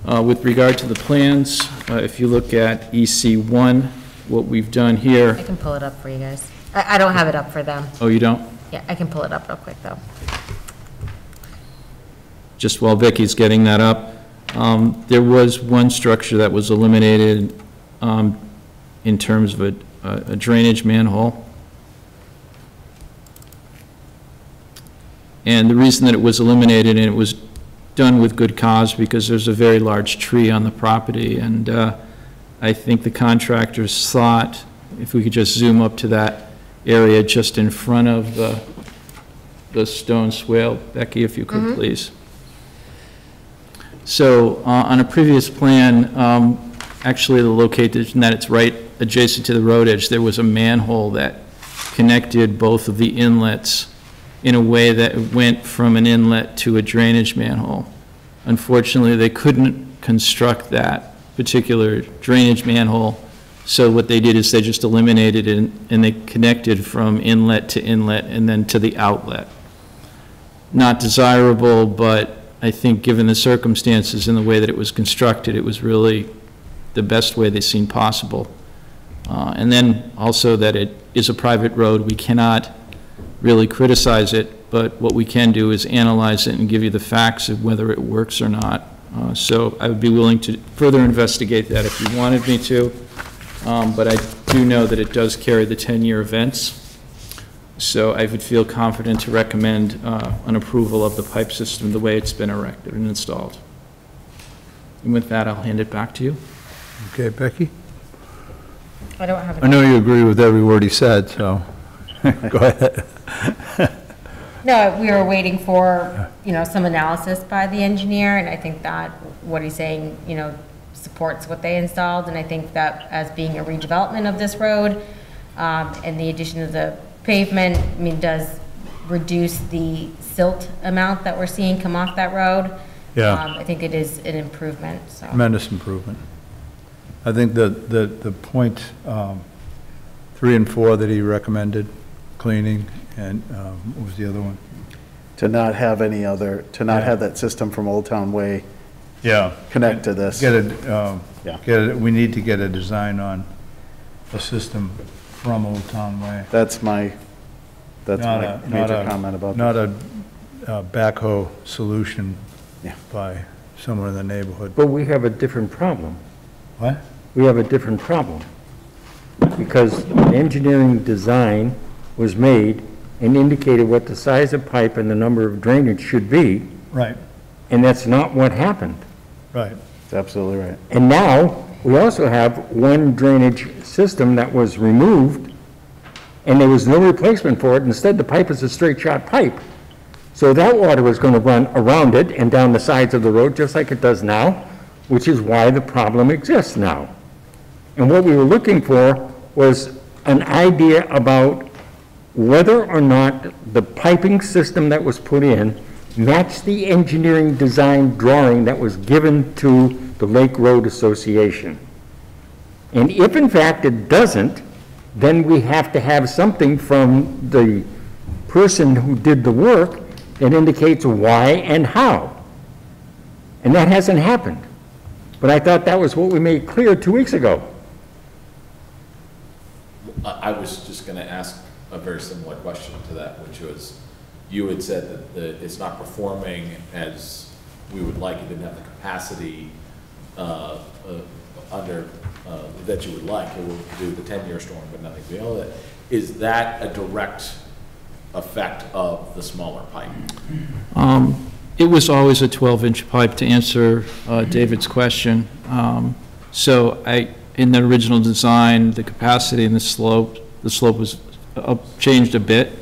With regard to the plans, if you look at EC1, what we've done here. I can pull it up for you guys. I don't have it up for them. Oh, you don't? Yeah, I can pull it up real quick, though. Just while Vicky's getting that up, there was one structure that was eliminated in terms of a drainage manhole. And the reason that it was eliminated, and it was done with good cause, because there's a very large tree on the property, and I think the contractors thought, if we could just zoom up to that area just in front of the stone swale. Becky, if you could, please. So on a previous plan, actually the location that it's right adjacent to the road edge, there was a manhole that connected both of the inlets in a way that went from an inlet to a drainage manhole. Unfortunately, they couldn't construct that particular drainage manhole, so what they did is they just eliminated it, and they connected from inlet to inlet and then to the outlet. Not desirable, but I think given the circumstances and the way that it was constructed, it was really the best way they seemed possible. And then also that it is a private road. We cannot really criticize it, but what we can do is analyze it and give you the facts of whether it works or not. So I would be willing to further investigate that if you wanted me to, but I do know that it does carry the 10-year events. So I would feel confident to recommend an approval of the pipe system the way it's been erected and installed. And with that, I'll hand it back to you. Okay, Becky? I don't have it. I know you agree with every word he said, so go ahead. No, we were waiting for, some analysis by the engineer, and I think that what he's saying, supports what they installed, and I think that as being a redevelopment of this road, and the addition of the pavement, does reduce the silt amount that we're seeing come off that road. Yeah. I think it is an improvement, so. Tremendous improvement. I think the point 3 and 4 that he recommended, cleaning, and what was the other one? To not have any other, to not have that system from Old Town Way. Yeah. Connect to this. We need to get a design on a system from Old Town Way. That's my major comment about not a backhoe solution by somewhere in the neighborhood. But we have a different problem. What? We have a different problem. Because an engineering design was made and indicated what the size of pipe and the number of drainage should be. Right. And that's not what happened. Right. That's absolutely right. And now, we also have one drainage system that was removed and there was no replacement for it. Instead, the pipe is a straight shot pipe. So that water was going to run around it and down the sides of the road just like it does now, which is why the problem exists now. And what we were looking for was an idea about whether or not the piping system that was put in matched the engineering design drawing that was given to the Lake Road Association. And if in fact it doesn't, then we have to have something from the person who did the work that indicates why and how. And that hasn't happened. But I thought that was what we made clear 2 weeks ago. I was just going to ask a very similar question to that, which was, you had said that it's not performing as we would like. It didn't have the capacity that you would like. It will do the 10-year storm, but nothing beyond that. Is that a direct effect of the smaller pipe? It was always a 12-inch pipe, to answer David's question. So in the original design, the capacity and the slope was changed a bit,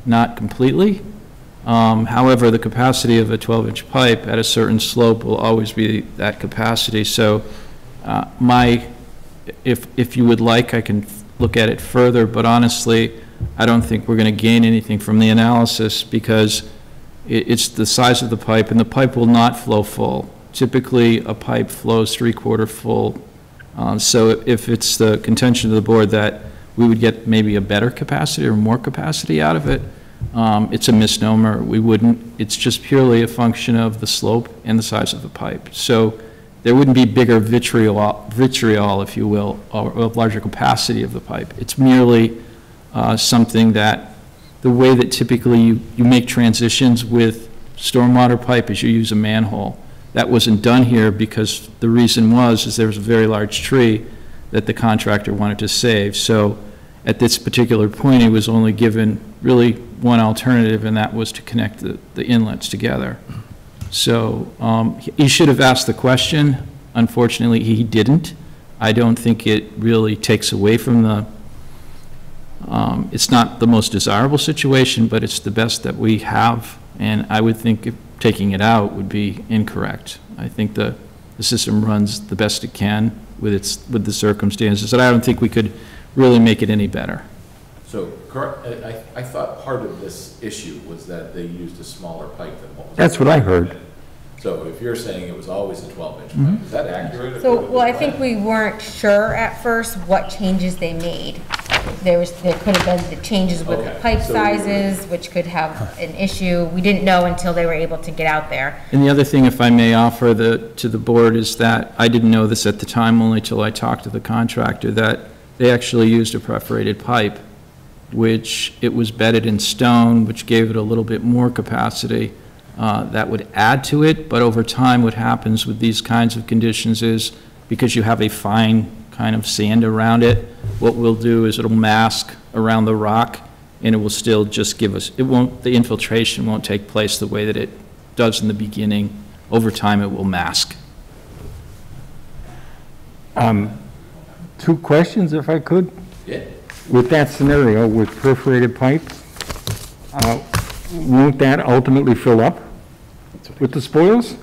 not completely. However, the capacity of a 12-inch pipe at a certain slope will always be that capacity. So if you would like, I can look at it further, but honestly, I don't think we're going to gain anything from the analysis because it's the size of the pipe, and the pipe will not flow full. Typically, a pipe flows 3/4 full. So if it's the contention of the board that we would get maybe a better capacity or more capacity out of it, it's a misnomer. We wouldn't. It's just purely a function of the slope and the size of the pipe. So there wouldn't be bigger vitriol, if you will, or a larger capacity of the pipe. It's merely something that the way that typically you make transitions with stormwater pipe is you use a manhole. That wasn't done here because the reason is there was a very large tree that the contractor wanted to save. So at this particular point, he was only given really one alternative, and that was to connect the inlets together. So he should have asked the question. Unfortunately, he didn't. I don't think it really takes away from the, it's not the most desirable situation, but it's the best that we have. And I would think taking it out would be incorrect. I think the system runs the best it can with the circumstances, and I don't think we could really make it any better. So I thought part of this issue was that they used a smaller pipe than what was. That's what I heard. So if you're saying it was always a 12-inch pipe, is that accurate? So, well, I think we weren't sure at first what changes they made. There could have been the changes with the pipe sizes, which could have an issue. We didn't know until they were able to get out there. And the other thing, if I may offer to the board, is that I didn't know this at the time, only till I talked to the contractor, that they actually used a perforated pipe, which it was bedded in stone, which gave it a little bit more capacity. That would add to it, but over time what happens with these kinds of conditions is, because you have a fine kind of sand around it, what we'll do is it'll mask around the rock, and it will still just give us, the infiltration won't take place the way that it does in the beginning. Over time it will mask. 2 questions, if I could. Yeah. With that scenario, with perforated pipe, won't that ultimately fill up with the spoils?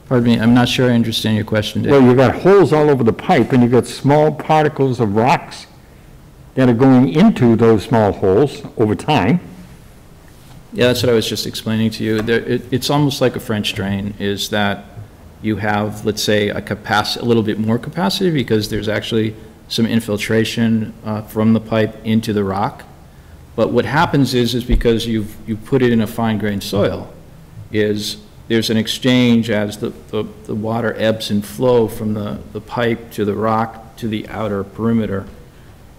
Pardon me, I'm not sure I understand your question, Dave. Well, you've got holes all over the pipe, and you've got small particles of rocks that are going into those small holes over time. Yeah, that's what I was just explaining to you. It's almost like a French drain, is that you have, let's say, a little bit more capacity because there's actually some infiltration from the pipe into the rock. But what happens is because you put it in a fine-grained soil, there's an exchange as the water ebbs and flow from the pipe to the rock to the outer perimeter.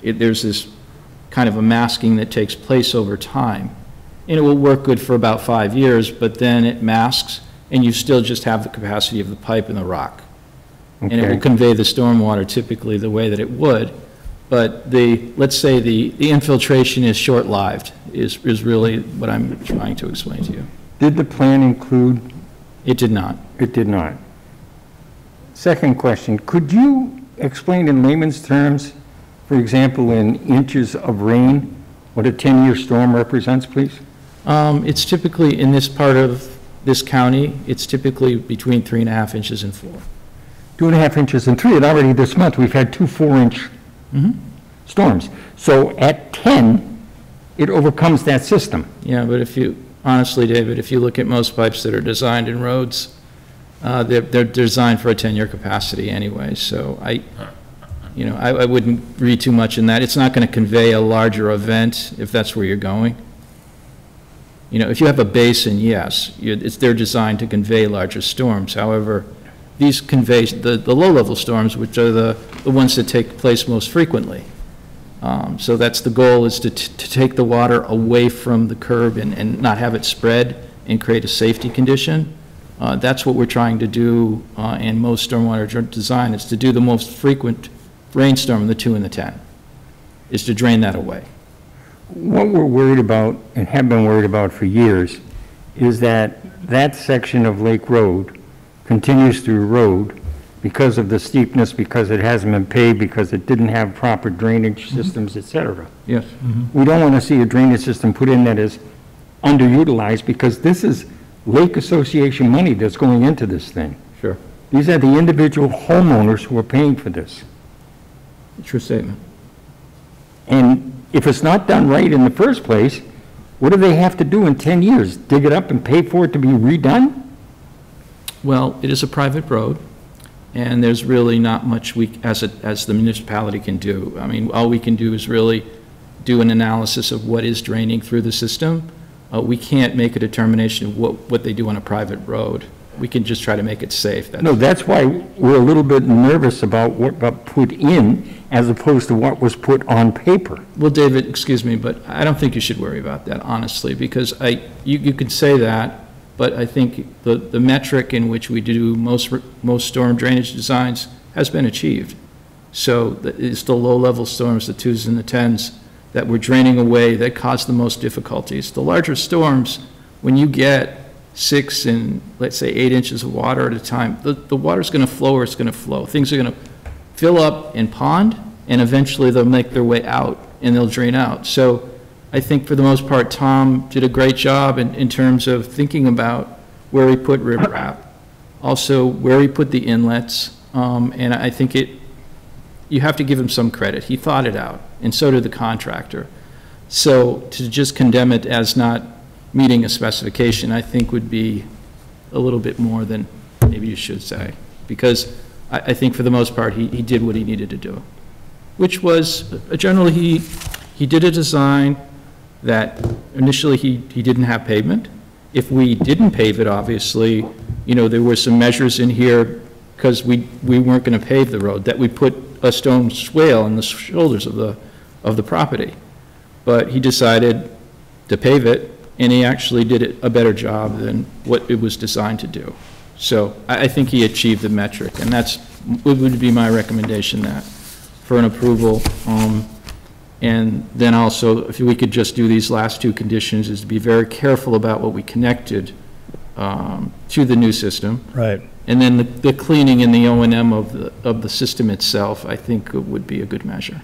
There's this kind of a masking that takes place over time. And it will work good for about 5 years, but then it masks, and you still just have the capacity of the pipe and the rock. Okay. And it will convey the stormwater typically the way that it would. But let's say the infiltration is short-lived, is really what I'm trying to explain to you. Did the plan include? It did not. It did not. Second question, could you explain in layman's terms, for example, in inches of rain, what a 10-year storm represents, please? It's typically, in this part of this county, it's typically between 3.5 inches and 4. 2.5 inches and 3, and already this month, we've had 2 4-inch storms. So at 10, it overcomes that system. Yeah, but if you, honestly, David, if you look at most pipes that are designed in roads, they're designed for a 10-year capacity anyway, so I wouldn't read too much in that. It's not going to convey a larger event if that's where you're going. You know, if you have a basin, yes, they're designed to convey larger storms. However, these convey the low-level storms, which are the ones that take place most frequently. So that's the goal, is to take the water away from the curb and not have it spread and create a safety condition. That's what we're trying to do in most stormwater design, is to do the most frequent rainstorm, the 2 and the 10, is to drain that away. What we're worried about, and have been worried about for years, is that that section of Lake Road continues to erode because of the steepness, because it hasn't been paved, because it didn't have proper drainage systems, et cetera. Yes. We don't want to see a drainage system put in that is underutilized, because this is Lake Association money that's going into this thing. Sure. These are the individual homeowners who are paying for this. True statement. And if it's not done right in the first place, what do they have to do in 10 years? Dig it up and pay for it to be redone? Well, it is a private road, and there's really not much we, as the municipality, can do. I mean, all we can do is really do an analysis of what is draining through the system. We can't make a determination of what they do on a private road. We can just try to make it safe. No, that's why we're a little bit nervous about what got put in as opposed to what was put on paper. Well, David, excuse me, but I don't think you should worry about that, honestly, because you could say that, but I think the metric in which we do most storm drainage designs has been achieved. So it's the low-level storms, the 2s and the 10s, that we're draining away that cause the most difficulties. The larger storms, when you get 6 and, let's say, 8 inches of water at a time, the water's going to flow where it's going to flow. Things are going to fill up and pond, and eventually they'll make their way out and they'll drain out. So I think for the most part, Tom did a great job in terms of thinking about where he put riprap, also where he put the inlets, and I think you have to give him some credit. He thought it out, and so did the contractor. So to just condemn it as not meeting a specification, I think would be a little bit more than maybe you should say, because I think for the most part, he did what he needed to do, which was generally he did a design that initially he didn't have pavement. If we didn't pave it, obviously, you know, there were some measures in here because we weren't going to pave the road, that we put a stone swale on the shoulders of the property. But he decided to pave it, and he actually did a better job than what it was designed to do. So I think he achieved the metric, and it would be my recommendation that for an approval. And then also, if we could just do these last 2 conditions, is to be very careful about what we connected to the new system. Right. And then the cleaning and the O&M of the system itself, I think would be a good measure.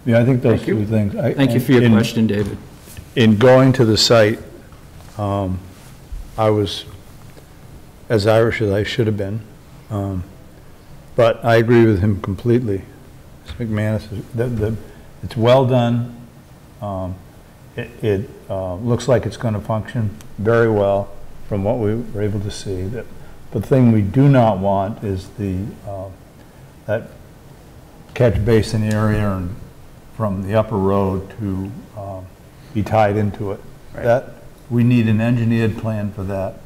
Yeah, I think those 2 things. Thank you for your question, David. In going to the site, I was as Irish as I should have been, but I agree with him completely. Mr. McManus, it's well done. It looks like it's going to function very well from what we were able to see. The thing we do not want is that catch basin area and from the upper road to be tied into it. Right. We need an engineered plan for that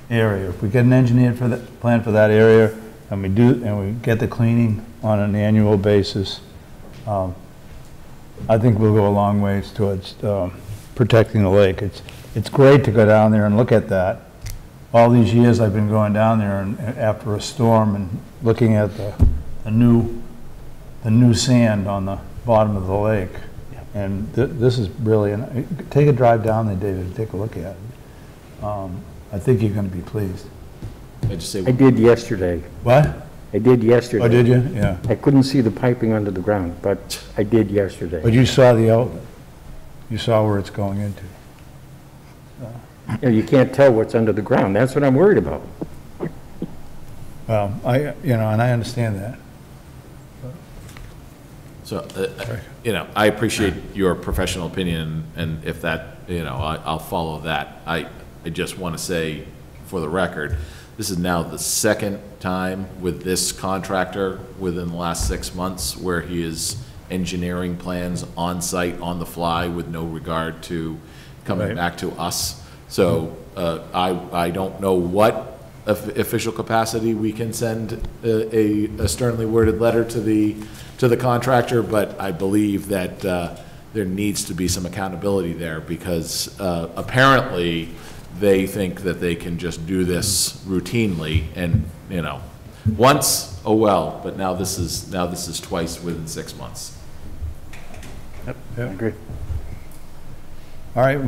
area. If we get an engineered plan for that area, and we get the cleaning on an annual basis, I think we'll go a long ways towards protecting the lake. It's great to go down there and look at that. All these years I've been going down there and after a storm and looking at the new sand on the bottom of the lake. And this is really, take a drive down there, David, and take a look at it. I think you're going to be pleased. I did yesterday. What? I did yesterday. Oh, did you? Yeah. I couldn't see the piping under the ground, but I did yesterday. But you saw the outlet. you saw where it's going into. You can't tell what's under the ground. That's what I'm worried about. Well, and I understand that. So, I appreciate your professional opinion, and if that, I'll follow that. I just want to say, for the record, this is now the second time with this contractor within the last 6 months where he is engineering plans on site, on the fly, with no regard to coming back to us. So I don't know what official capacity we can send a sternly worded letter to the contractor, but I believe that there needs to be some accountability there, because apparently they think that they can just do this routinely, and once, oh well, but now this is twice within 6 months. Yep, I agree. All right,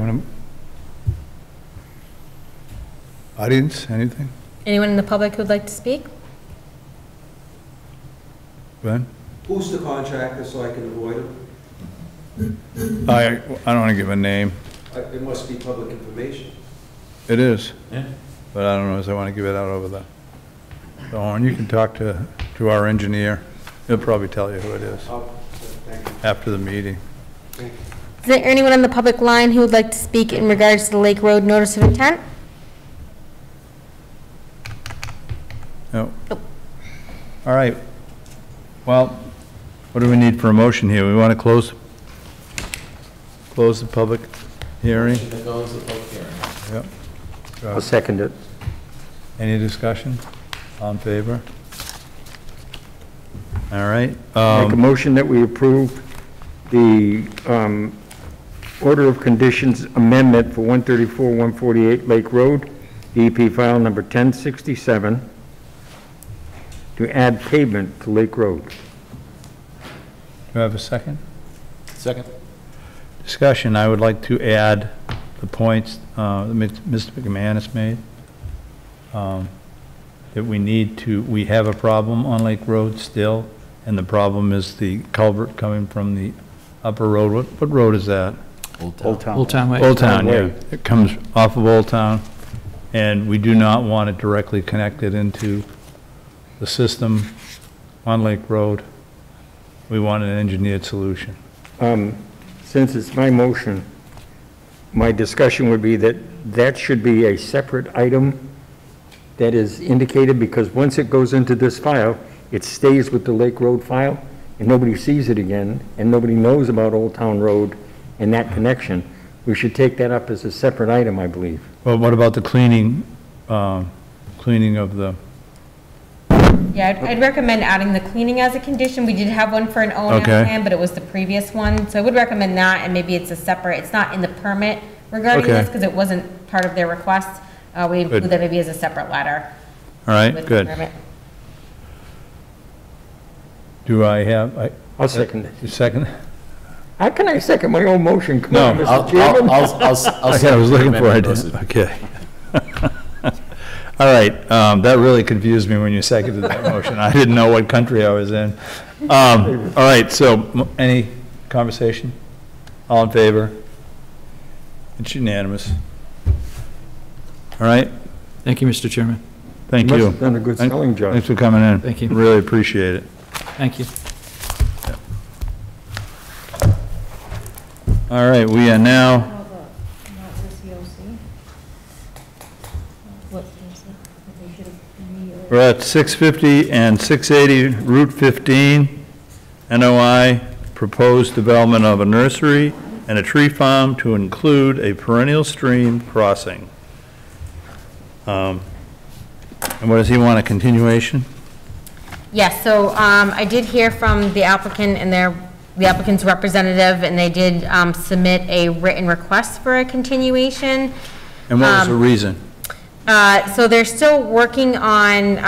audience, anything? Anyone in the public who'd like to speak? Ben? Who's the contractor so I can avoid him? I don't want to give a name. It must be public information. It is. Yeah. But I don't know if I want to give it out over the phone. You can talk to our engineer. He'll probably tell you who it is after the meeting. Is there anyone on the public line who would like to speak in regards to the Lake Road notice of intent? No. All right. Well, what do we need for a motion here? We want to close the public hearing? Close the public hearing. Yep. I'll second it. Any discussion? All in favor? All right. Make a motion that we approve the order of conditions amendment for 134-148 Lake Road, DEP file number 1067, to add pavement to Lake Road. Do I have a second? Second. Discussion, I would like to add the points that Mr. McManus made, that we have a problem on Lake Road still, and the problem is the culvert coming from the upper road. What road is that? Old Town. Old Town Way. Old Town, yeah. It comes off of Old Town, and we do not want it directly connected into the system on Lake Road. We want an engineered solution. Since it's my motion, my discussion would be that should be a separate item that is indicated, because once it goes into this file, it stays with the Lake Road file, and nobody sees it again, and nobody knows about Old Town Road and that connection. We should take that up as a separate item, I believe. Well, what about the cleaning of the... Yeah, I'd recommend adding the cleaning as a condition. We did have one for an O&M plan, but it was the previous one. So I would recommend that, and maybe it's a separate, it's not in the permit regarding this, because it wasn't part of their request. We include that maybe as a separate letter. All right, good. Do I have... I'll second it. You second? How can I second my own motion? Come No, on, Mr. Chairman. I was looking for it. Okay. All right, that really confused me when you seconded that motion. I didn't know what country I was in. All right, so any conversation? All in favor? It's unanimous. All right? Thank you, Mr. Chairman. Thank You you. must have done a good selling job. Thanks for coming in. Thank you. Really appreciate it. Thank you. All right, we are now... We're at 650 and 680 Route 15, NOI, proposed development of a nursery and a tree farm to include a perennial stream crossing. And what does he want, a continuation? Yes, so I did hear from the applicant and the applicant's representative, and they did submit a written request for a continuation. And what was the reason? So they're still working on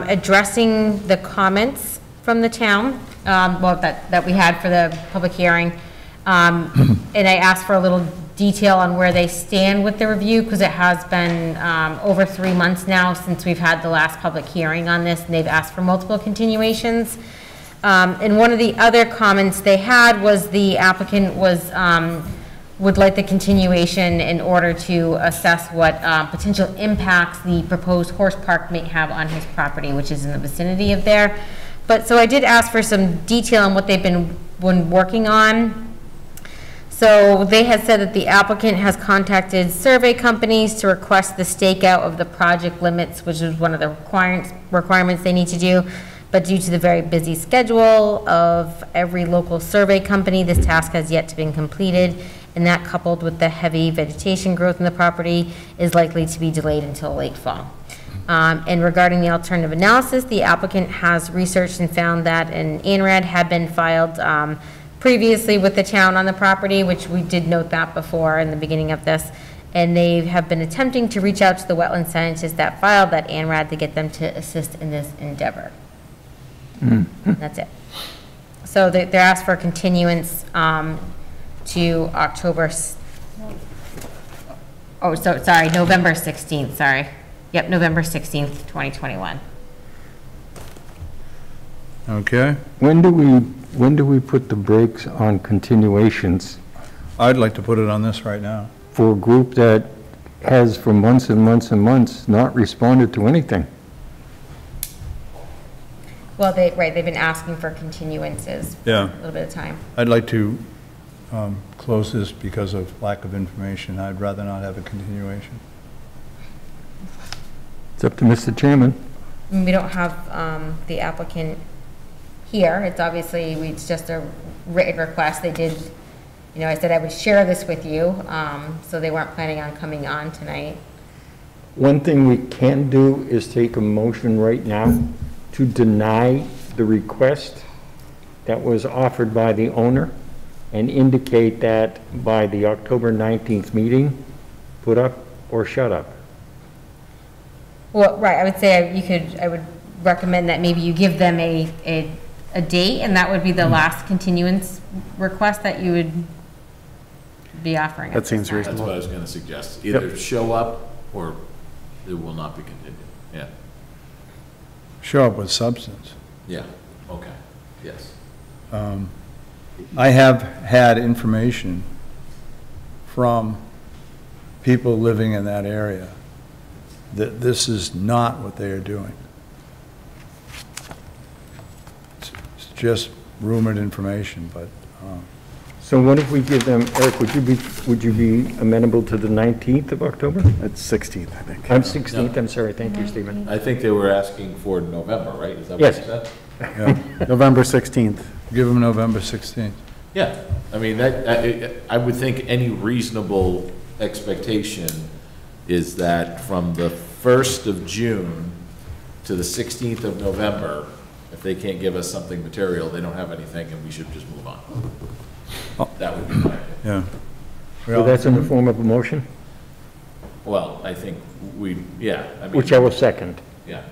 addressing the comments from the town, that we had for the public hearing. And I asked for a little detail on where they stand with the review, because it has been over 3 months now since we've had the last public hearing on this, and they've asked for multiple continuations. And one of the other comments they had was the applicant was would like the continuation in order to assess what potential impacts the proposed horse park may have on his property, which is in the vicinity of there. But, so I did ask for some detail on what they've been working on. So they had said that the applicant has contacted survey companies to request the stakeout of the project limits, which is one of the requirements they need to do. But due to the very busy schedule of every local survey company, this task has yet to be completed, and that, coupled with the heavy vegetation growth in the property, is likely to be delayed until late fall. And regarding the alternative analysis, the applicant has researched and found that an ANRAD had been filed previously with the town on the property, which we did note that before in the beginning of this, and they have been attempting to reach out to the wetland scientists that filed that ANRAD to get them to assist in this endeavor. That's it. So they're asked for continuance to October, oh, so, sorry, November 16th, sorry. Yep, November 16th, 2021. Okay. When do we put the brakes on continuations I'd like to put it on this right now. for a group that has for months and months and months not responded to anything? Well, they've been asking for continuances for Yeah. a little bit of time. I'd like to close this because of lack of information. I'd rather not have a continuation. It's up to Mr. Chairman. We don't have the applicant here. It's obviously, it's just a written request. They did, you know, I said I would share this with you, so they weren't planning on coming on tonight. One thing we can do is take a motion right now to deny the request that was offered by the owner and indicate that by the October 19th meeting, put up or shut up. Well, right, I would say I would recommend that maybe you give them a date, and that would be the last continuance request that you would be offering. That seems reasonable. That's what I was going to suggest. Either show up or it will not be continued. Yeah. Show up with substance. Yeah. Okay. Yes. I have had information from people living in that area that this is not what they are doing. It's just rumored information, but. So what if we give them, Eric, would you be amenable to the 19th of October? It's 16th, I think. I'm 16th, I'm sorry, thank you, Stephen. I think they were asking for November, right? Is that what Yes. you said? Yeah. November 16th. Give them November 16th. Yeah. I mean, I would think any reasonable expectation is that from the 1st of June to the 16th of November, if they can't give us something material, they don't have anything, and we should just move on. That would be my opinion. Yeah. So that's in the form of a motion, Well, I think yeah. I mean, which I will second. Yeah.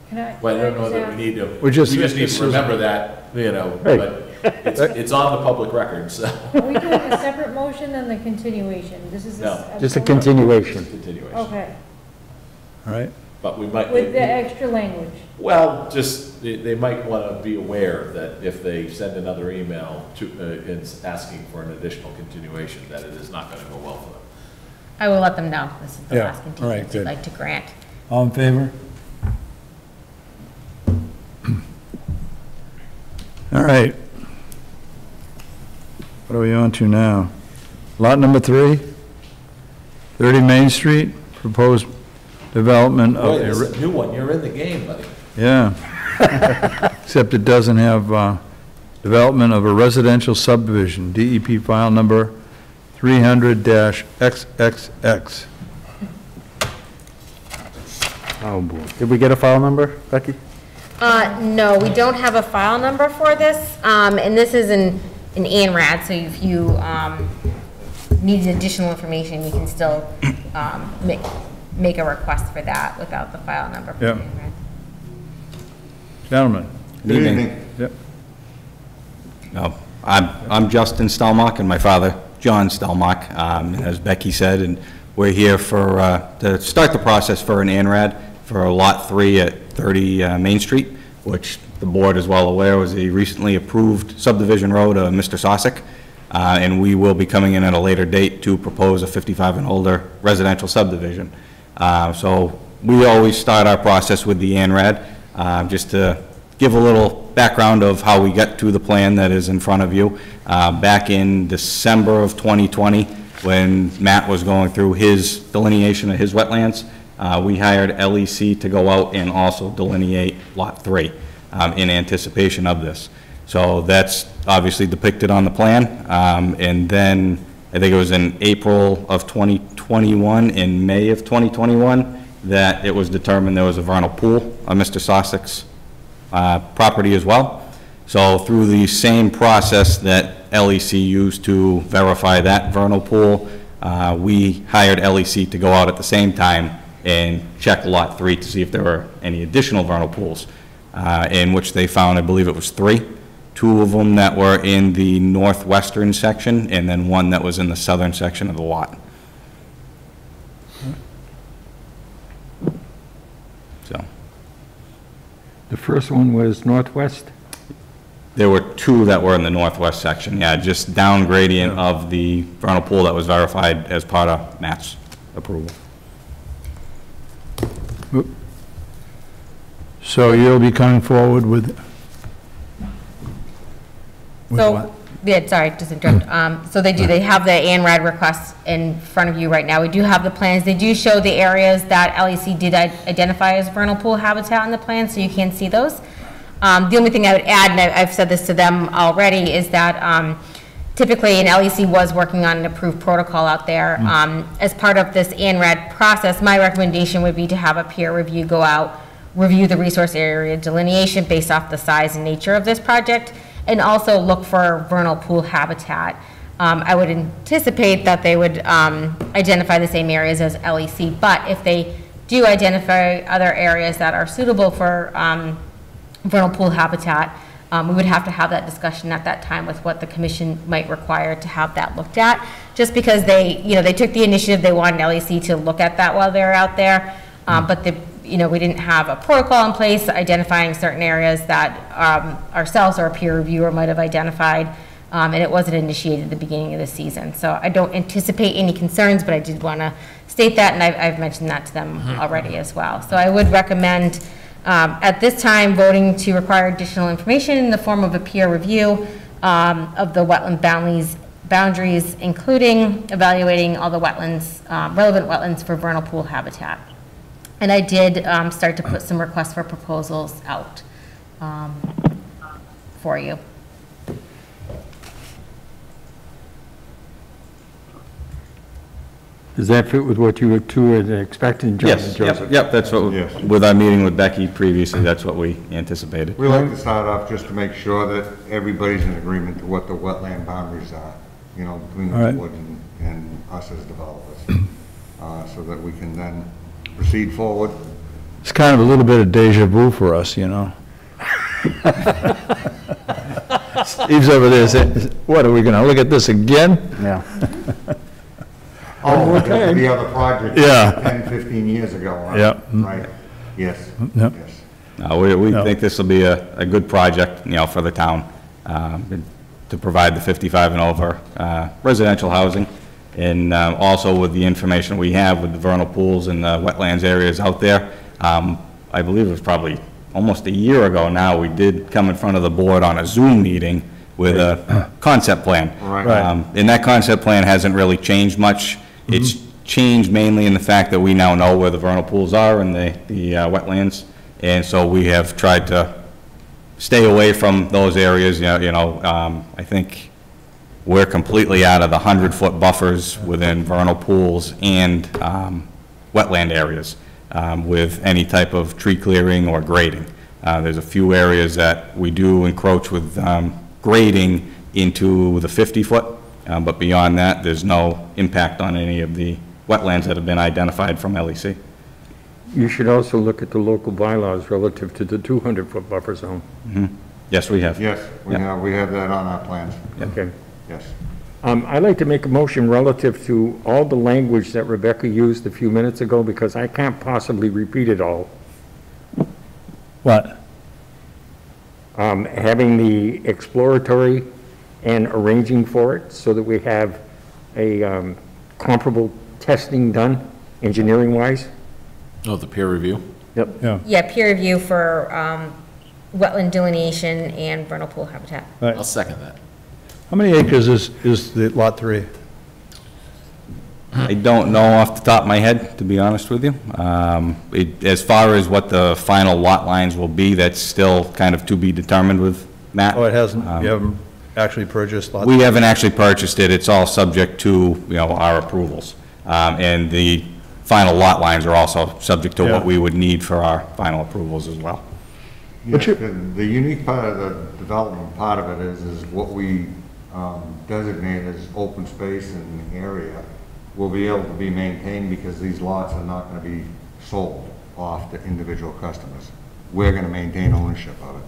Can I? Well, I don't know can that ask- we need to, We just need this to is- remember that, you know, Right. but it's on the public record, so. Are we doing a separate motion than the continuation? This is. No. Just a continuation. Continuation. Okay, All right. But we might. with the extra language. Well, just, they might want to be aware that if they send another email to, it's asking for an additional continuation, that it is not going to go well for them. I will let them know this is the Yeah, last all right, continuance we'd good. like to grant. All in favor? All right. What are we on to now? Lot number 3, 30 Main Street, proposed development of. Boy, this is a new one, you're in the game, buddy. Yeah. Except it doesn't have development of a residential subdivision, DEP file number 300-XXX. Oh, boy. Did we get a file number, Becky? No, we don't have a file number for this, and this is an ANRAD, so if you need additional information, you can still make a request for that without the file number for Yep. ANRAD. Gentlemen. Good evening. Yep. I'm Justin Stelmach and my father, John Stelmach, as Becky said, and we're here to start the process for an ANRAD for Lot 3 at 30 Main Street, which the board is well aware was a recently approved subdivision road of Mr. Sosick. and we will be coming in at a later date to propose a 55 and older residential subdivision. So we always start our process with the ANRAD, just to give a little background of how we got to the plan that is in front of you. Back in December of 2020, when Matt was going through his delineation of his wetlands, we hired LEC to go out and also delineate Lot 3 in anticipation of this. So that's obviously depicted on the plan. And then I think it was in April of 2021, in May of 2021, that it was determined there was a vernal pool on Mr. Sossack's property as well. So through the same process that LEC used to verify that vernal pool, we hired LEC to go out at the same time and check Lot 3 to see if there were any additional vernal pools, in which they found, I believe it was 3. 2 of them that were in the northwestern section, and then 1 that was in the southern section of the lot. So. The first one was northwest? There were 2 that were in the northwest section, yeah, just down gradient of the vernal pool that was verified as part of Matt's approval. So you'll be coming forward with So, what? yeah, sorry, just interrupt. So they have the ANRAD requests in front of you right now. We do have the plans. They do show the areas that LEC did identify as vernal pool habitat in the plan, so you can see those. The only thing I would add, and I've said this to them already, is that typically, and LEC was working on an approved protocol out there. As part of this ANRAD process, my recommendation would be to have a peer review go out, review the resource area delineation based off the size and nature of this project, and also look for vernal pool habitat. I would anticipate that they would identify the same areas as LEC, but if they do identify other areas that are suitable for vernal pool habitat, we would have to have that discussion at that time with what the commission might require to have that looked at, just because they took the initiative. They wanted LEC to look at that while they're out there, but we didn't have a protocol in place identifying certain areas that ourselves or a peer reviewer might have identified, and it wasn't initiated at the beginning of the season. So I don't anticipate any concerns, but I did want to state that, and I've mentioned that to them already as well. So I would recommend at this time voting to require additional information in the form of a peer review of the wetland boundaries, including evaluating all the wetlands, relevant wetlands for vernal pool habitat. And I did start to put some requests for proposals out for you. Does that fit with what you two had expected, John? Yes, yep, that's what, with our meeting with Becky previously, that's what we anticipated. We like to start off just to make sure that everybody's in agreement to what the wetland boundaries are, between the board and us as developers, so that we can then proceed forward. It's kind of a little bit of deja vu for us, Steve's over there saying, what, are we going to look at this again? Yeah. Oh, the other project, Yeah. 10, 15 years ago, right? Yep. Right, yes, Yep. yes. We think this will be a good project, for the town, to provide the 55 and over residential housing. And also with the information we have with the vernal pools and the wetlands areas out there, I believe it was probably almost a year ago now, we did come in front of the board on a Zoom meeting with a concept plan. Right. And that concept plan hasn't really changed much. It's changed mainly in the fact that we now know where the vernal pools are and the wetlands. And so we have tried to stay away from those areas. I think we're completely out of the 100-foot buffers within vernal pools and wetland areas with any type of tree clearing or grading. There's a few areas that we do encroach with grading into the 50-foot, but beyond that, there's no impact on any of the wetlands that have been identified from LEC. You should also look at the local bylaws relative to the 200-foot buffer zone. Yes, we have. Yes, we have that on our plans. Okay. Yes. I'd like to make a motion relative to all the language that Rebecca used a few minutes ago, because I can't possibly repeat it all. What? Having the exploratory and arranging for it so that we have a comparable testing done, engineering-wise. Oh, the peer review? Yep. Yeah. Yeah, peer review for wetland delineation and vernal pool habitat. Right. I'll second that. How many acres is the lot 3? I don't know off the top of my head, to be honest with you. As far as what the final lot lines will be, that's still kind of to be determined with Matt. Oh, it hasn't, you haven't actually purchased lot? We haven't actually purchased it. It's all subject to, our approvals. And the final lot lines are also subject to what we would need for our final approvals as well. Yes, the unique part of the development part of it is what we designate as open space in the area will be able to be maintained because these lots are not going to be sold off to individual customers. We're going to maintain ownership of it.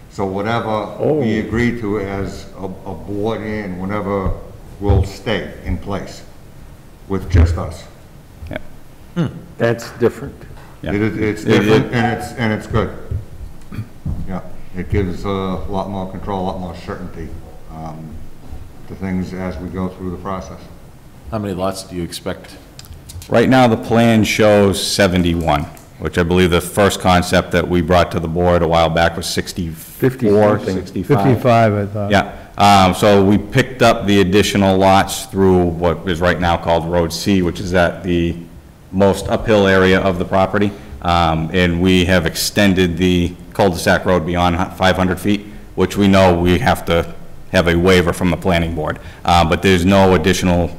So whatever we agree to as a board and whatever will stay in place with just us. Yeah. That's different. Yeah. It's different and it's good. Yeah, it gives a lot more control, a lot more certainty to things as we go through the process. How many lots do you expect? Right now, the plan shows 71, which I believe the first concept that we brought to the board a while back was 64, 65. 55, I thought. Yeah, so we picked up the additional lots through what is right now called Road C, which is at the most uphill area of the property. And we have extended the cul-de-sac road beyond 500 feet, which we know we have to have a waiver from the planning board. But there's no additional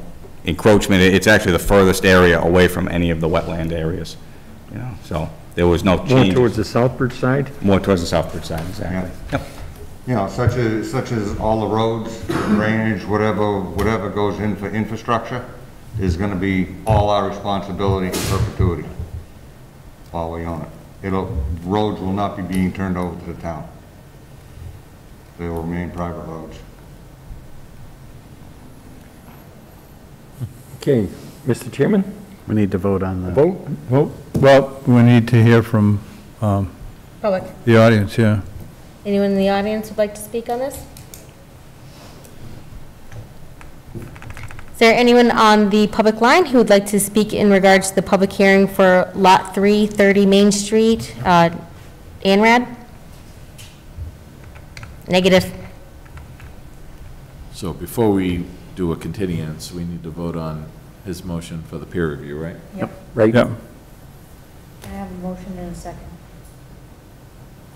encroachment. It's actually the furthest area away from any of the wetland areas. So there was no change. More towards the Southbridge side? More towards the Southbridge side, exactly. Yep. Such as all the roads, drainage, whatever goes in for infrastructure is going to be all our responsibility in perpetuity while we own it. Roads will not be being turned over to the town. They will remain private roads. Okay, Mr. Chairman? We need to vote on the... Vote? Well, we need to hear from Public. the audience, yeah. Anyone in the audience would like to speak on this? Is there anyone on the public line who would like to speak in regards to the public hearing for Lot 3, 30 Main Street, ANRAD? Negative. So before we do a continuance, we need to vote on his motion for the peer review, right? Yep. Right. Yep. I have a motion and a second.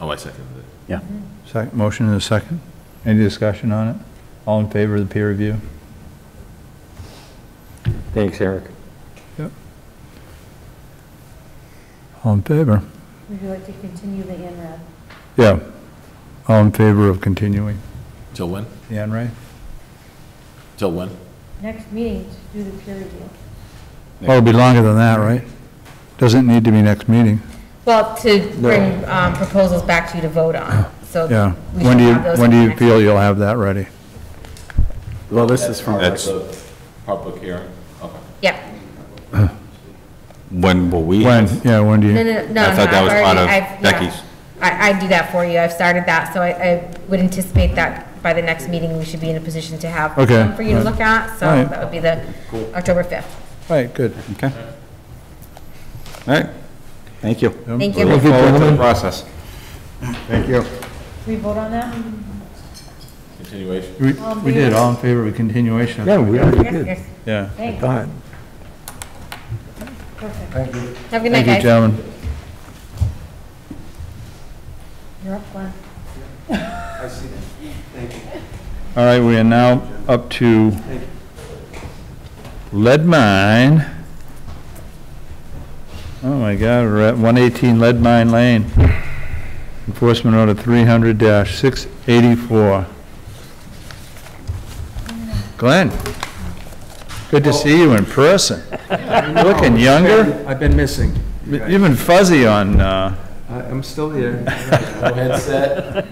Oh, I seconded it. Yeah. Motion and a second. Any discussion on it? All in favor of the peer review? Thanks, Eric. Yep. All in favor? Would you like to continue the INRAD? Yeah. All in favor of continuing? Till when? The NRA? Till when? Next meeting to do the peer review. Oh, it'll be longer than that, right? Doesn't need to be next meeting. Well, to bring proposals back to you to vote on, so Yeah. we should have those. When do you next- feel you'll have that ready? Well, this is from... The public hearing? Okay. Yeah. When will we? When, yeah, when do you? No, I thought that was I've part of already- yeah. Becky's. I do that for you. I've started that, so I would anticipate that by the next meeting, we should be in a position to have Okay. some for you to look at, so All right. that would be the October 5th. All right, good. Okay. All right. Thank you. Thank you. We look forward to the process. Thank you. We vote on that? Continuation? We did, all in favor of a continuation? Yeah, we already Yes, did. yes. Yeah. Thanks. God. Perfect. Thank you. Have a good night, Thank you, guys. gentlemen. You're up, Glenn. I see that. Thank you. All right, we are now up to lead mine. Oh my God, we're at 118 Lead Mine Lane. Enforcement order 300-684. Glenn, good to see you in person. You're looking younger. I've been missing. You've been fuzzy on, I'm still here. No headset?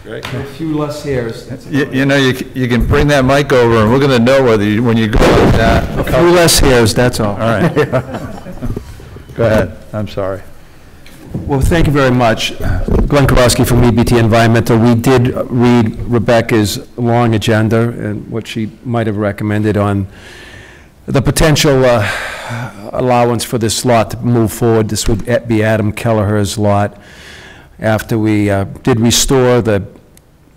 Great. A few less hairs. you know, you can bring that mic over and we're gonna know whether you, when you go like that. A few less hairs, that's all. All right. Go ahead, I'm sorry. Well, thank you very much. Glenn Kowalski from EBT Environmental. We did read Rebecca's long agenda and what she might have recommended on the potential allowance for this lot to move forward. This would be Adam Kelleher's lot. After we did restore the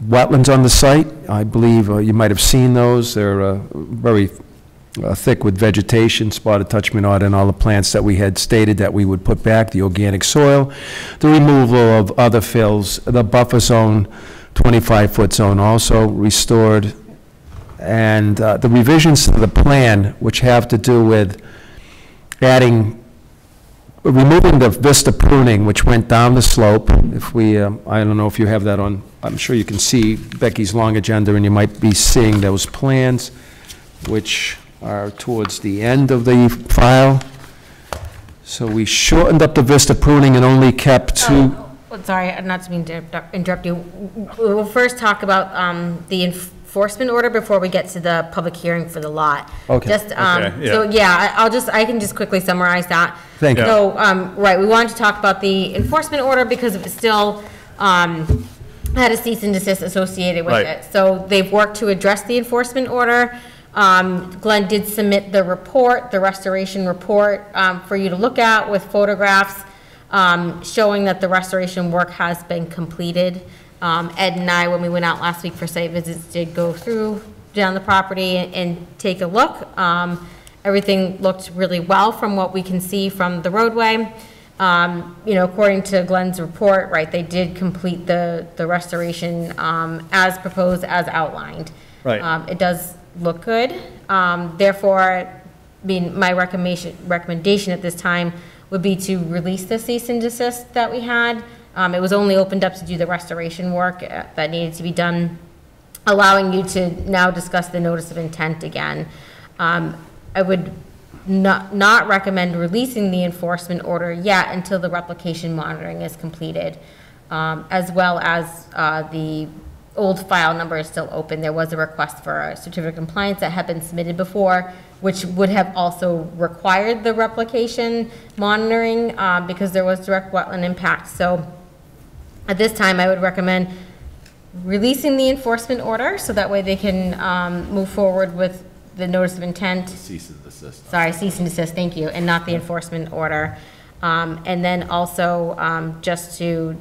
wetlands on the site, I believe you might have seen those. They're very thick with vegetation, spotted touchmanod, and all the plants that we had stated that we would put back, the organic soil, the removal of other fills, the buffer zone, 25-foot zone also restored, and the revisions to the plan, which have to do with removing the vista pruning, which went down the slope. If we, I don't know if you have that on, I'm sure you can see Becky's long agenda, and you might be seeing those plans, which are towards the end of the file. So we shortened up the vista pruning and only kept two. Sorry, not to mean to interrupt you. We'll first talk about the enforcement order before we get to the public hearing for the lot. Okay. Just, so yeah, I can just quickly summarize that. Thank you. So, right, we wanted to talk about the enforcement order because it was still, had a cease and desist associated with it. So they've worked to address the enforcement order. Glenn did submit the report, the restoration report, for you to look at with photographs showing that the restoration work has been completed. Ed and I, when we went out last week for site visits, did go through down the property and take a look. Everything looked really well from what we can see from the roadway. You know, according to Glenn's report, right, they did complete the restoration as proposed, as outlined. Right. It does look good. Therefore, I mean, my recommendation at this time would be to release the cease and desist that we had. It was only opened up to do the restoration work that needed to be done, allowing you to now discuss the notice of intent again. I would not recommend releasing the enforcement order yet until the replication monitoring is completed, as well as the old file number is still open. There was a request for a certificate of compliance that had been submitted before, which would have also required the replication monitoring because there was direct wetland impact. So at this time, I would recommend releasing the enforcement order so that way they can move forward with the notice of intent. Cease and desist. Sorry, cease and desist, thank you, and not the enforcement order. And then also just to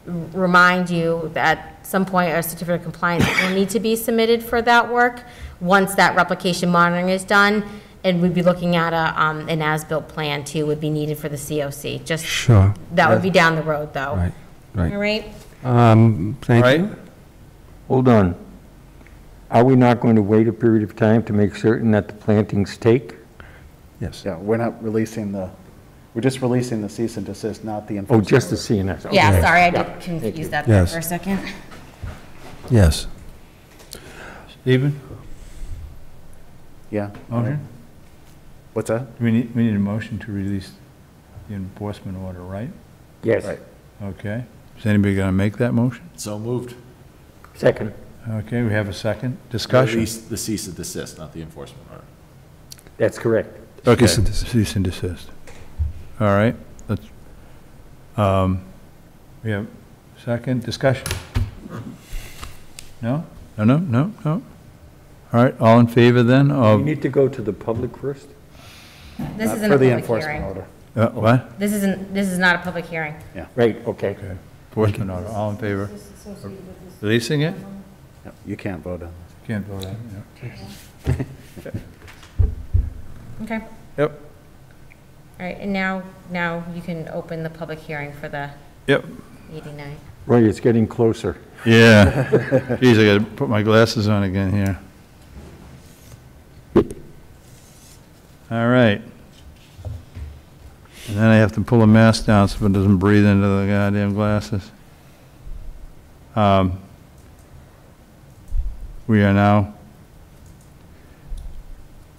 remind you that at some point a certificate of compliance will need to be submitted for that work once that replication monitoring is done, and we'd be looking at an as-built plan too would be needed for the COC. Just sure. That would be down the road though. Right. Right. All right. Thank you. Hold on. Are we not going to wait a period of time to make certain that the plantings take? Yes. Yeah, we're not releasing we're just releasing the cease and desist, not the enforcement. Oh, just the CNS. Okay. Yeah, sorry, I Yeah. did confuse that there Yes. for a second. Yes. Stephen? Yeah. Motion? What's that? We need a motion to release the enforcement order, right? Yes. Right. Okay. Is anybody going to make that motion? So moved. Second. Okay, we have a second. Discussion? Release the cease and desist, not the enforcement order. That's correct. Okay. Cease and desist. All right. Let's, we have second discussion? No? No. All right, all in favor then You of, need to go to the public first? This isn't For a the public enforcement hearing. order. what? This is not a public hearing. Yeah. Right, okay. Okay. Enforcement order, all in favor? Releasing it? No, you can't vote on Can't vote on it, Okay. Yep. All right, and now you can open the public hearing for the Yep. meeting night. Roy, it's getting closer. Yeah. Geez, I gotta put my glasses on again here. All right. And then I have to pull the mask down so it doesn't breathe into the goddamn glasses. We are now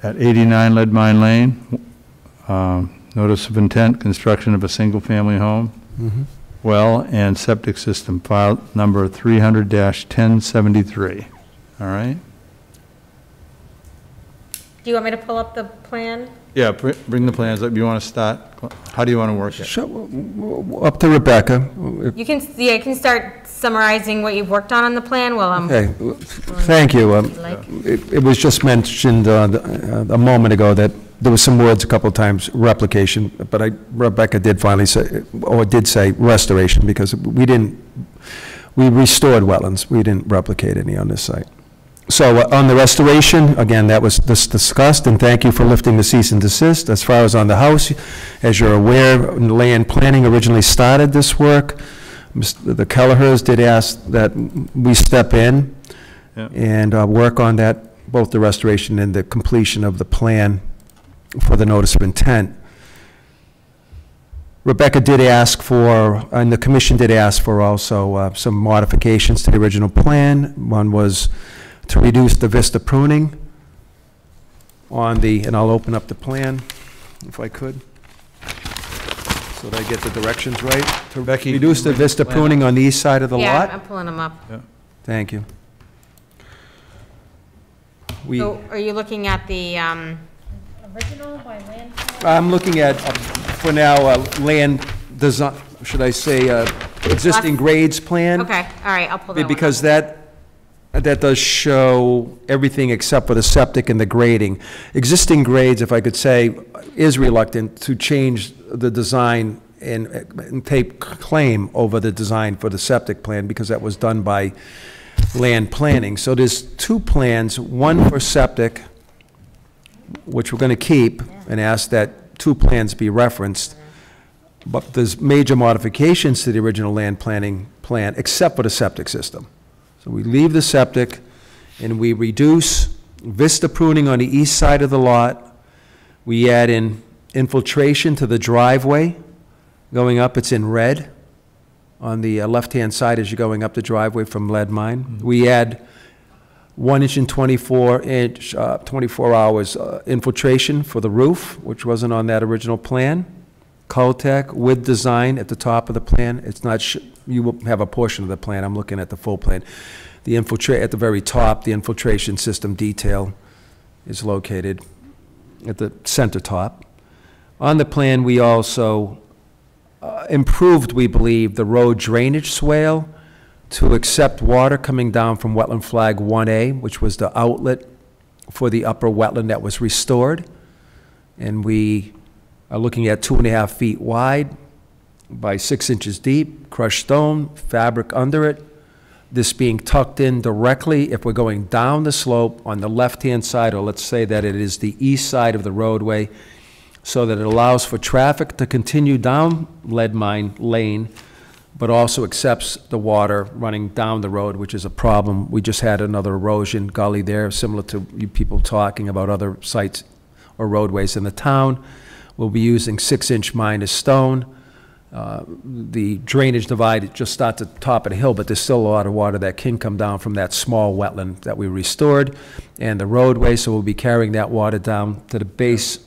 at 89 Lead Mine Lane. Notice of intent, construction of a single-family home. Mm-hmm. Well and septic system, file number 300-1073. All right? Do you want me to pull up the plan? Yeah, bring the plans up. You want to start? How do you want to work it? Up to Rebecca. You can start summarizing what you've worked on the plan while I'm. Okay, thank you. It was just mentioned a moment ago that there was some words a couple of times, replication, but Rebecca did finally say, or did say restoration, because we restored wetlands. We didn't replicate any on this site. So on the restoration, again, that was discussed, and thank you for lifting the cease and desist. As far as on the house, as you're aware, land planning originally started this work. The Kelleher's did ask that we step in and work on that, both the restoration and the completion of the plan for the notice of intent. Rebecca did ask for, and the commission did ask for also some modifications to the original plan. One was to reduce the vista pruning on the, and I'll open up the plan if I could, so that I get the directions right. To reduce the vista pruning on the east side of the lot. Yeah, I'm pulling them up. Yeah. Thank you. So are you looking at the, original by land? I'm looking at, for now, land design, should I say, existing grades plan. okay, all right, I'll pull that one up. Because that does show everything except for the septic and the grading. Existing grades, if I could say, is reluctant to change the design and take claim over the design for the septic plan, because that was done by land planning. So there's two plans, one for septic, which we're going to keep, and ask that two plans be referenced. But there's major modifications to the original land planning plan, except for the septic system. So we leave the septic, and we reduce vista pruning on the east side of the lot. We add in infiltration to the driveway. Going up, it's in red. On the left-hand side as you're going up the driveway from lead mine. We add 1 inch and 24 hours infiltration for the roof, which wasn't on that original plan. Cultec with design at the top of the plan. It's not, you will have a portion of the plan. I'm looking at the full plan. The at the very top, the infiltration system detail is located at the center top. On the plan, we also improved, we believe, the road drainage swale to accept water coming down from wetland flag 1A, which was the outlet for the upper wetland that was restored. And we are looking at 2.5 feet wide by 6 inches deep, crushed stone, fabric under it. This being tucked in directly, if we're going down the slope on the left-hand side, or let's say that it is the east side of the roadway, so that it allows for traffic to continue down lead mine lane, but also accepts the water running down the road, which is a problem. We just had another erosion gully there, similar to you people talking about other sites or roadways in the town. We'll be using 6-inch minus stone. The drainage divide just starts at the top of the hill, but there's still a lot of water that can come down from that small wetland that we restored and the roadway, so we'll be carrying that water down to the base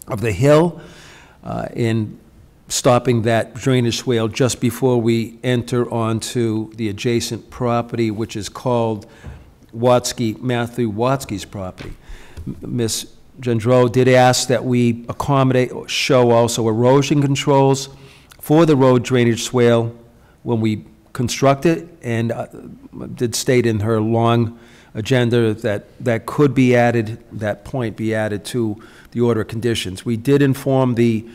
of the hill in stopping that drainage swale just before we enter onto the adjacent property, which is called Matthew Watsky's property. Ms. Gendreau did ask that we accommodate, show also erosion controls for the road drainage swale when we construct it, and did state in her long agenda that that could be added, that point be added to the order of conditions. We did inform the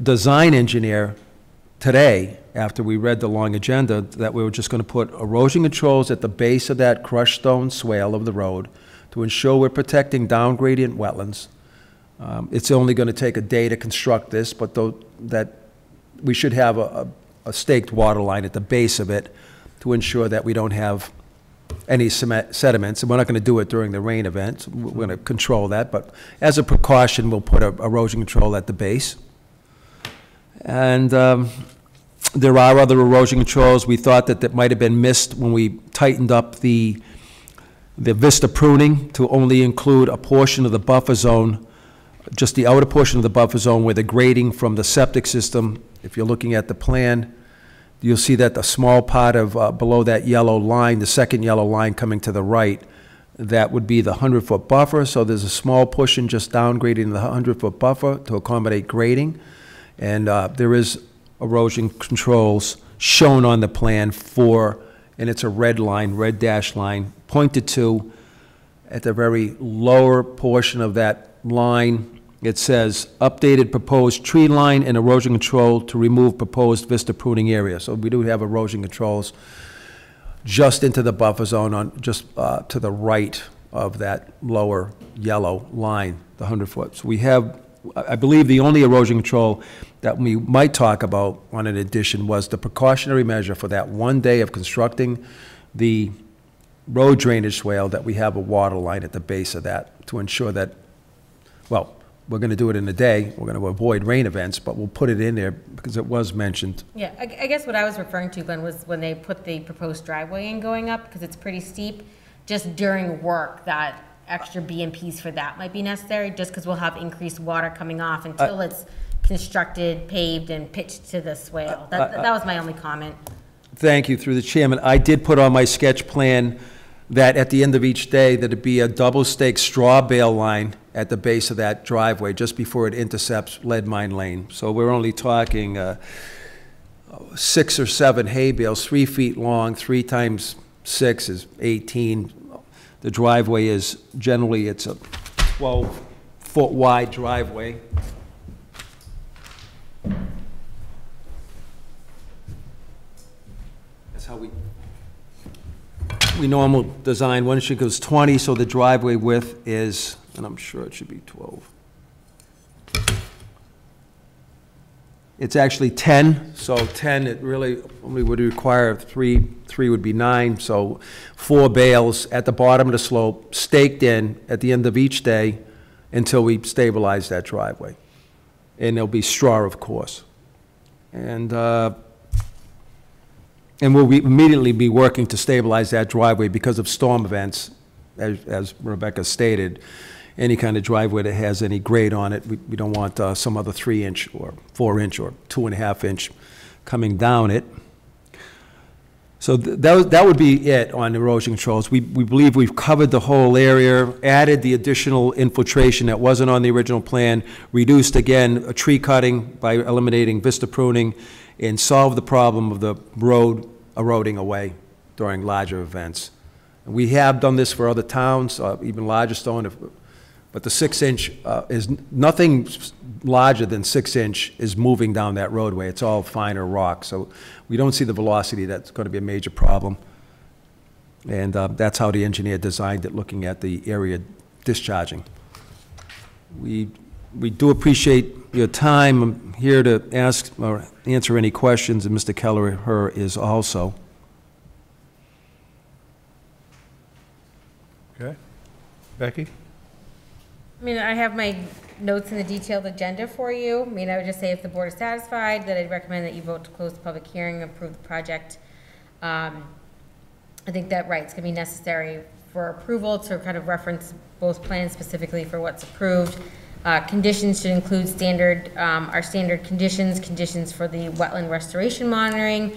design engineer today, after we read the long agenda, that we were just going to put erosion controls at the base of that crushed stone swale of the road to ensure we're protecting down gradient wetlands. It's only going to take a day to construct this, but that we should have a staked water line at the base of it to ensure that we don't have any sediments, and we're not going to do it during the rain event. We're going to control that, but as a precaution, we'll put erosion control at the base. And there are other erosion controls. We thought that might have been missed when we tightened up the vista pruning to only include a portion of the buffer zone, just the outer portion of the buffer zone where the grading from the septic system, if you're looking at the plan, you'll see that the small part of below that yellow line, the second yellow line coming to the right, that would be the 100-foot buffer, so there's a small portion just downgrading the 100-foot buffer to accommodate grading, and there is erosion controls shown on the plan for, and it's a red line, red dash line, pointed to at the very lower portion of that line. It says, updated proposed tree line and erosion control to remove proposed vista pruning area. So we do have erosion controls just into the buffer zone on just to the right of that lower yellow line, the 100-foot. So we have, I believe the only erosion control that we might talk about on an addition was the precautionary measure for that one day of constructing the road drainage swale, that we have a water line at the base of that to ensure that, well, we're going to do it in a day. We're going to avoid rain events, but we'll put it in there because it was mentioned. Yeah, I guess what I was referring to, Glenn, was when they put the proposed driveway in going up, because it's pretty steep, just during work, that extra BMPs for that might be necessary, just because we'll have increased water coming off until it's constructed, paved, and pitched to the swale. That was my only comment. Thank you, through the chairman. I did put on my sketch plan that at the end of each day, that it be a double-stake straw bale line at the base of that driveway, just before it intercepts lead mine lane. So we're only talking 6 or 7 hay bales, 3 feet long. 3 times 6 is 18. The driveway is, generally, it's a 12-foot wide driveway. That's how we normal design. One should goes 20, so the driveway width is, and I'm sure it should be 12. It's actually 10, so 10, it really only would require 3 would be 9, so 4 bales at the bottom of the slope, staked in at the end of each day until we stabilize that driveway. And there'll be straw, of course. And we'll immediately be working to stabilize that driveway because of storm events, as Rebecca stated. Any kind of driveway that has any grade on it, we don't want some other 3-inch or 4-inch or 2.5-inch coming down it. So that would be it on erosion controls. We believe we've covered the whole area, added the additional infiltration that wasn't on the original plan, reduced, again, a tree cutting by eliminating vista pruning, and solve the problem of the road eroding away during larger events. And we have done this for other towns, even larger stone, but the 6-inch is nothing larger than 6-inch is moving down that roadway. It's all finer rock, so we don't see the velocity that's going to be a major problem. And that's how the engineer designed it, looking at the area discharging. We do appreciate your time. I'm here to ask or answer any questions, and Mr. Keller is also. Okay. Becky? I mean, I have my notes in the detailed agenda for you. I mean, I would just say if the board is satisfied, that I'd recommend that you vote to close the public hearing and approve the project. I think that, right, it's going to be necessary for approval to kind of reference both plans specifically for what's approved. Conditions should include our standard conditions for the wetland restoration monitoring,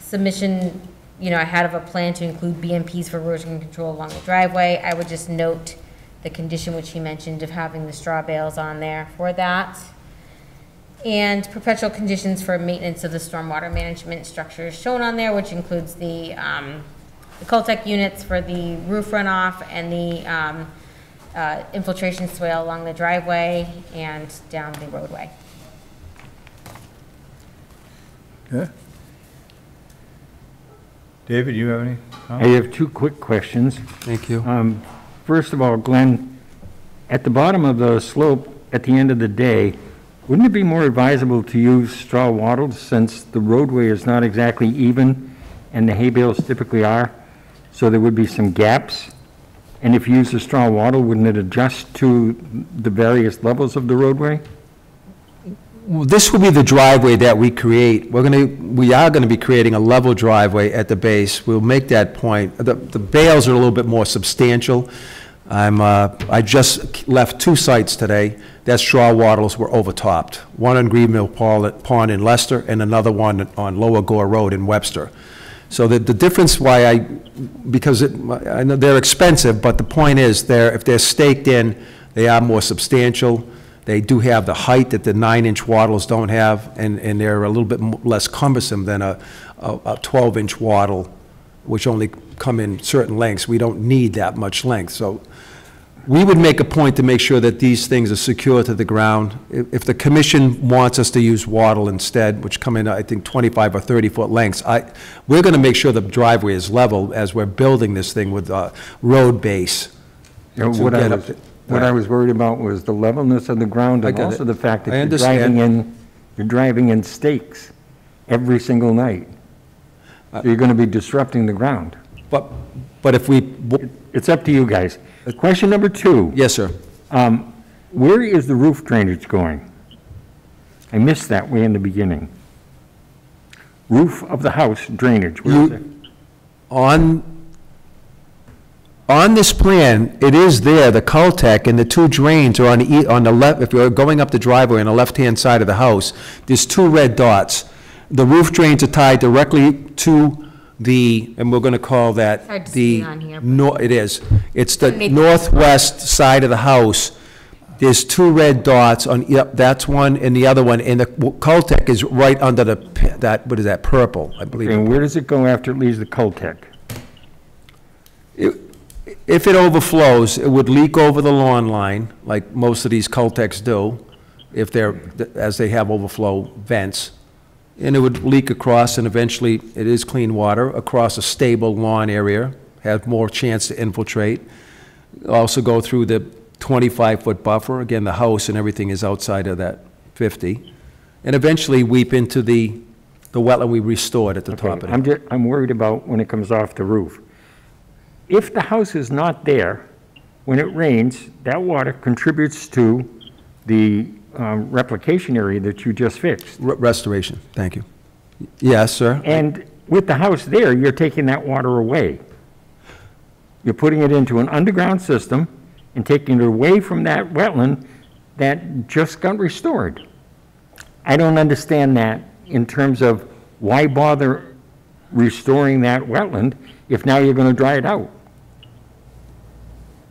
submission, ahead of a plan to include BMPs for erosion control along the driveway. I would just note the condition which he mentioned of having the straw bales on there for that. And perpetual conditions for maintenance of the stormwater management structures shown on there, which includes the Coltech units for the roof runoff and the infiltration swale along the driveway and down the roadway. Okay. David, you have any comments? I have 2 quick questions. Thank you. First of all, Glenn, at the bottom of the slope at the end of the day, wouldn't it be more advisable to use straw wattles since the roadway is not exactly even and the hay bales typically are? So there would be some gaps. And if you use a straw wattle, wouldn't it adjust to the various levels of the roadway? Well, this will be the driveway that we create. We are going to be creating a level driveway at the base. We'll make that point. The bales are a little bit more substantial. I just left 2 sites today that straw wattles were overtopped. One on Greenville Pond in Leicester and another one on Lower Gore Road in Webster. So the difference why because I know they're expensive, but the point is, if they're staked in, they are more substantial. They do have the height that the 9-inch wattles don't have, and they're a little bit less cumbersome than a 12-inch wattle, which only come in certain lengths. We don't need that much length. So we would make a point to make sure that these things are secure to the ground. If the commission wants us to use wattle instead, which come in, I think, 25 or 30-foot lengths, we're going to make sure the driveway is level as we're building this thing with road base. You know, what I was worried about was the levelness of the ground, and also the fact that you're driving in stakes every single night. So you're going to be disrupting the ground. But if we... It's up to you guys. Question number 2. Yes, sir. Where is the roof drainage going? I missed that way in the beginning. Roof of the house drainage, where is it? On this plan, it is there, the Cultec, and the 2 drains are on the left. If you're going up the driveway on the left-hand side of the house, there's 2 red dots. The roof drains are tied directly to and we're going to call that hard to see on here, it is. It's the northwest side of the house. There's 2 red dots on, that's one, and the other one, and the Cultec is right under what is that, purple, I believe. And where does it go after it leaves the Cultec? If it overflows, it would leak over the lawn line, like most of these Cultecs do, as they have overflow vents. And it would leak across, and eventually, it is clean water, across a stable lawn area, have more chance to infiltrate. Also go through the 25-foot buffer. Again, the house and everything is outside of that 50. And eventually weep into the wetland we restored at the top of it. I'm worried about when it comes off the roof. If the house is not there, when it rains, that water contributes to the replication area that you just fixed. Restoration, thank you. Yes, sir. And with the house there, you're taking that water away. You're putting it into an underground system and taking it away from that wetland that just got restored. I don't understand that in terms of why bother restoring that wetland if now you're going to dry it out.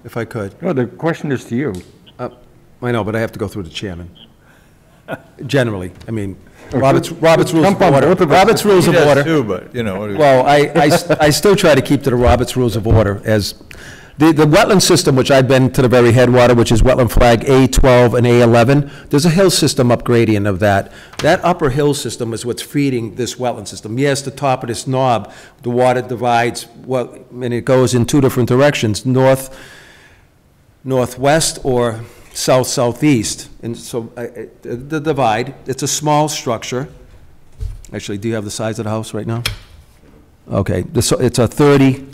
If I could. No, the question is to you. I know, but I have to go through the chairman. Generally, I mean, Robert's Rules of Order. Robert's Rules of Order. Too, but, you know. Well, I still try to keep to the Robert's Rules of Order as the wetland system, which I've been to the very headwater, which is wetland flag A12 and A11. There's a hill system up gradient of that. That upper hill system is what's feeding this wetland system. Yes, the top of this knob, the water divides, and it goes in 2 different directions, northwest or south-southeast. And so the divide, it's a small structure. Actually, do you have the size of the house right now? Okay, it's a 30,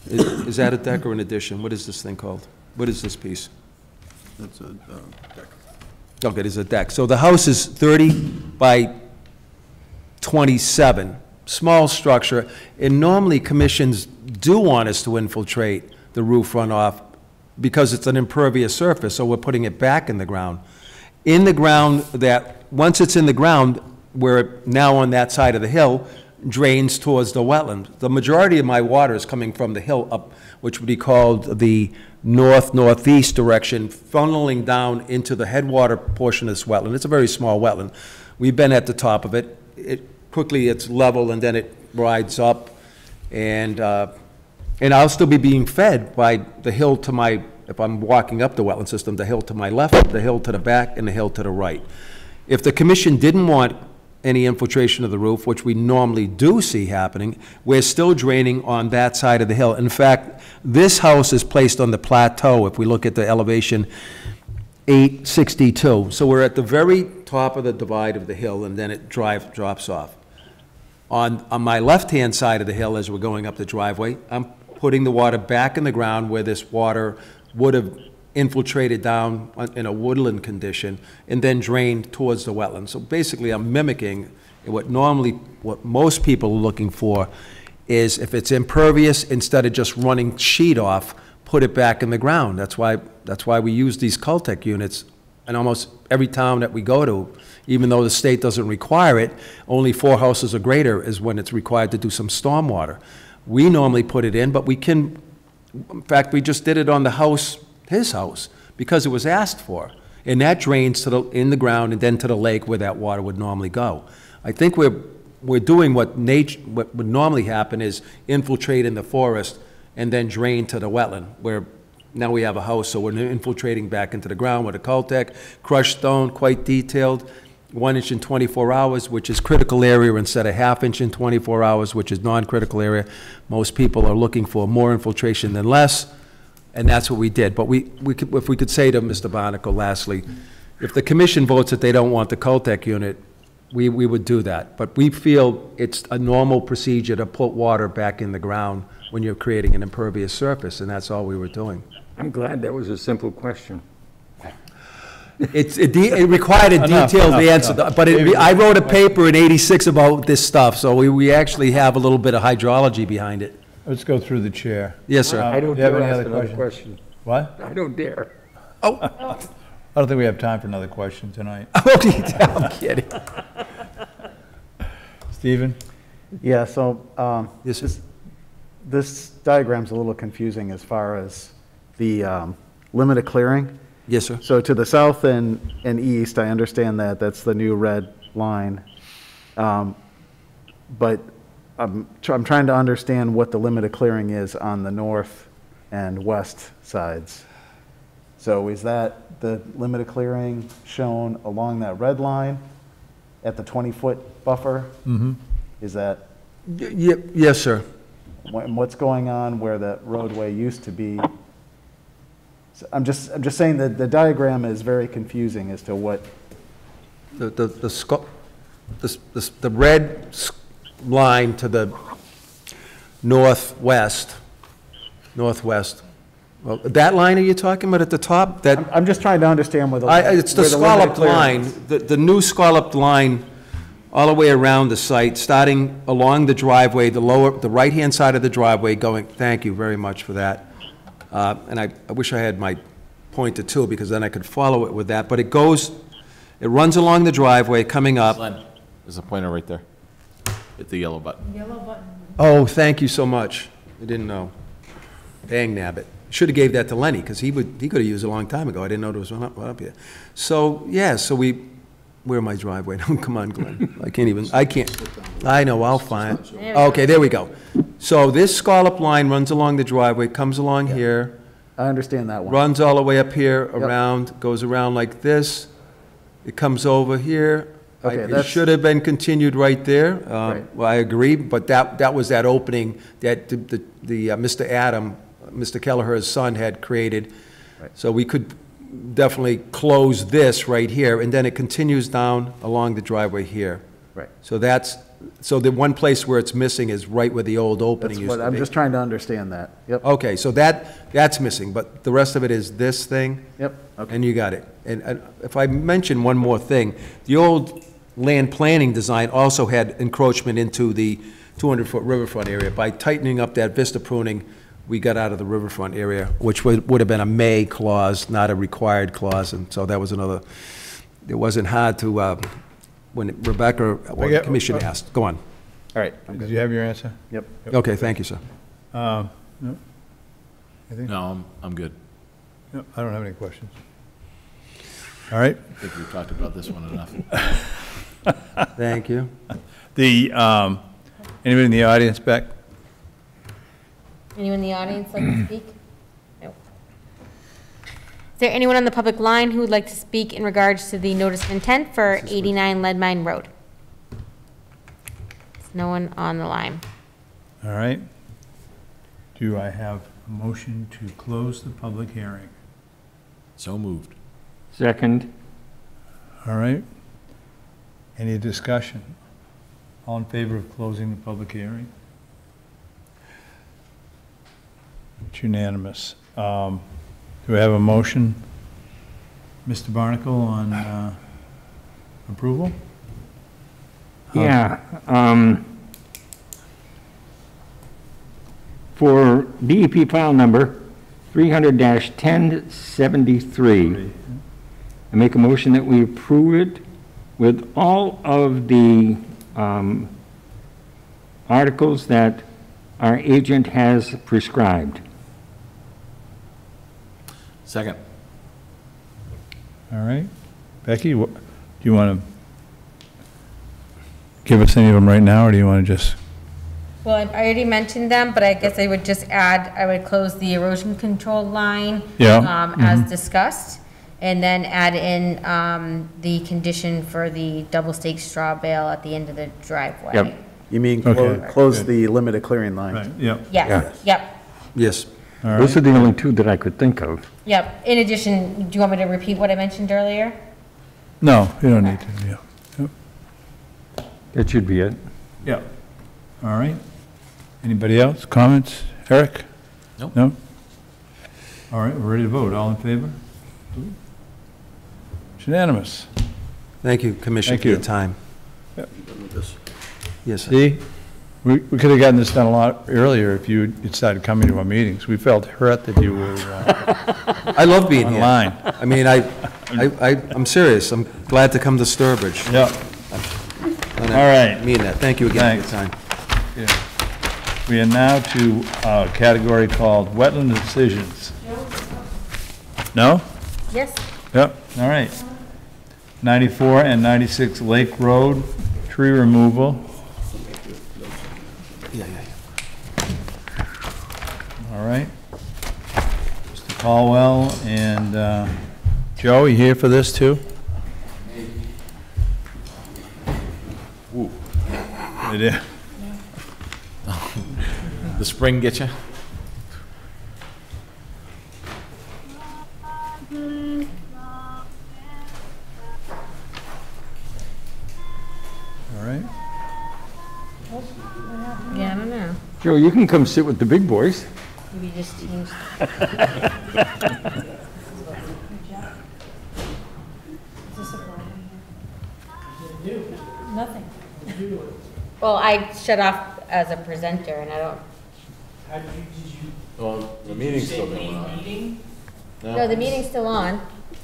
is that a deck or an addition? What is this thing called? What is this piece? That's a deck. Okay, it is a deck. So the house is 30 by 27, small structure, and normally commissions do want us to infiltrate the roof runoff because it's an impervious surface, so we're putting it back in the ground. In the ground, that once it's in the ground, we're now on that side of the hill, drains towards the wetland. The majority of my water is coming from the hill up, which would be called the north-northeast direction, funneling down into the headwater portion of this wetland. It's a very small wetland. We've been at the top of it. Quickly it's level, and then it rides up, and I'll still be being fed by the hill to my, if I'm walking up the wetland system, the hill to my left, the hill to the back, and the hill to the right. If the commission didn't want any infiltration of the roof, which we normally do see happening, we're still draining on that side of the hill. In fact, this house is placed on the plateau, if we look at the elevation 862. So we're at the very top of the divide of the hill, and then it drops off. On my left-hand side of the hill, as we're going up the driveway, I'm putting the water back in the ground where this water would have infiltrated down in a woodland condition and then drained towards the wetland. So basically, I'm mimicking what most people are looking for is if it's impervious, instead of just running sheet off, put it back in the ground. That's why we use these Cultec units in almost every town that we go to even though the state doesn't require it, only 4 houses or greater is when it's required to do some stormwater. We normally put it in, but we can, in fact, we just did it on the house, his house, because it was asked for. And that drains to in the ground and then to the lake where that water would normally go. I think we're doing what would normally happen is infiltrate in the forest and then drain to the wetland, where now we have a house, so we're infiltrating back into the ground with a Caltech, crushed stone, quite detailed, 1 inch in 24 hours, which is critical area instead of ½ inch in 24 hours, which is non-critical area. Most people are looking for more infiltration than less, and that's what we did. But if we could say to Mr. Barnacle, lastly, if the commission votes that they don't want the Caltech unit, we would do that. But we feel it's a normal procedure to put water back in the ground when you're creating an impervious surface, and that's all we were doing. I'm glad that was a simple question. It required a detailed answer, but I wrote a paper in '86 about this stuff, so we actually have a little bit of hydrology behind it. Let's go through the chair. Yes, sir. I don't Do you have dare any ask other another questions? question. What? I don't dare. Oh. I don't think we have time for another question tonight. I'm kidding. Stephen? Yeah, so this diagram's a little confusing as far as the limit of clearing. Yes, sir. So to the south and east, I understand that, that's the new red line. But I'm trying to understand what the limit of clearing is on the north and west sides. So is that the limit of clearing shown along that red line at the 20-foot buffer? Mm-hmm. Is that? Yes, sir. What's going on where that roadway used to be? So I'm just saying that the diagram is very confusing as to what. The red line to the northwest. Well, that line are you talking about at the top? That I'm just trying to understand where the it's the scalloped line, the new scalloped line, all the way around the site, starting along the driveway, the right-hand side of the driveway, going. Thank you very much for that. And I wish I had my pointer too, because then I could follow it with that. But it runs along the driveway, coming up. Glenn, there's a pointer right there. Hit the yellow button. Yellow button. Oh, thank you so much. I didn't know. Dang nabbit. Should have gave that to Lenny, because he could have used it a long time ago. I didn't know there was one up here. So, yeah, where my driveway? Come on, Glenn. I can't. I know, I'll find. Okay, there we go. So this scallop line runs along the driveway, comes along here. I understand that one. Runs all the way up here, around, goes around like this. It comes over here. Okay, It should have been continued right there. Right. Well, I agree, but that was that opening that Mr. Kelleher's son had created. Right. So we could definitely close this right here, and then it continues down along the driveway here. Right. So the one place where it's missing is right where the old opening That's used what, to I'm be. just trying to understand that. Yep. Okay, so that's missing, but the rest of it is this thing. Yep. Okay. And you got it. And if I mention one more thing, the old land planning design also had encroachment into the 200-foot riverfront area. By tightening up that vista pruning, we got out of the riverfront area, which would have been a may clause, not a required clause, and so that was another. It wasn't hard to, when Rebecca or the commission asked. Go on. All right. Did you have your answer? Yep. Okay, thank you, sir. No? No, I'm good. No, I don't have any questions. All right. I think we've talked about this one enough. Thank you. Anybody in the audience, Beck? Anyone in the audience like to speak? No. Is there anyone on the public line who would like to speak in regards to the notice of intent for 89 Lead Mine Road? There's no one on the line. All right. Do I have a motion to close the public hearing? So moved. Second. All right. Any discussion? All in favor of closing the public hearing? It's unanimous. Do we have a motion, Mr. Barnacle, on approval? Yeah. For DEP file number 300-1073, I make a motion that we approve it with all of the articles that our agent has prescribed. Second. All right. Becky, do you want to give us any of them right now, or do you want to just? Well, I already mentioned them, but I guess I would just add, I would close the erosion control line. Yeah. As discussed, and then add in, the condition for the double stake straw bale at the end of the driveway. Yep. You mean Okay. close the limited clearing line? Right, yep. Yes, yep, Yes. All Those right. are the only two that I could think of. yep. In addition, do you want me to repeat what I mentioned earlier? No, you don't need to, yeah. Yep. That should be it. Yep. All right. Anybody else? Comments? Eric? Nope. No? All right, we're ready to vote. All in favor? It's unanimous. Thank you, Commissioner, Thank for you. your time. Yep. Yes, sir. See, we could have gotten this done a lot earlier if you had started coming to our meetings. We felt hurt that you were I love being here. online. I mean, I'm serious. I'm glad to come to Sturbridge. Yeah. And All right. I mean that. Thank you again for your time. Yeah. We are now to a category called wetland decisions. No? Yes. Yep, all right. 94 and 96 Lake Road, tree removal. Yeah. All right. Mr. Caldwell and Joe, you here for this too? Ooh. They did. The spring get you? All right. Yeah, I don't know. Joe, you can come sit with the big boys. Maybe just change. Nothing. Well, I shut off as a presenter, and I don't, How did you, Well, the meeting's still going on. no, the meeting's still on.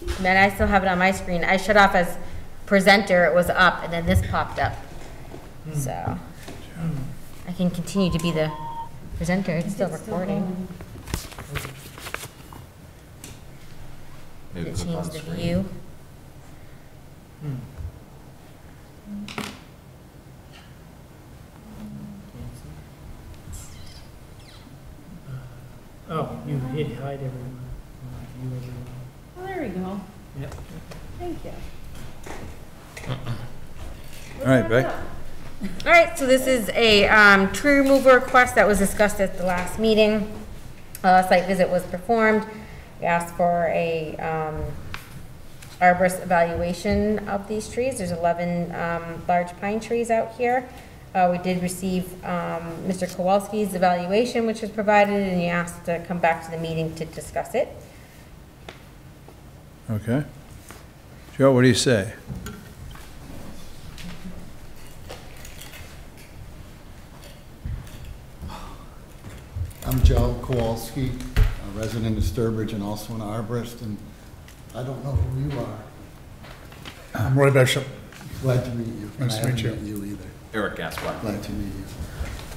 I mean, I still have it on my screen. I shut off as presenter, it was up, and then this popped up. So, I can continue to be the presenter, it's still recording. Maybe Did it click on change the screen. view? oh, you hit hide everyone. View everyone. Oh, there we go. Yep. Thank you. All right, Beck. All right, so this is a tree removal request that was discussed at the last meeting. Site visit was performed. We asked for a arborist evaluation of these trees. There's 11 large pine trees out here. We did receive Mr. Kowalski's evaluation, which was provided, and he asked to come back to the meeting to discuss it. Okay. Joe, what do you say? I'm Joe Kowalski, a resident of Sturbridge and also an arborist, and I don't know who you are. I'm Roy Bishop. Glad to meet you. Nice to meet you. I haven't met you either. Eric Gaspar. Glad to meet you.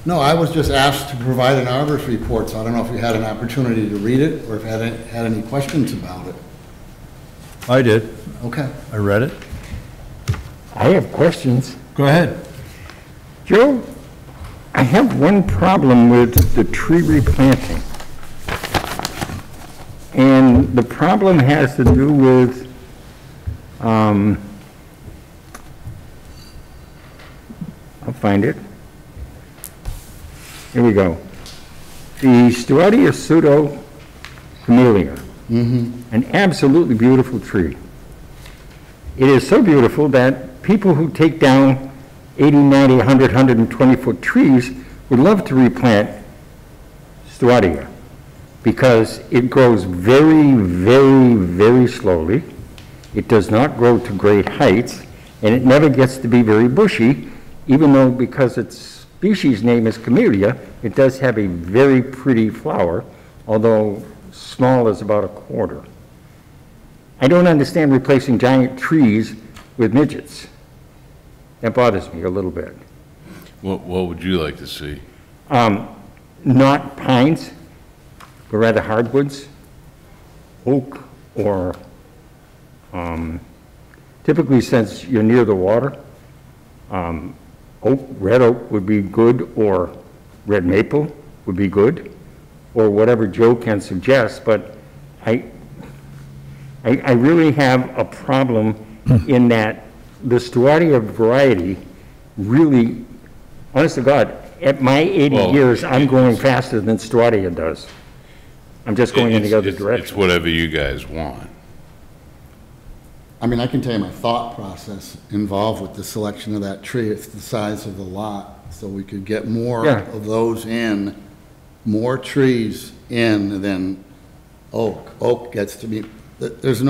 No, I was just asked to provide an arborist report, so I don't know if you had an opportunity to read it or if you had any questions about it. I did. Okay. I read it. I have questions. Go ahead. Joe, I have one problem with the tree replanting. And the problem has to do with, I'll find it. Here we go. The Stuartia pseudo camellia, an absolutely beautiful tree. It is so beautiful that people who take down 80, 90, 100, 120-foot trees would love to replant Stuartia because it grows very, very, very slowly. It does not grow to great heights, and it never gets to be very bushy, even though because its species name is camellia, it does have a very pretty flower, although small as about a quarter. I don't understand replacing giant trees with midgets. That bothers me a little bit. What would you like to see? Not pines, but rather hardwoods, oak, or typically, since you're near the water, red oak would be good, or red maple would be good, or whatever Joe can suggest, but I really have a problem in that the Stuartia variety really, honest to God, at my 80 years, I'm going faster than Stuartia does. I'm just going in the other direction. It's whatever you guys want. I mean, I can tell you my thought process involved with the selection of that tree. It's the size of the lot, so we could get more of those in, more trees in than oak. Oak gets to be, there's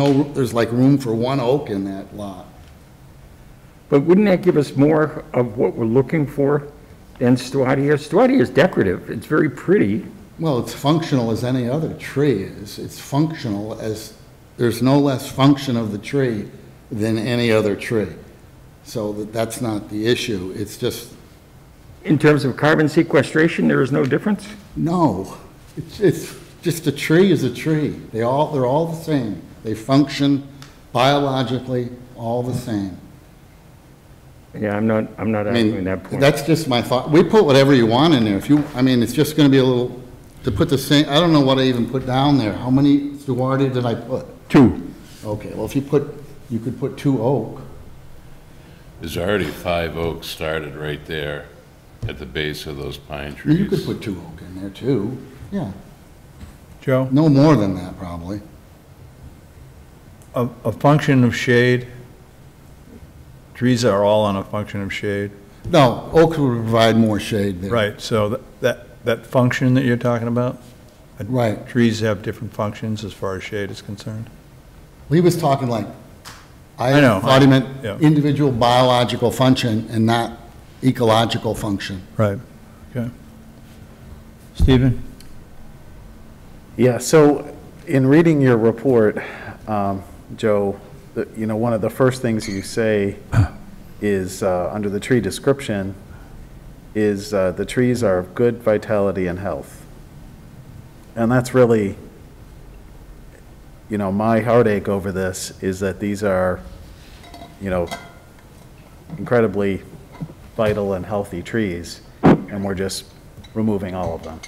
like room for one oak in that lot. But wouldn't that give us more of what we're looking for than Stuartia? Stuartia is decorative. It's very pretty. Well, it's functional as any other tree is. It's functional as, there's no less function of the tree than any other tree. So that's not the issue. It's just... In terms of carbon sequestration, there is no difference? No. It's just a tree is a tree. They're all the same. They function biologically all the same. Yeah, I'm not arguing that point. That's just my thought. We put whatever you want in there. If you, I mean, it's just going to be a little, to put the same, I don't know what I even put down there. How many Stuartia did I put? 2. Okay, well, if you could put 2 oak. There's already 5 oaks started right there at the base of those pine trees. You could put 2 oak in there too, yeah. Joe? No more than that, probably. A function of shade, trees are all on a function of shade. No, oaks would provide more shade there. Right, so that function that you're talking about? Right. Trees have different functions as far as shade is concerned? He was talking like, I know. thought he meant individual biological function and not ecological function. Right, okay. Stephen? Yeah, so in reading your report, Joe, one of the first things you say is, under the tree description, is the trees are of good vitality and health. And that's really, my heartache over this is that these are, incredibly vital and healthy trees, and we're just removing all of them.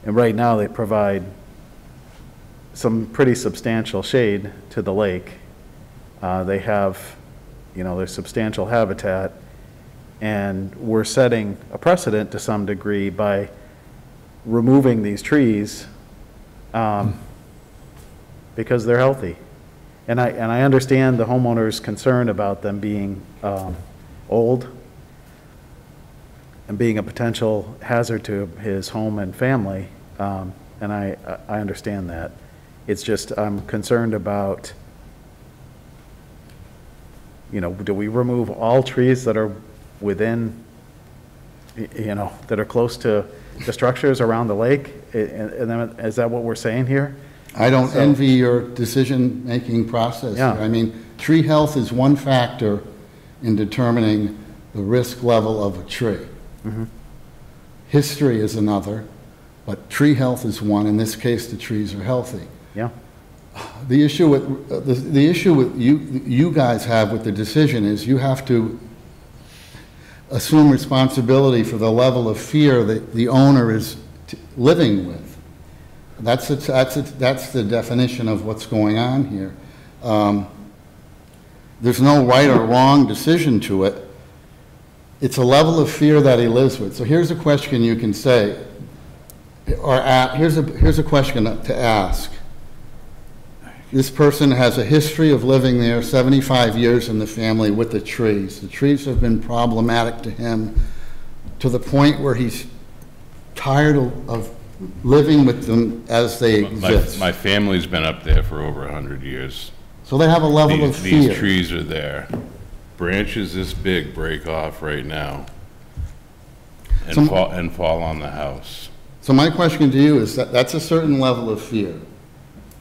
And right now they provide some pretty substantial shade to the lake. They have, there's substantial habitat, and we're setting a precedent to some degree by removing these trees because they're healthy. And I understand the homeowner's concern about them being old and being a potential hazard to his home and family, and I understand that. It's just I'm concerned about, do we remove all trees that are within, that are close to the structures around the lake? And then, is that what we're saying here? I don't envy your decision-making process. Yeah. I mean, tree health is one factor in determining the risk level of a tree. Mm-hmm. History is another, but tree health is one. In this case, the trees are healthy. Yeah. The issue with you guys have with the decision is you have to assume responsibility for the level of fear that the owner is living with. That's the definition of what's going on here. There's no right or wrong decision to it. It's a level of fear that he lives with. So here's a question you can say, or here's a question to ask. This person has a history of living there 75 years in the family with the trees. The trees have been problematic to him to the point where he's tired of living with them as they exist. My family's been up there for over 100 years. So they have a level of fear. These trees are there. Branches this big break off right now and fall on the house. So my question to you is that's a certain level of fear.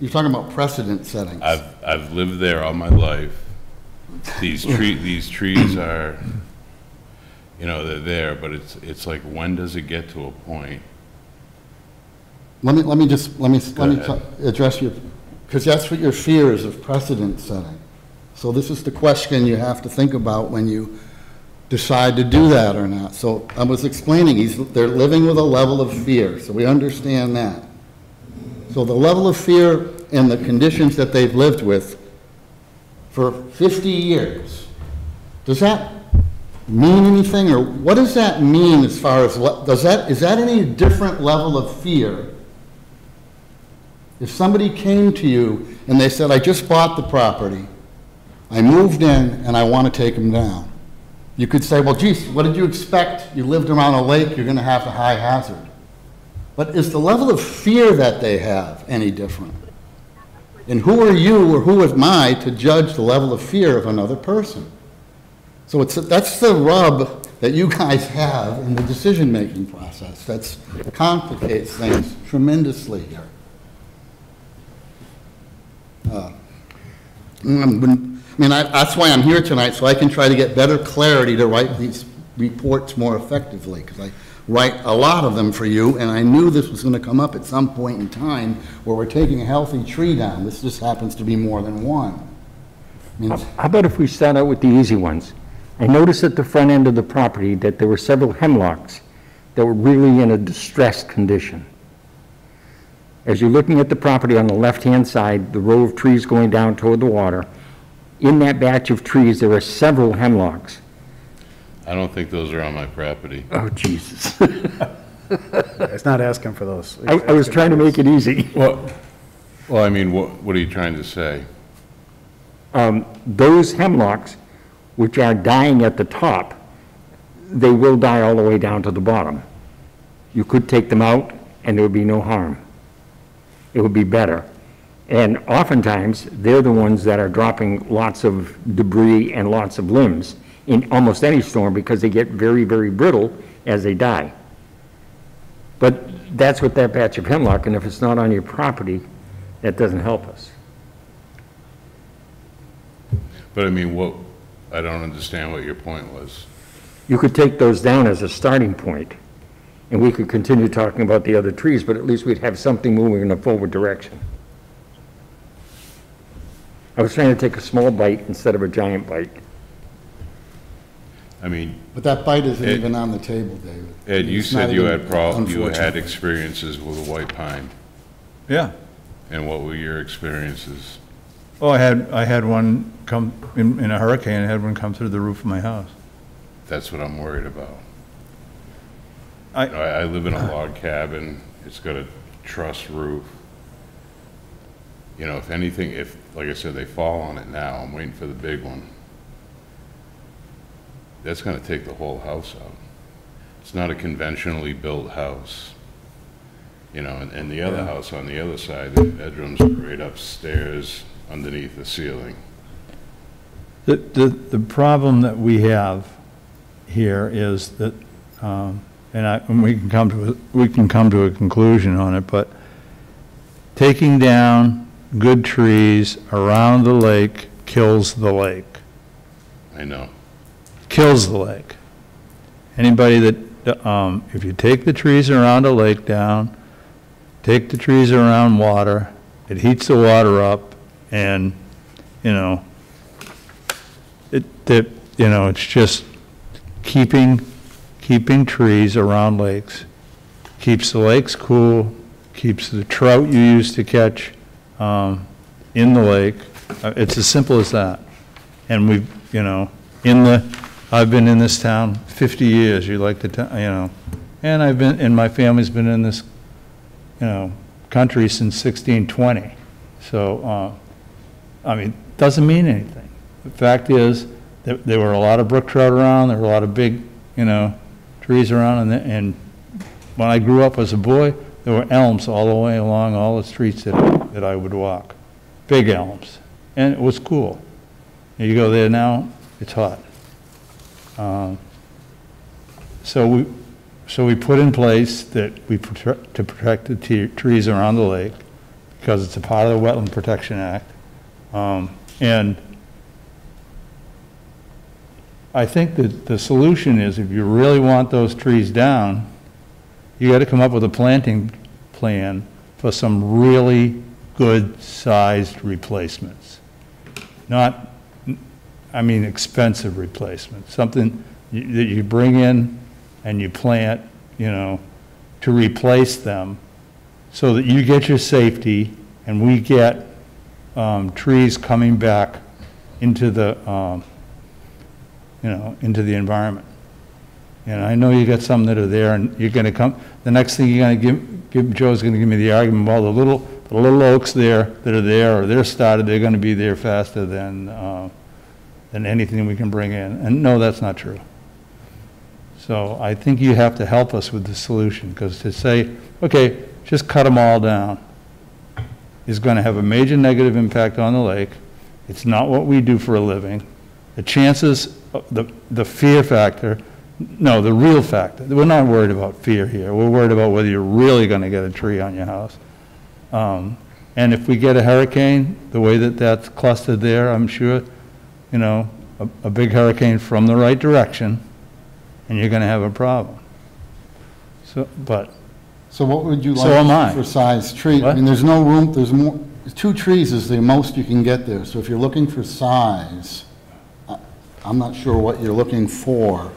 You're talking about precedent setting. I've lived there all my life. these trees are, you know, they're there, but it's like, when does it get to a point? Let me ahead. address your, because that's what your fear is, of precedent setting. So this is the question you have to think about when you decide to do that or not. So I was explaining, they're living with a level of fear, so we understand that. So the level of fear and the conditions that they've lived with for 50 years, does that mean anything, or what does that mean as far as is that any different level of fear? If somebody came to you and they said, I just bought the property, I moved in and I want to take them down. You could say, well, geez, what did you expect? You lived around a lake, you're going to have a high hazard. But is the level of fear that they have any different? And who are you or who am I to judge the level of fear of another person? So that's the rub that you guys have in the decision-making process. That complicates things tremendously here. That's why I'm here tonight, so I can try to get better clarity to write these reports more effectively, because I write a lot of them for you, and I knew this was going to come up at some point in time where we're taking a healthy tree down. This just happens to be more than one. How about if we start out with the easy ones? I noticed at the front end of the property that there were several hemlocks that were really in a distressed condition. As you're looking at the property on the left-hand side, the row of trees going down toward the water, in that batch of trees, there are several hemlocks. I don't think those are on my property. Oh, Jesus. It's not asking for those. I was trying to make it easy. Well, I mean, what are you trying to say? Those hemlocks, which are dying at the top, they will die all the way down to the bottom. You could take them out and there would be no harm. It would be better. And oftentimes, they're the ones that are dropping lots of debris and lots of limbs in almost any storm because they get very, very brittle as they die. But that's what that patch of hemlock, and if it's not on your property, that doesn't help us. But I mean, I don't understand what your point was. You could take those down as a starting point, and we could continue talking about the other trees, but at least we'd have something moving in a forward direction. I was trying to take a small bite instead of a giant bite. I mean... But that bite isn't even on the table, David. Ed, you said you had experiences with a white pine. Yeah. And what were your experiences? Oh, I had one come, in a hurricane, I had one come through the roof of my house. That's what I'm worried about. I live in a log cabin. It's got a truss roof. You know, if anything, like I said, they fall on it now, I'm waiting for the big one. That's going to take the whole house out. It's not a conventionally built house. You know, and the other house on the other side, the bedrooms are right upstairs underneath the ceiling. The problem that we have here is that, and we can come to a conclusion on it, but taking down good trees around the lake kills the lake. I know. Kills the lake. Anybody that, if you take the trees around a lake down, take the trees around water, it heats the water up, and, you know, it's just keeping trees around lakes. Keeps the lakes cool, keeps the trout you used to catch in the lake. It's as simple as that. And we've, you know, I've been in this town 50 years, you like to, you know, and my family's been in this, you know, country since 1620. So, I mean, it doesn't mean anything. The fact is that there were a lot of brook trout around, there were a lot of big, you know, trees around, and when I grew up as a boy, there were elms all the way along all the streets that I would walk. Big elms. And it was cool. You go there now, it's hot. So we put in place that to protect the trees around the lake, because it's a part of the Wetland Protection Act. And I think that the solution is, if you really want those trees down, you got to come up with a planting plan for some really good-sized replacements. Not, I mean, expensive replacements, something that you bring in and you plant, you know, to replace them, so that you get your safety and we get trees coming back into the, you know, into the environment. And I know you got some that are there, and you're going to come, the next thing you're going to give, Joe's going to give me the argument about the little oaks there that are there, or they're started, they're going to be there faster than anything we can bring in. And no, that's not true. So I think you have to help us with the solution, because to say, okay, just cut them all down is going to have a major negative impact on the lake. It's not what we do for a living. The chances, the fear factor, no, the real factor, we're not worried about fear here. We're worried about whether you're really going to get a tree on your house. And if we get a hurricane, the way that that's clustered there, I'm sure, you know, a big hurricane from the right direction, and you're going to have a problem. So, but. So what would you So am I. like for size tree? What? I mean, there's no room, there's more, 2 trees is the most you can get there. So if you're looking for size, I'm not sure what you're looking for.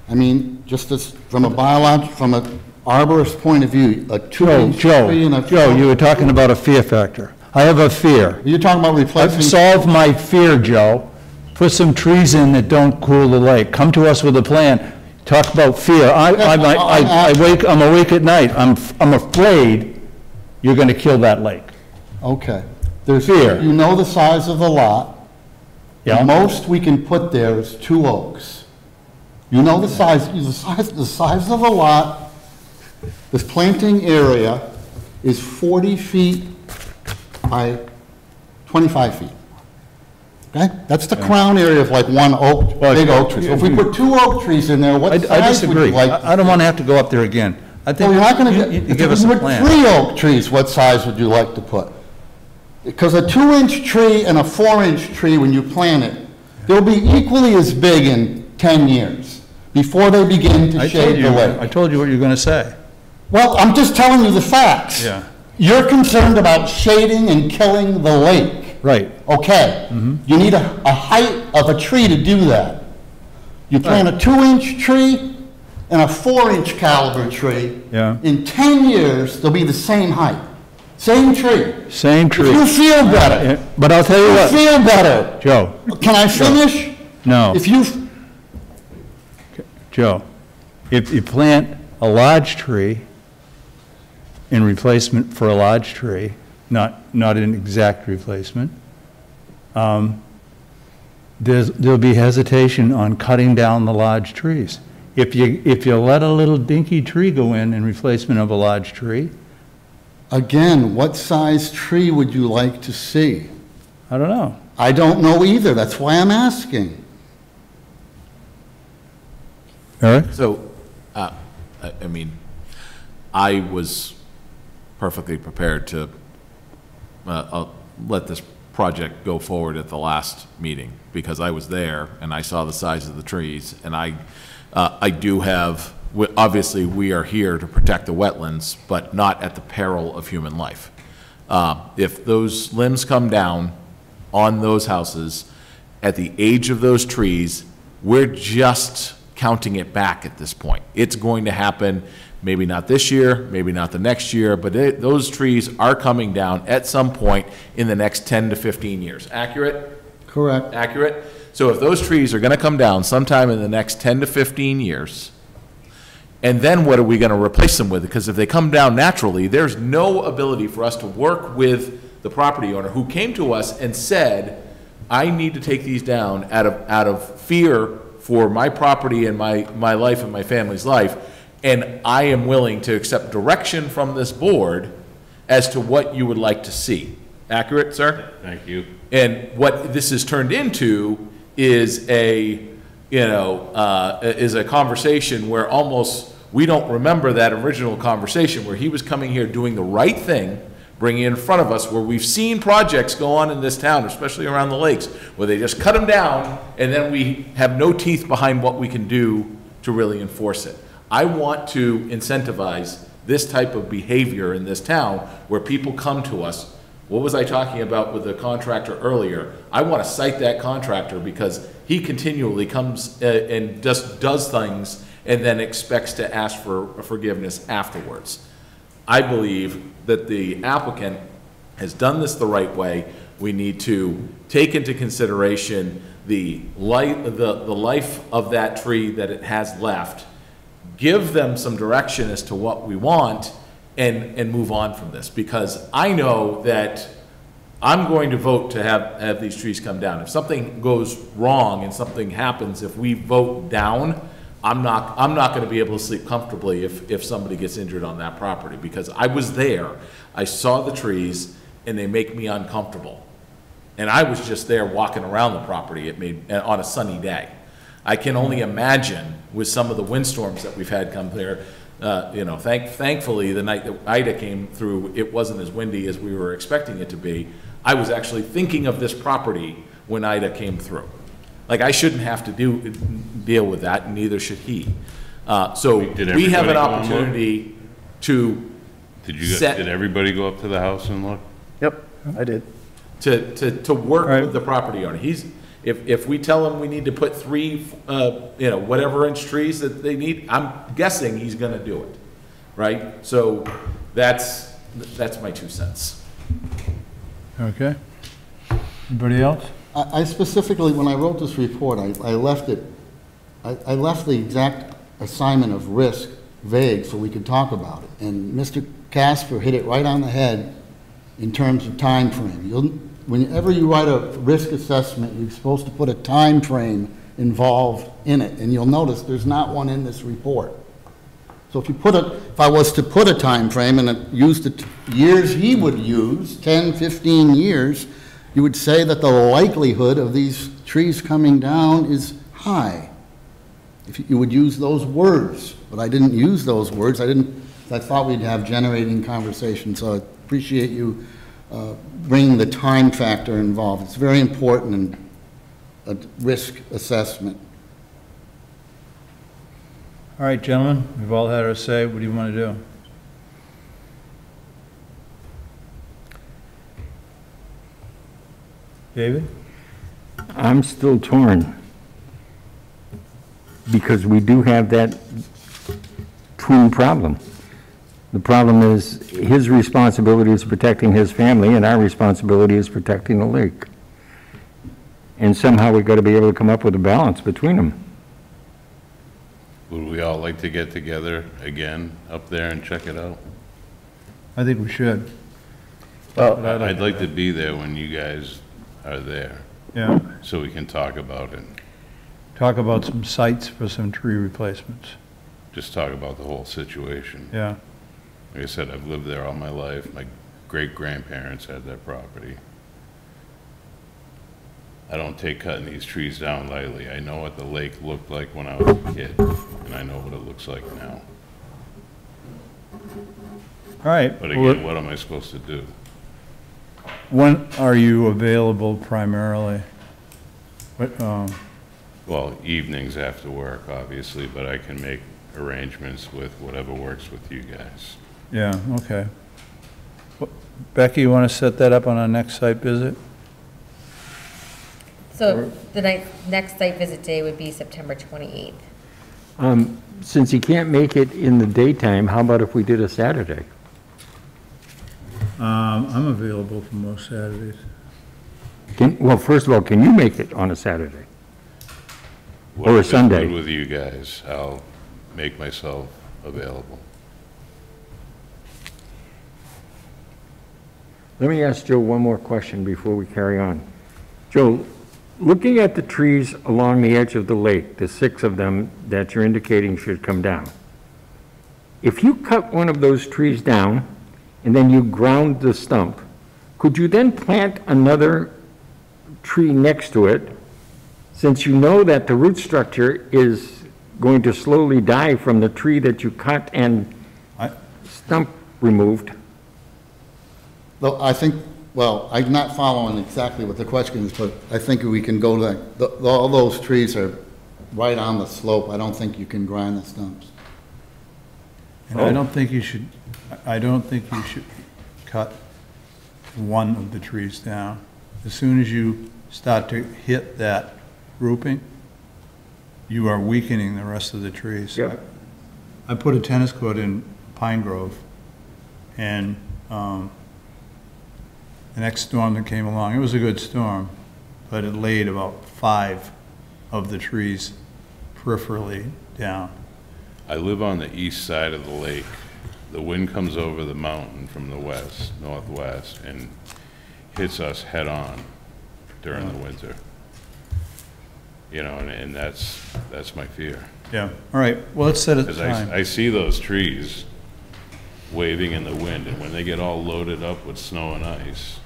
I mean, just as, from a from an arborist point of view, a 2-inch tree and a... Joe, you were talking about a fear factor. I have a fear. You're talking about replacing... I've solved my fear, Joe. Put some trees in that don't cool the lake. Come to us with a plan. Talk about fear. I'm awake at night. I'm afraid you're going to kill that lake. Okay. There's fear. You know the size of the lot. Yeah. The most we can put there is 2 oaks. You know the size of the lot. This planting area is 40 feet by 25 feet. Okay? That's the crown area of like one oak, big oak tree. So if we put 2 oak trees in there, what size would you like? I don't want to have to go up there again. I think you're not going to you give us a plan. 3 oak trees, what size would you like to put? Because a 2-inch tree and a 4-inch tree, when you plant it, they'll be equally as big in 10 years before they begin to shade the lake. I told you what you're going to say. Well, I'm just telling you the facts. Yeah. You're concerned about shading and killing the lake. Right. Okay. You need a height of a tree to do that. You plant a 2-inch tree and a 4-inch caliber tree. Yeah. In 10 years, they'll be the same height. Same tree. Same tree. If you feel better. But I'll tell you what. You feel better. Joe. Can I finish? No. If you... Joe, if you plant a large tree in replacement for a large tree, not an exact replacement, there'll be hesitation on cutting down the large trees. If you let a little dinky tree go in replacement of a large tree. Again, what size tree would you like to see? I don't know. I don't know either. That's why I'm asking. Eric? So, I mean, I was perfectly prepared to let this project go forward at the last meeting, because I was there and I saw the size of the trees, and I do have, obviously we are here to protect the wetlands, but not at the peril of human life. If those limbs come down on those houses, at the age of those trees, we're just counting it back at this point. It's going to happen, maybe not this year, maybe not the next year, but those trees are coming down at some point in the next 10 to 15 years. Accurate? Correct. Accurate? So if those trees are going to come down sometime in the next 10 to 15 years, and then what are we going to replace them with? Because if they come down naturally, there's no ability for us to work with the property owner who came to us and said, I need to take these down out of fear for my property and my life and my family's life, and I am willing to accept direction from this board as to what you would like to see. Accurate, sir? Thank you. And what this has turned into is a conversation where almost we don't remember that original conversation where he was coming here doing the right thing bringing it in front of us, where we've seen projects go on in this town, especially around the lakes, where they just cut them down, and then we have no teeth behind what we can do to really enforce it. I want to incentivize this type of behavior in this town, where people come to us. What was I talking about with the contractor earlier? I want to cite that contractor because he continually comes and just does things and then expects to ask for forgiveness afterwards. I believe that the applicant has done this the right way. We need to take into consideration the life of that tree that it has left, give them some direction as to what we want, and move on from this. Because I know that I'm going to vote to have these trees come down. If something goes wrong and something happens, if we vote down, I'm not going to be able to sleep comfortably if somebody gets injured on that property, because I was there, I saw the trees, and they make me uncomfortable. And I was just there walking around the property on a sunny day. I can only imagine with some of the windstorms that we've had come there. Thankfully, the night that Ida came through, it wasn't as windy as we were expecting it to be. I was actually thinking of this property when Ida came through. Like, I shouldn't have to deal with that, and neither should he. So we have an opportunity to Did everybody go up to the house and look? Yep, I did. To work with the property owner. If we tell him we need to put 3, whatever inch trees that they need, I'm guessing he's gonna do it, right? So that's my 2 cents. Okay. Anybody else? I specifically, when I wrote this report, I left the exact assignment of risk vague so we could talk about it. And Mr. Casper hit it right on the head in terms of time frame. Whenever you write a risk assessment, you're supposed to put a time frame involved in it, and you'll notice there's not one in this report. So if I was to put a time frame and use the years he would use, 10, 15 years, you would say that the likelihood of these trees coming down is high. If you would use those words, but I didn't use those words. I thought we'd have generating conversation, so I appreciate you bringing the time factor involved. It's very important in a risk assessment. All right, gentlemen, we've all had our say. What do you want to do? David? I'm still torn, because we do have that twin problem. The problem is his responsibility is protecting his family, and our responsibility is protecting the lake. And somehow we've got to be able to come up with a balance between them. Would we all like to get together again up there and check it out? I think we should. Well, I'd like to be there when you guys are there. Yeah. So we can talk about it. Talk about some sites for some tree replacements. Just talk about the whole situation. Yeah. Like I said, I've lived there all my life. My great-grandparents had that property. I don't take cutting these trees down lightly. I know what the lake looked like when I was a kid, and I know what it looks like now. All right. But again, what am I supposed to do? When are you available primarily? Well, evenings after work, obviously, but I can make arrangements with whatever works with you guys. Yeah, okay. Becky, you want to set that up on our next site visit? So the next site visit day would be September 28th. Since he can't make it in the daytime, how about if we did a Saturday? I'm available for most Saturdays. Well, first of all, can you make it on a Saturday? Or a Sunday? Good with you guys, I'll make myself available. Let me ask Joe one more question before we carry on. Joe, looking at the trees along the edge of the lake, the 6 of them that you're indicating should come down, if you cut one of those trees down and then you ground the stump, could you then plant another tree next to it, since you know that the root structure is going to slowly die from the tree that you cut and stump removed? Though I think, well, I'm not following exactly what the question is, but I think we can go to, all those trees are right on the slope. I don't think you can grind the stumps. And I don't think you should cut one of the trees down. As soon as you start to hit that grouping, you are weakening the rest of the trees. Yep. I put a tennis court in Pine Grove, and the next storm that came along, it was a good storm, but it laid about 5 of the trees peripherally down. I live on the east side of the lake. The wind comes over the mountain from the west, northwest, and hits us head-on during the winter. You know, and that's my fear. Yeah, all right, well, let's set a 'Cause time. I see those trees waving in the wind, and when they get all loaded up with snow and ice,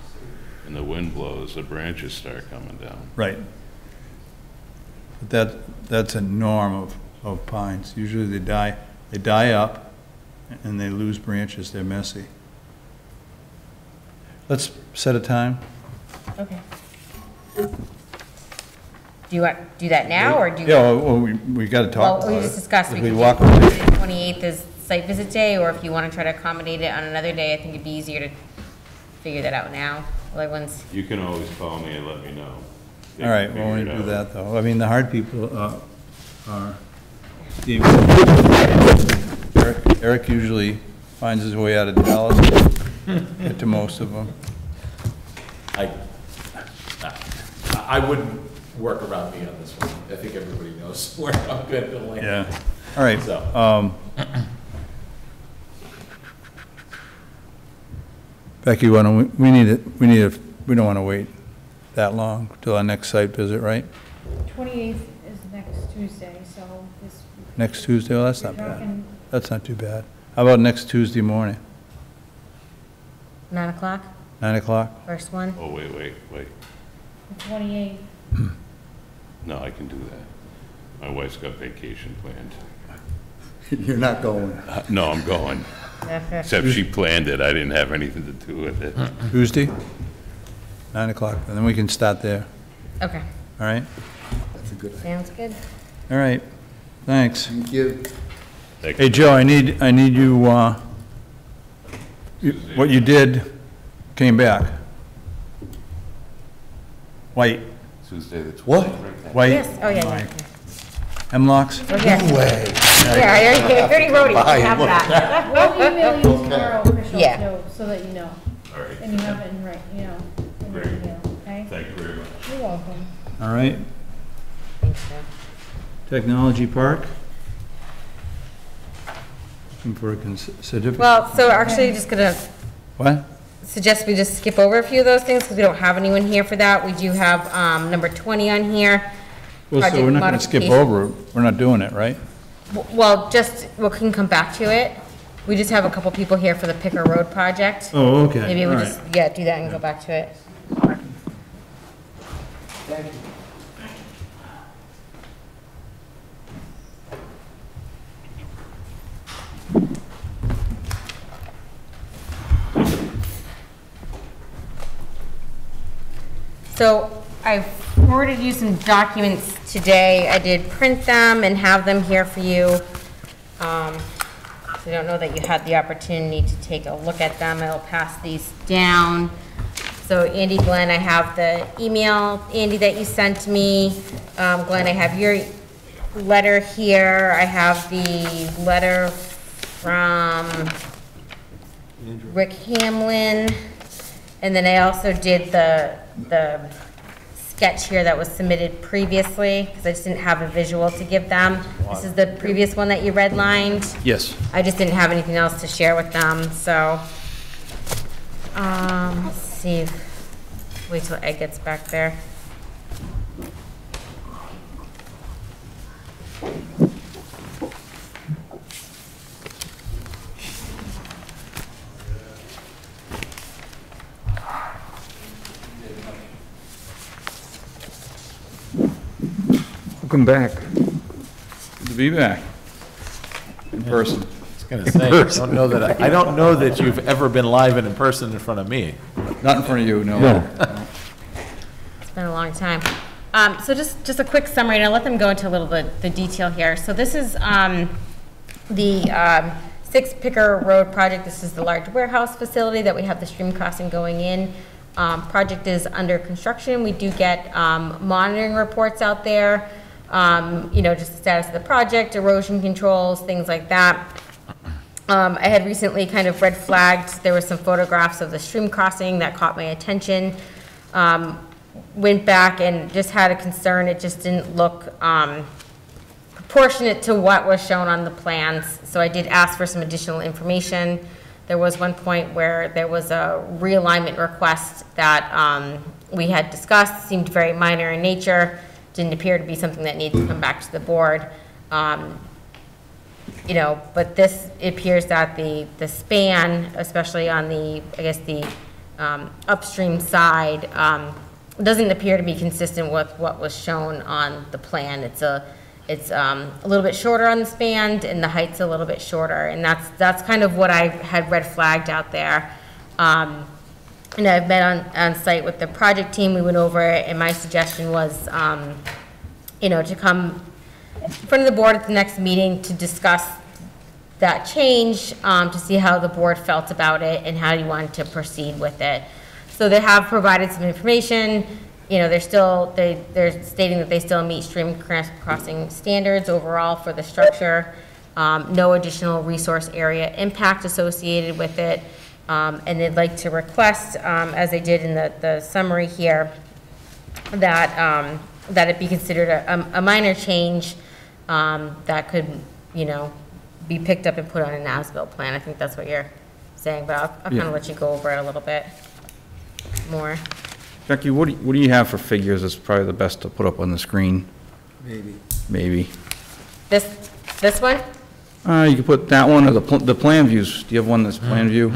and the wind blows, the branches start coming down. Right. But that's a norm of pines. Usually they die up, and they lose branches, they're messy. Let's set a time. Okay. Do you want to do that now, or do you? Yeah, well, we got to talk about it. Well, we just discussed, we If we could walk do away. the 28th is site visit day, or if you want to try to accommodate it on another day, I think it'd be easier to figure that out now. Like once. You can always call me and let me know. They All right, can well, we figure it do out. that, though. I mean, the hard people are Steve. Eric usually finds his way out of Dallas, get to most of them. I wouldn't work around me on this one. I think everybody knows where I'm good to land. Yeah, all right. So. Becky, why don't we don't want to wait that long till our next site visit, right? 28th is next Tuesday, so this. Next Tuesday, well, that's not We're bad. talking- That's not too bad. How about next Tuesday morning, 9 o'clock, 9 o'clock? first one? Oh, wait. The 28th. No, I can do that. My wife's got vacation planned. You're not going. No, I'm going. Except she planned it. I didn't have anything to do with it. Tuesday, 9 o'clock, and then we can start there, Okay, all right? That's a good idea. sounds good. All right, thanks. Thank you. Hey, Joe, I need you, what you did came back. White. Tuesday the 20th. What? White. Yes, oh, yeah. Hemlocks? Oh, yes. No way. Yeah, I already wrote it, you have We'll that. email you tomorrow, Christian, Yeah. too, so that you know. All right. And you have it in in your Great. email, okay? Thank you very much. You're welcome. All right, Thanks, Joe. Technology Park. Looking for a certificate. Well, so actually, just gonna What? suggest we just skip over a few of those things, because we don't have anyone here for that. We do have, number 20 on here. Well, so project we're not gonna skip modification. over it. We're not doing it, right? Well, we can come back to it. We just have a couple people here for the Picker Road project. Oh, okay, Maybe we all just, yeah, do that and go back to it. So I forwarded you some documents today. I did print them and have them here for you. So I don't know that you had the opportunity to take a look at them. I'll pass these down. So Andy, Glenn, I have the email, Andy, that you sent me. Glenn, I have your letter here. I have the letter from Rick Hamlin. And then I also did the sketch here that was submitted previously, because I just didn't have a visual to give them. This is the previous one that you redlined. Yes. I just didn't have anything else to share with them, so. Let's see, wait till Ed gets back there. Welcome back. Good to be back in person. It's gonna say, I don't know that you've ever been live and in person in front of me. Not in front of you, no. It's been a long time. So just a quick summary, and I'll let them go into a little bit the detail here. So this is the 6 Picker Road project. This is the large warehouse facility that we have the stream crossing going in. Project is under construction. We do get monitoring reports out there, just the status of the project, erosion controls, things like that. I had recently kind of red flagged, there were some photographs of the stream crossing that caught my attention. Went back and just had a concern, it just didn't look proportionate to what was shown on the plans. So I did ask for some additional information. There was one point where there was a realignment request that we had discussed, seemed very minor in nature, didn't appear to be something that needed to come back to the board. But this, it appears that the span, especially on the, I guess the upstream side, doesn't appear to be consistent with what was shown on the plan. It's a little bit shorter on the span, and the height's a little bit shorter, and that's kind of what I had red flagged out there. And I've been on site with the project team. We went over it, and my suggestion was, to come in front of the board at the next meeting to discuss that change, to see how the board felt about it and how you wanted to proceed with it. So they have provided some information. They're stating that they still meet stream crossing standards overall for the structure. No additional resource area impact associated with it. And they'd like to request, as they did in the summary here, that it be considered a minor change that could, be picked up and put on an as-built plan. I think that's what you're saying, but I'll kind of let you go over it a little bit more. Becky, what do you have for figures that's probably the best to put up on the screen? Maybe. This one? You could put that one or the plan views. Do you have one that's plan view?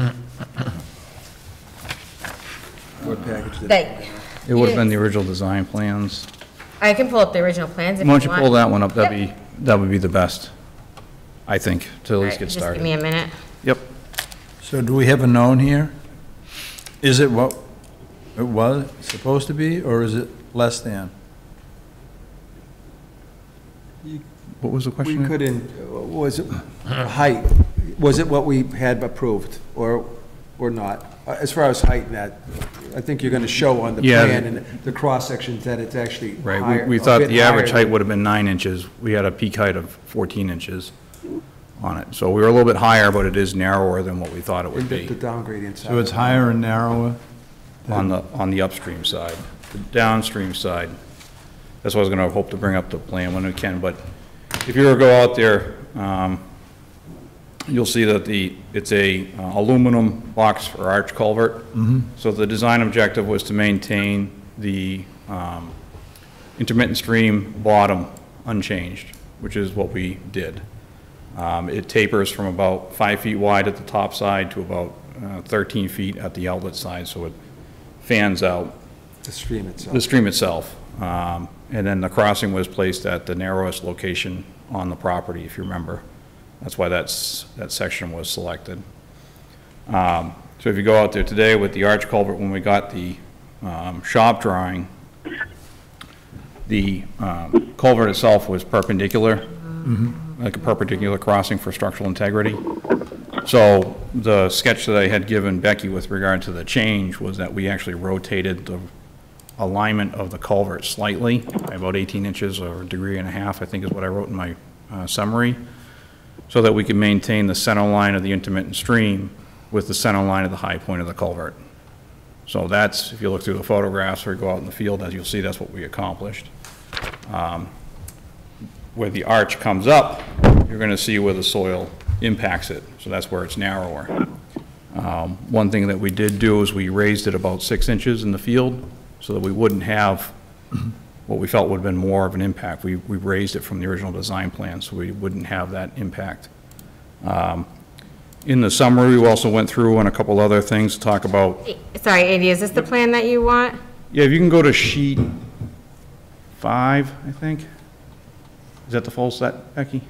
What package did it would have been the original design plans. I can pull up the original plans if you Why want. don't you pull that one up? That would be the best, I think, to at least get started. Just give me a minute. Yep. So do we have a known here? Is it what it was supposed to be, or is it less than? What was the question? We couldn't, was it height, was it what we had approved, or not? As far as height and that, I think you're gonna show on the plan and the cross-sections that it's actually higher. Right, we thought the average height would have been 9 inches. We had a peak height of 14 inches on it. So we were a little bit higher, but it is narrower than what we thought it would be. The down gradient side. So it's higher and narrower? On the upstream side. The downstream side, that's what I was gonna hope to bring up the plan when we can, but if you were to go out there, you'll see that it's a aluminum box for arch culvert. So the design objective was to maintain the intermittent stream bottom unchanged, which is what we did. It tapers from about 5 feet wide at the top side to about 13 feet at the outlet side, so it fans out the stream itself. The stream itself. And then the crossing was placed at the narrowest location on the property, if you remember. That's why that section was selected. So if you go out there today with the arch culvert, when we got the shop drawing, the culvert itself was perpendicular, like a perpendicular crossing for structural integrity. So the sketch that I had given Becky with regard to the change was that we actually rotated the alignment of the culvert slightly by about 18 inches or 1.5 degrees, I think is what I wrote in my summary, so that we can maintain the center line of the intermittent stream with the center line of the high point of the culvert. So that's, if you look through the photographs or go out in the field, as you'll see, that's what we accomplished. Where the arch comes up, you're going to see where the soil impacts it, so that's where it's narrower. One thing that we did do is we raised it about 6 inches in the field so that we wouldn't have what we felt would have been more of an impact. We raised it from the original design plan so we wouldn't have that impact. In the summary, we also went through on a couple other things to talk about. Sorry, Andy, is this the plan that you want? Yeah, if you can go to sheet 5, I think. Is that the full set, Becky?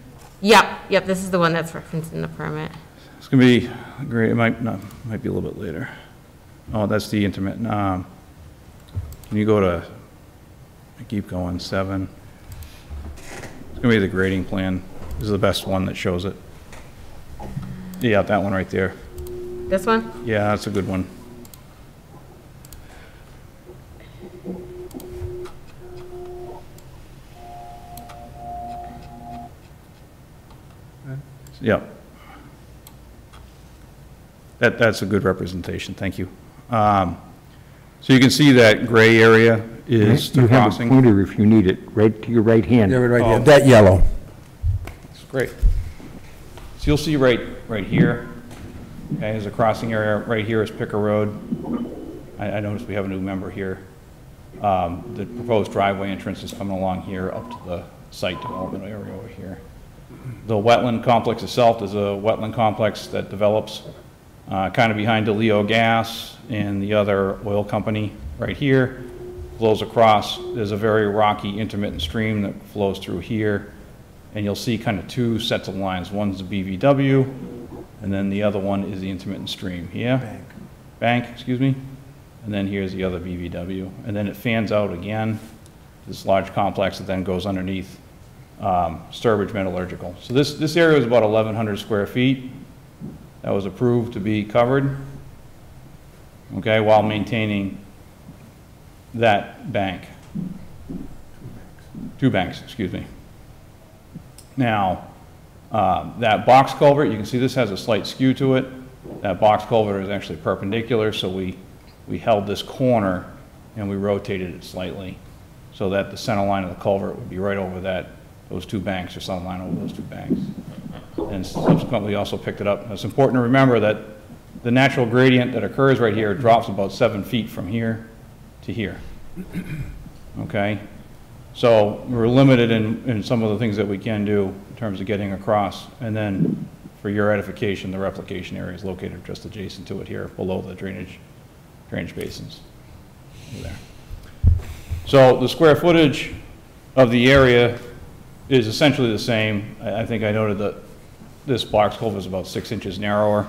Yep, this is the one that's referenced in the permit. It's going to be great. It might be a little bit later. Oh, that's the intermittent. Can you go to, keep going, 7. It's going to be the grading plan. This is the best one that shows it. Yeah, that one right there. This one? Yeah, that's a good one. Yep. That's a good representation, thank you. So you can see that gray area is the crossing. You have a pointer if you need it, right to your right hand. Yeah, right here. That yellow. That's great. So you'll see right here, okay, there's a crossing area. Right here is Picker Road. I noticed we have a new member here. The proposed driveway entrance is coming along here up to the site development area over here. The wetland complex itself is a wetland complex that develops kind of behind DeLeo Gas and the other oil company right here. Flows across. There's a very rocky intermittent stream that flows through here. And you'll see kind of 2 sets of lines. One's the BVW, and then the other one is the intermittent stream here. Bank, excuse me. And then here's the other BVW. And then it fans out again, this large complex that then goes underneath Sturbridge Metallurgical. So this area is about 1,100 square feet. That was approved to be covered, okay, while maintaining that bank. 2 banks, excuse me. Now, that box culvert, you can see this has a slight skew to it. That box culvert is actually perpendicular, so we held this corner and we rotated it slightly so that the center line of the culvert would be right over those 2 banks, or center line over those 2 banks. And subsequently also picked it up. It's important to remember that the natural gradient that occurs right here drops about 7 feet from here to here. Okay? So we're limited in some of the things that we can do in terms of getting across. And then for your edification, the replication area is located just adjacent to it here, below the drainage basins. There. So the square footage of the area is essentially the same. I think I noted that this box culvert is about 6 inches narrower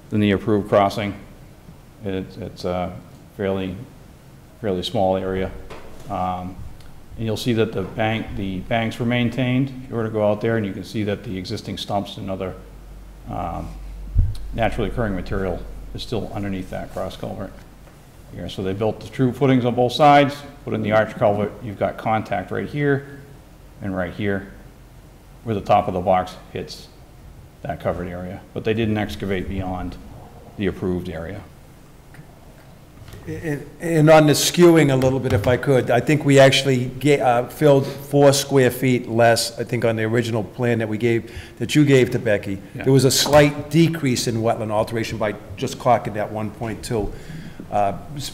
than the approved crossing. It's a fairly small area. And you'll see that the banks were maintained. If you were to go out there, and you can see that the existing stumps and other naturally occurring material is still underneath that cross culvert here. So they built the true footings on both sides, put in the arch culvert. You've got contact right here and right here where the top of the box hits that covered area. But they didn't excavate beyond the approved area. And on the skewing a little bit, if I could, I think we actually filled 4 square feet less, I think, on the original plan that you gave to Becky. Yeah. There was a slight decrease in wetland alteration by just clocking that 1.2.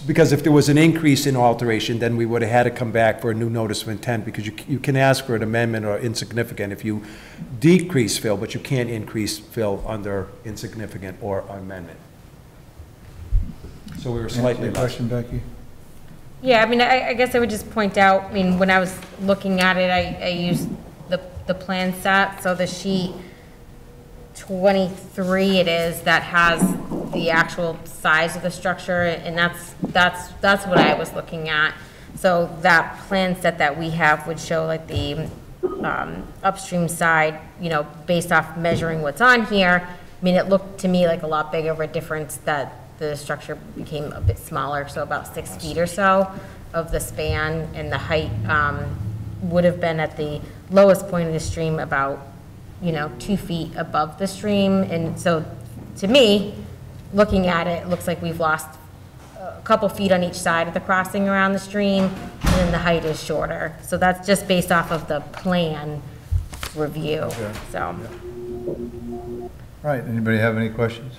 Because if there was an increase in alteration, then we would have had to come back for a new notice of intent, because you can ask for an amendment or insignificant if you decrease fill, but you can't increase fill under insignificant or amendment. So we were slightly less. Question, Becky? Yeah, I mean, I guess I would just point out, I mean, when I was looking at it, I used the plan set, so the sheet 23 it is that has the actual size of the structure, and that's what I was looking at. So that plan set that we have would show like the upstream side, you know, based off measuring what's on here. I mean, it looked to me like a lot bigger of a difference that the structure became a bit smaller, so about 6 feet or so of the span, and the height would have been at the lowest point of the stream about, you know, 2 feet above the stream. And so to me, looking at it, it looks like we've lost a couple feet on each side of the crossing around the stream, and then the height is shorter. So that's just based off of the plan review. Okay. So. All right, anybody have any questions?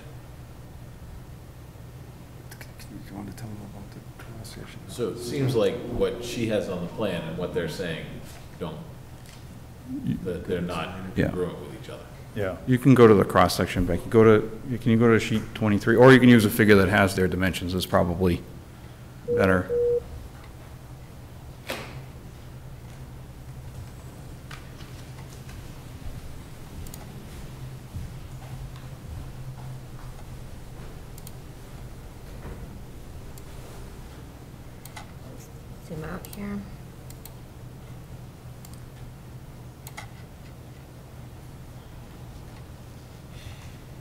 So it seems like what she has on the plan and what they're saying they're not congruent with each other. Yeah, you can go to the cross-section, Becky. Can you go to sheet 23? Or you can use a figure that has their dimensions. It's probably better. zoom out here.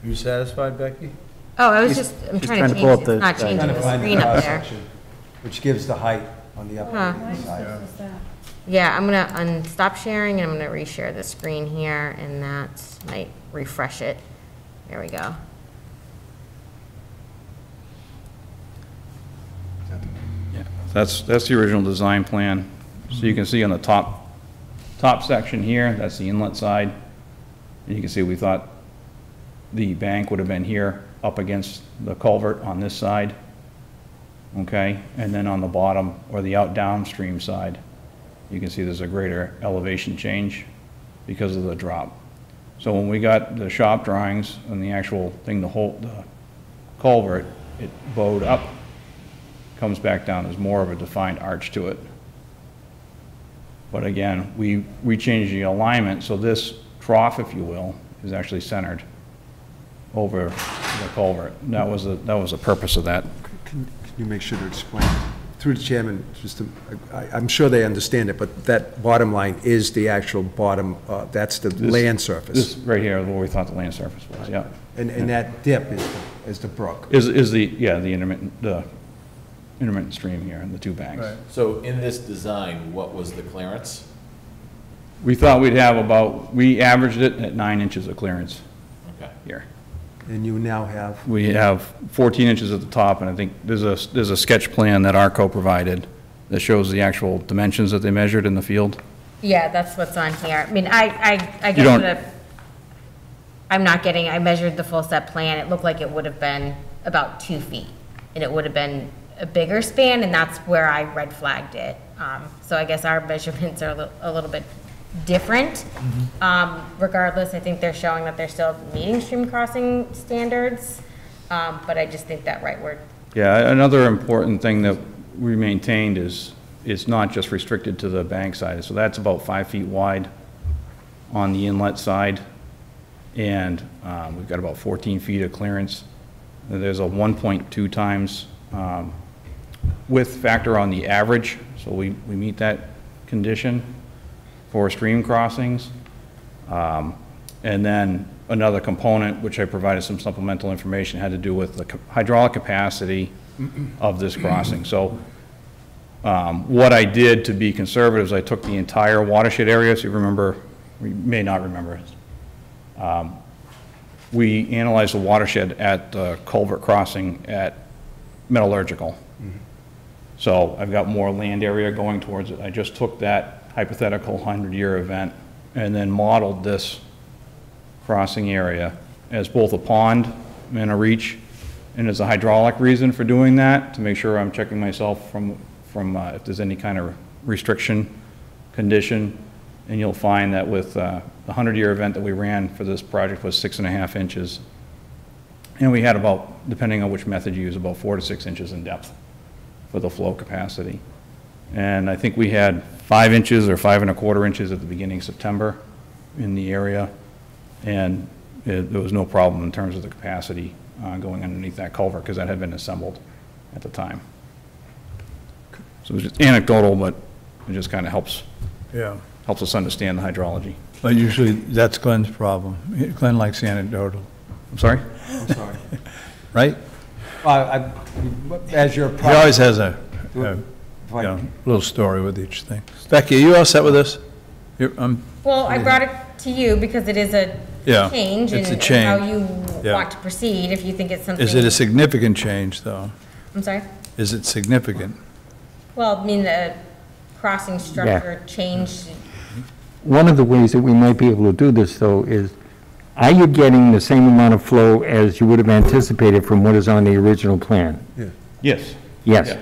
Are you satisfied, Becky? Oh, I'm trying to change it. It's not changing the screen up there. Which gives the height on the upper Huh. side. Yeah, I'm gonna stop sharing and I'm gonna reshare the screen here, and that might refresh it. There we go. That's the original design plan. So you can see on the top section here, that's the inlet side. And you can see we thought the bank would have been here up against the culvert on this side. Okay, and then on the bottom or the downstream side, you can see there's a greater elevation change because of the drop. So when we got the shop drawings and the actual thing to hold the culvert, it bowed up, comes back down. There's more of a defined arch to it. But again, we changed the alignment, so this trough, if you will, is actually centered over the culvert. That was the purpose of that. Can you make sure to explain, through the chairman, just to, I'm sure they understand it, but that bottom line is the actual bottom, that's the land surface. This right here is where we thought the land surface was, yeah. And that dip is the brook. Is the intermittent stream here in the two banks. Right. So in this design, what was the clearance? We thought we'd have we averaged it at 9 inches of clearance. Okay. Here. And you now have? We have 14 inches at the top, and I think there's a sketch plan that ARCO provided that shows the actual dimensions that they measured in the field. Yeah, that's what's on here. I mean, I guess I measured the full set plan. It looked like it would have been about 2 feet, and it would have been a bigger span, and that's where I red flagged it. So I guess our measurements are a little bit different. Regardless, I think they're showing that they're still meeting stream crossing standards, but I just think that right word. Yeah, another important thing that we maintained is it's not just restricted to the bank side. So that's about 5 feet wide on the inlet side, and we've got about 14 feet of clearance. There's a 1.2 times width factor on the average, so we meet that condition for stream crossings. And then another component, which I provided some supplemental information, had to do with the hydraulic capacity of this crossing. So what I did to be conservative is I took the entire watershed area. So you remember, we may not remember, we analyzed the watershed at the culvert crossing at Metallurgical. So I've got more land area going towards it. I just took that hypothetical 100-year event and then modeled this crossing area as both a pond and a reach, and as a hydraulic reason for doing that, to make sure I'm checking myself from if there's any kind of restriction condition. And you'll find that with the 100-year event that we ran for this project was 6.5 inches. And we had about, depending on which method you use, about 4 to 6 inches in depth for the flow capacity. And I think we had 5 inches or 5.25 inches at the beginning of September in the area. And there was no problem in terms of the capacity going underneath that culvert, because that had been assembled at the time. So it was just anecdotal, but it just kind of helps us understand the hydrology. But usually that's Glenn's problem. Glenn likes anecdotal. I'm sorry? I'm sorry. Right? As your He always has a little story with each thing. Becky, are you all set with this? Well, I brought it to you because it is a change, it's and a change. how you want to proceed, if you think it's something. Is it a significant change, though? I'm sorry? Is it significant? Well, I mean, the crossing structure changed. One of the ways that we might be able to do this, though, is, are you getting the same amount of flow as you would have anticipated from what is on the original plan? Yeah. Yes. Yes. Yeah.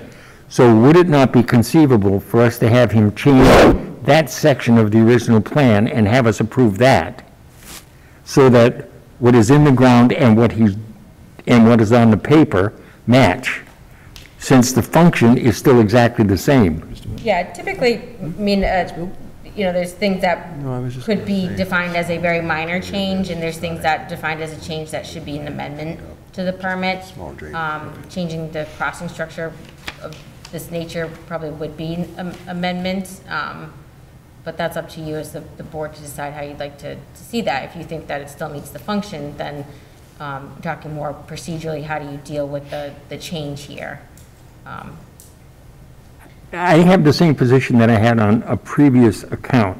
So would it not be conceivable for us to have him change that section of the original plan and have us approve that, so that what is in the ground and what is on the paper match, since the function is still exactly the same? Yeah, typically, I mean, there's things that could be defined as a very minor change, and there's things that defined as a change that should be an amendment to the permit. Changing the crossing structure of this nature probably would be an amendment, but that's up to you as the board to decide how you'd like to see that. If you think that it still meets the function, then talking more procedurally, how do you deal with the change here? I have the same position that I had on a previous account.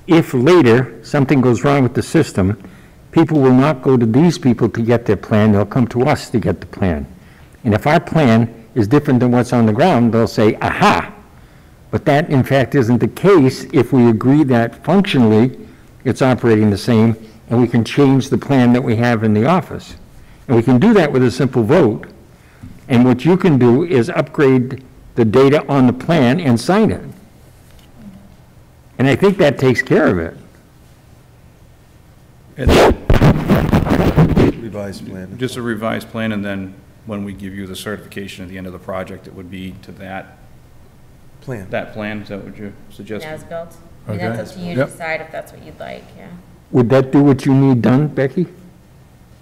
If later something goes wrong with the system, people will not go to these people to get their plan, they'll come to us to get the plan. And if our plan is different than what's on the ground, they'll say, aha. But that, in fact, isn't the case if we agree that functionally it's operating the same and we can change the plan that we have in the office. And we can do that with a simple vote. And what you can do is upgrade the data on the plan and sign it. And I think that takes care of it. Revised plan. Just a revised plan, and then when we give you the certification at the end of the project, it would be to that plan. That plan, is that what you're suggesting? As-built. I mean, Okay. that's up to you to decide if that's what you'd like, yeah. Would that do what you need done, Becky?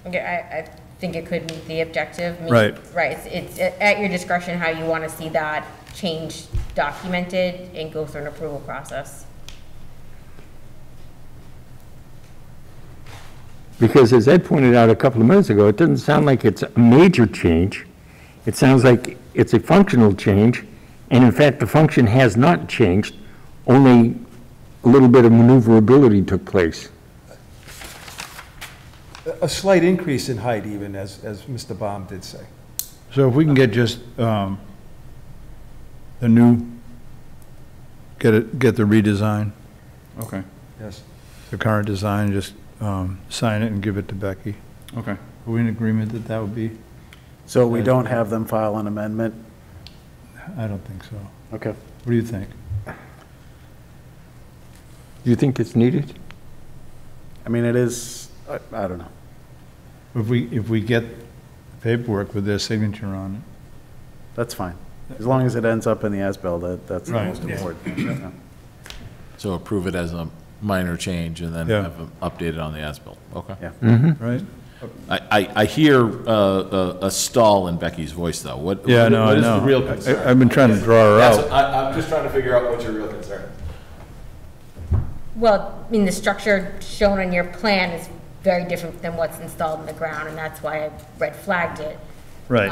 Okay, I think it could meet the objective. Right. Right, it's at your discretion how you want to see that change documented and go through an approval process. Because as Ed pointed out a couple of minutes ago, it doesn't sound like it's a major change. It sounds like it's a functional change, and in fact, the function has not changed, only a little bit of maneuverability took place. A slight increase in height even, as Mr. Baum did say. So if we can get just the new, get the redesign, Okay, Yes. the current design, just sign it and give it to Becky. okay. Are we in agreement that that would be? So we don't have them file an amendment? I don't think so. Okay. What do you think? Do you think it's needed? I mean, it is, I don't know. If we get paperwork with their signature on it. That's fine. As long as it ends up in the as-built, that's the Right, most yeah. important. Yeah. So approve it as a minor change and then Yeah. have them updated on the as-built. Okay. Yeah. Right? I hear a stall in Becky's voice, though. What Yeah, no, what I is know. the real concern? I've been trying to draw her That's- out. I'm just trying to figure out what's your real concern. Well, I mean, the structure shown on your plan is very different than what's installed in the ground, and that's why I red flagged it. Right.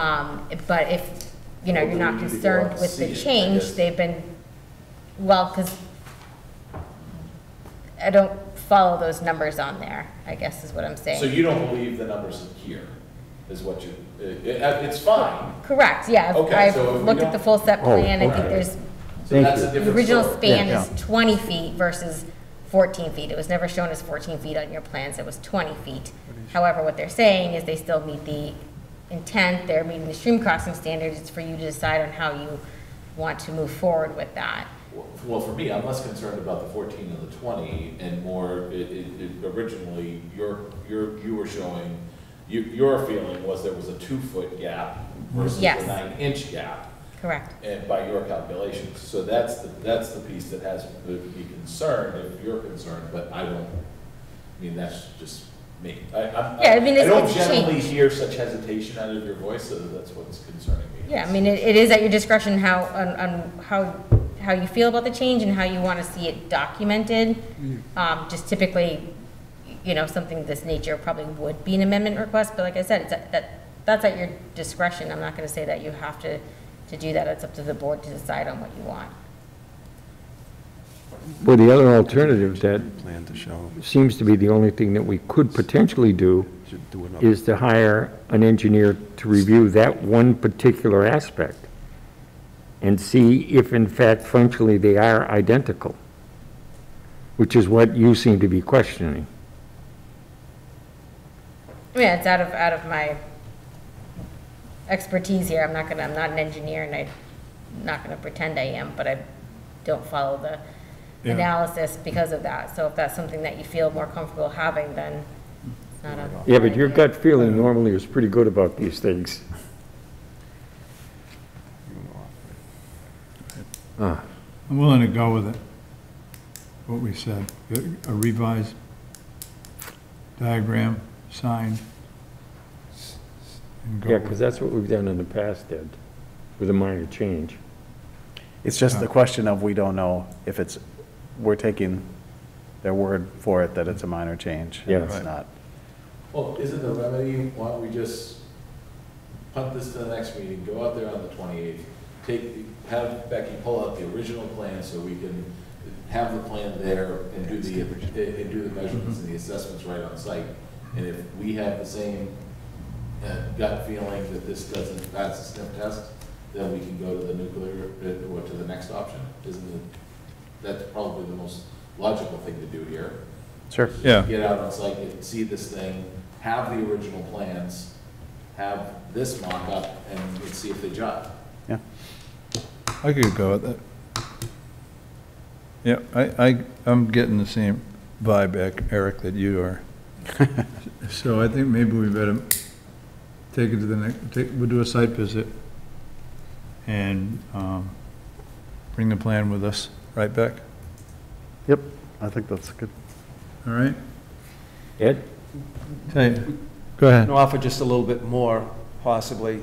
But if, you know, you're not concerned with the change, they've been, well, because I don't follow those numbers on there, I guess is what I'm saying. So you don't believe the numbers here, is what you, it's fine. Correct, yeah. Okay, so if I've we looked at don't- the full set plan, I think okay. there's, So that's a the different original story. span Yeah. is 20 feet versus 14 feet. It was never shown as 14 feet on your plans, it was 20 feet. However, what they're saying is they still meet the intent, they're meeting the stream crossing standards, it's for you to decide on how you want to move forward with that. Well, for me, I'm less concerned about the 14 and the 20, and more, originally, you were showing, your feeling was there was a 2-foot gap versus Yes. a 9-inch gap. Correct. And by your calculations, so that's the piece that has to be concerned, if you're concerned, but I don't, I mean, that's just me. Yeah, I mean, I don't it's generally changed. hear such hesitation out of your voice, so that's what's concerning me. Yeah, I mean, it is at your discretion on how you feel about the change and how you want to see it documented. Just typically, you know, something of this nature probably would be an amendment request, but like I said, that's at your discretion. I'm not going to say that you have to do that. It's up to the board to decide on what you want. Well, the other alternative that Plan to show. seems to be the only thing that we could potentially do Should do it. is to hire an engineer to review that one particular aspect and see if in fact functionally they are identical, which is what you seem to be questioning. Yeah, it's out of my expertise here. I'm not an engineer, and I'm not gonna pretend I am, but I don't follow the analysis because of that. So if that's something that you feel more comfortable having, then it's not a. Yeah, but your gut feeling normally is pretty good about these things. I'm willing to go with it, what we said, a revised diagram, signed. and go Yeah, with because it. that's what we've done in the past, Ed. with a minor change. It's just the question of, we don't know if it's, we're taking their word for it that it's a minor change. and Yes. It's not. Well, isn't the remedy, why don't we just punt this to the next meeting, go out there on the 28th, have Becky pull out the original plan so we can have the plan there and do the measurements and the assessments right on site. And if we have the same gut feeling that this doesn't pass the sniff test, then we can go to the nuclear, or to the next option. That's probably the most logical thing to do here. Sure. Yeah. Get out on site, see this thing, have the original plans, have this mock-up, and let's see if they jive. Yeah. I could go with that. Yeah, I'm getting the same vibe, Eric, that you are. So I think maybe we better take it to the next, we'll do a site visit and bring the plan with us, right, Beck? Yep, I think that's good. All right? Ed? Hey, go ahead. And offer just a little bit more, possibly,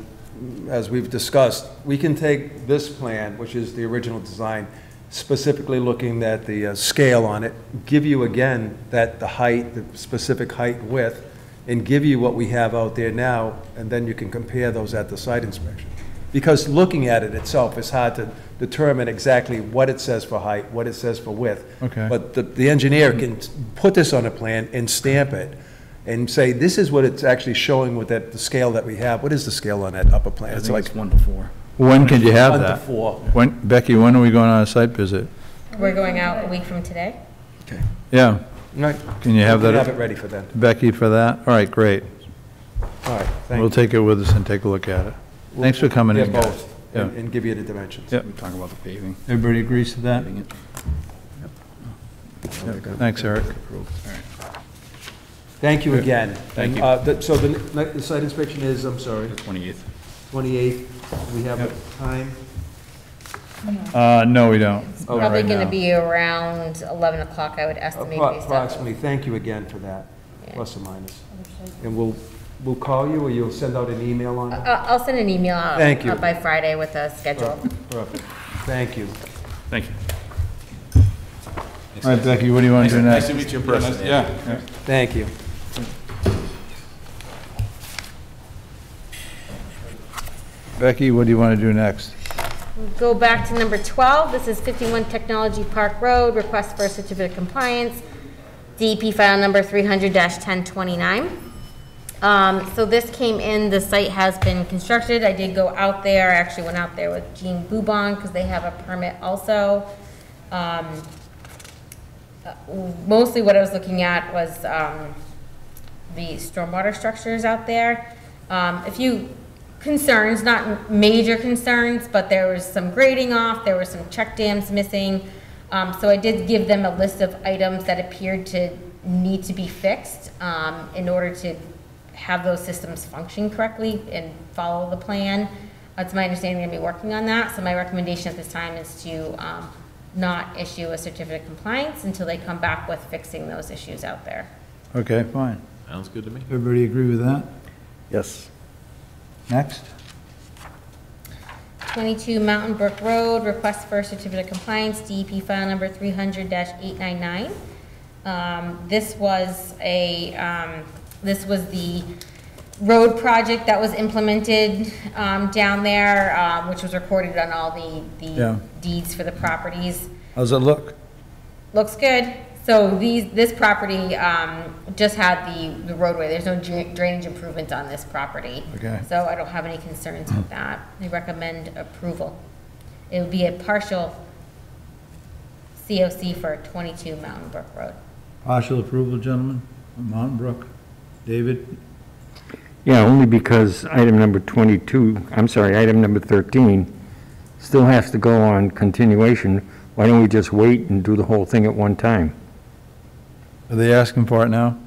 as we've discussed. We can take this plan, which is the original design, specifically looking at the scale on it, give you again the height, the specific height and width, and give you what we have out there now, and then you can compare those at the site inspection. Because looking at it itself is hard to determine exactly what it says for height, what it says for width. Okay. But the engineer can put this on a plan and stamp it and say, this is what it's actually showing with the scale that we have. What is the scale on that upper plan? It's like 1 to 4. When could you have 1 to that? 4. Becky, when are we going on a site visit? We're going out a week from today. Okay. Yeah. Right. Can you have that? Have it ready for then. Becky, for that? All right, great. All right, thank We'll you. take it with us and take a look at it. Thanks for coming in, Yeah, guys. both, Yeah. and give you the dimensions. Yep. We talk about the paving. Everybody agrees to that? Thanks, Eric. Thank you again. Thank you. So the site inspection is, I'm sorry? The 28th. 28th, we have a time? No, we don't. Oh, Probably right going to now. be around 11 o'clock, I would estimate. based off- Approximately, thank you again for that, plus or minus. And we'll call you, or you'll send out an email on it? I'll send an email out Thank you. by Friday with a schedule. Perfect, thank you. Thank you. All right, Becky, what do you want to do next? Nice to meet you in person. Yeah. Thank you. Becky, what do you want to do next? Go back to number 12. This is 51 Technology Park Road, request for a certificate of compliance, DEP file number 300-1029. So this came in, the site has been constructed. I did go out there, I actually went out there with Jean Boubon because they have a permit also. Mostly what I was looking at was the stormwater structures out there. A few concerns, not major concerns, but there was some grading off, there were some check dams missing. So I did give them a list of items that appeared to need to be fixed in order to have those systems function correctly and follow the plan. It's my understanding they're going to be working on that. So my recommendation at this time is to not issue a certificate of compliance until they come back with fixing those issues out there. Okay, fine. Sounds good to me. Everybody agree with that? Yes. Next? 22 Mountain Brook Road, request for certificate of compliance, DEP file number 300-899. This was the road project that was implemented down there, which was recorded on all the deeds for the properties. How's it look? Looks good. So this property just had the roadway. There's no drainage improvement on this property. Okay. So I don't have any concerns with that. I recommend approval. It would be a partial COC for 22 Mountain Brook Road. Partial approval, gentlemen, on Mountain Brook. David? Yeah, only because item number 13 still has to go on continuation. Why don't we just wait and do the whole thing at one time? Are they asking for it now?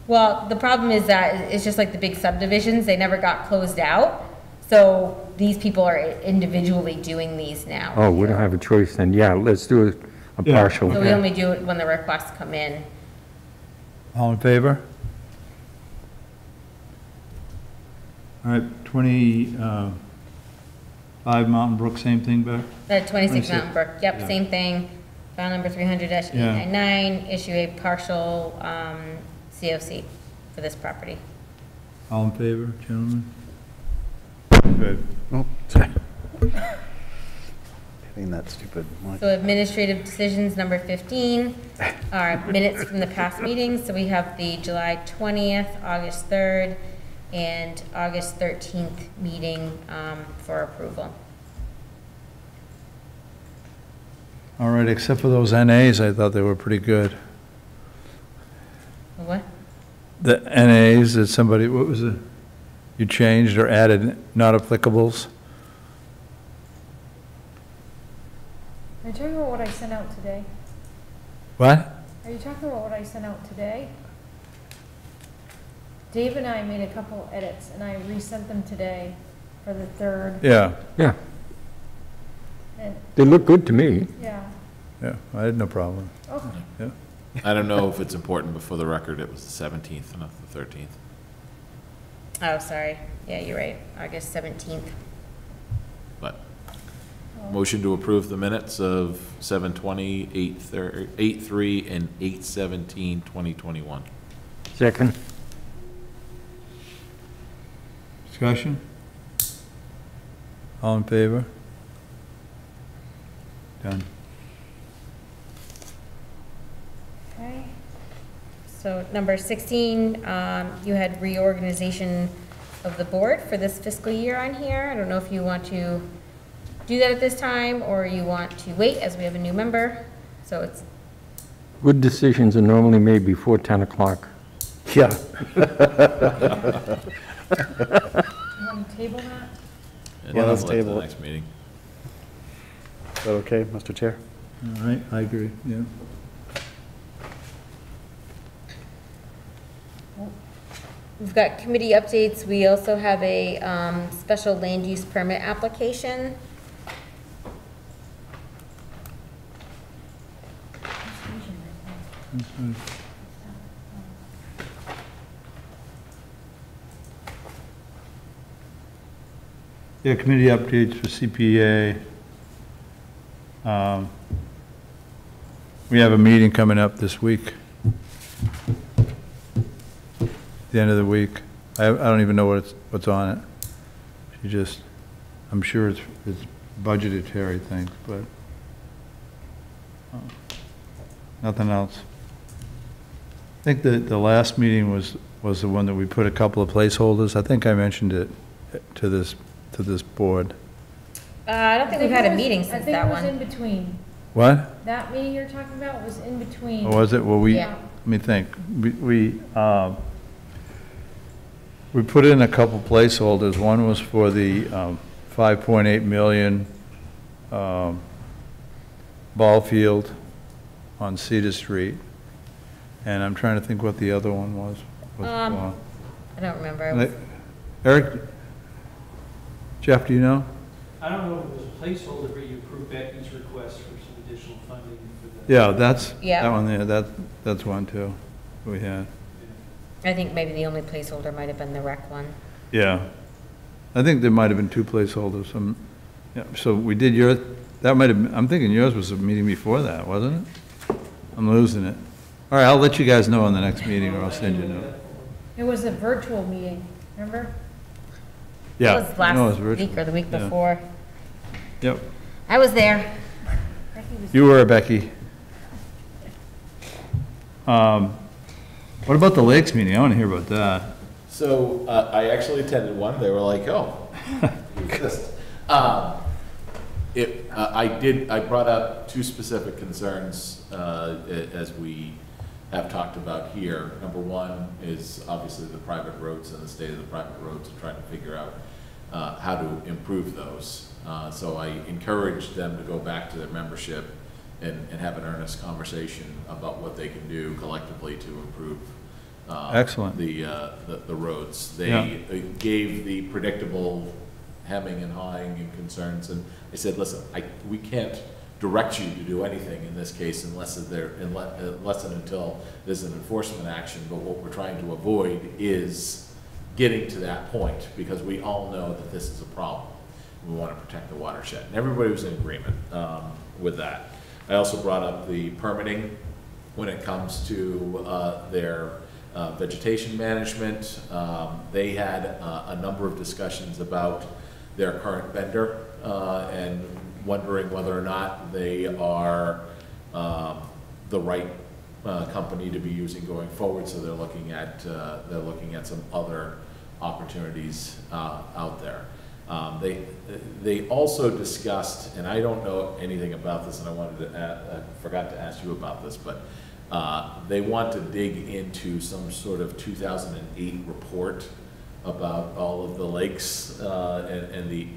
Well, the problem is that it's just like the big subdivisions, they never got closed out. So these people are individually doing these now. Oh, we don't have a choice then. Yeah, let's do a partial. So we only do it when the requests come in. All in favor? All right, 5 Mountain Brook, same thing, Beck? 26 Mountain Brook, yep, Yeah. same thing. File number 300-899, issue a partial COC for this property. All in favor, gentlemen? Good. Oh, sorry. Hitting that stupid mic. So administrative decisions, number 15, are minutes from the past meetings. So we have the July 20th, August 3rd, and August 13th meeting for approval. All right, except for those NAs, I thought they were pretty good. What? The NAs that somebody, what was it? You changed or added not applicables? Are you talking about what I sent out today? What? Are you talking about what I sent out today? Dave and I made a couple edits, and I resent them today for the 3rd. Yeah. Yeah. And, They look good to me. yeah. Yeah, I had no problem. Okay. Yeah. I don't know if it's important, but for the record, it was the 17th, not the 13th. Oh, sorry. Yeah, you're right. August 17th. But, motion to approve the minutes of 7/20, 8/3, and 8/17/2021. Second. Discussion? All in favor? Done. Okay. So number 16, you had reorganization of the board for this fiscal year on here. I don't know if you want to do that at this time, or you want to wait as we have a new member. So it's, Good decisions are normally made before 10 o'clock. Yeah. You want to table that? Yeah, let's Table it to table the it. next meeting. Is that okay, Mr. Chair? All right, I agree, yeah. we've got committee updates. We also have a special land use permit application. Yeah, committee updates for CPA. We have a meeting coming up this week. The end of the week. I don't even know what's on it. She just, I'm sure it's budgetary things, but nothing else. I think the last meeting was the one that we put a couple of placeholders. I think I mentioned it to this board. I don't think we've had a meeting since that one. I think it was in between. What? That meeting you're talking about was in between. Or was it? Well, we, Yeah. let me think. We put in a couple placeholders. One was for the 5.8 million ball field on Cedar Street. And I'm trying to think what the other one was. I don't remember. Eric? Jeff, do you know? I don't know if it was a placeholder, but you approved Becky's request for some additional funding for the. Yeah, that's, Yeah. that one there, that's one too, we had. I think maybe the only placeholder might have been the rec one. Yeah. I think there might have been two placeholders, yeah, so we did your, that might have, I'm thinking yours was a meeting before that, wasn't it? I'm losing it. All right, I'll let you guys know in the next meeting, or I'll send you a note. It was a virtual meeting, remember? Yeah. It was I know it was last virtual. week or the week Yeah. before. Yep. I was there. You were, Becky. What about the Lakes meeting? I want to hear about that. So, I actually attended one, they were like, oh, you exist. I brought up two specific concerns, as we have talked about here. Number one is obviously the private roads and the state of the private roads, and trying to figure out how to improve those. So I encouraged them to go back to their membership and have an earnest conversation about what they can do collectively to improve Excellent. the roads. They Yeah. gave the predictable hemming and hawing and concerns, and I said, listen, we can't direct you to do anything in this case unless and until there's an enforcement action, but what we're trying to avoid is getting to that point, because we all know that this is a problem. we want to protect the watershed. And everybody was in agreement with that. I also brought up the permitting when it comes to their vegetation management. They had a number of discussions about their current vendor and wondering whether or not they are the right company to be using going forward. So they're looking at some other opportunities out there. They also discussed, and I don't know anything about this, and I forgot to ask you about this, but they want to dig into some sort of 2008 report about all of the lakes and the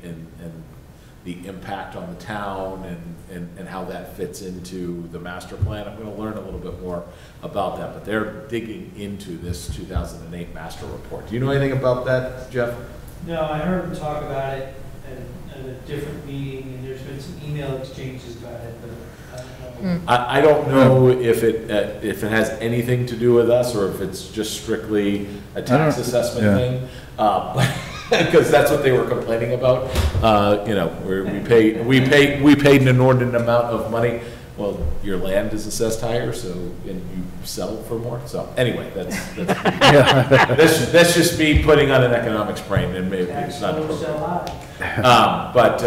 impact on the town and how that fits into the master plan. I'm going to learn a little bit more about that, but they're digging into this 2008 master report. Do you know anything about that, Jeff? No, I heard him talk about it at a different meeting, and there's been some email exchanges about it, but I don't know if it has anything to do with us or if it's just strictly a tax assessment thing, because that's what they were complaining about. You know, we paid an inordinate amount of money. Well, your land is assessed higher, so and you sell for more. So anyway, that's just me putting on an economics brain, and maybe it's not appropriate. But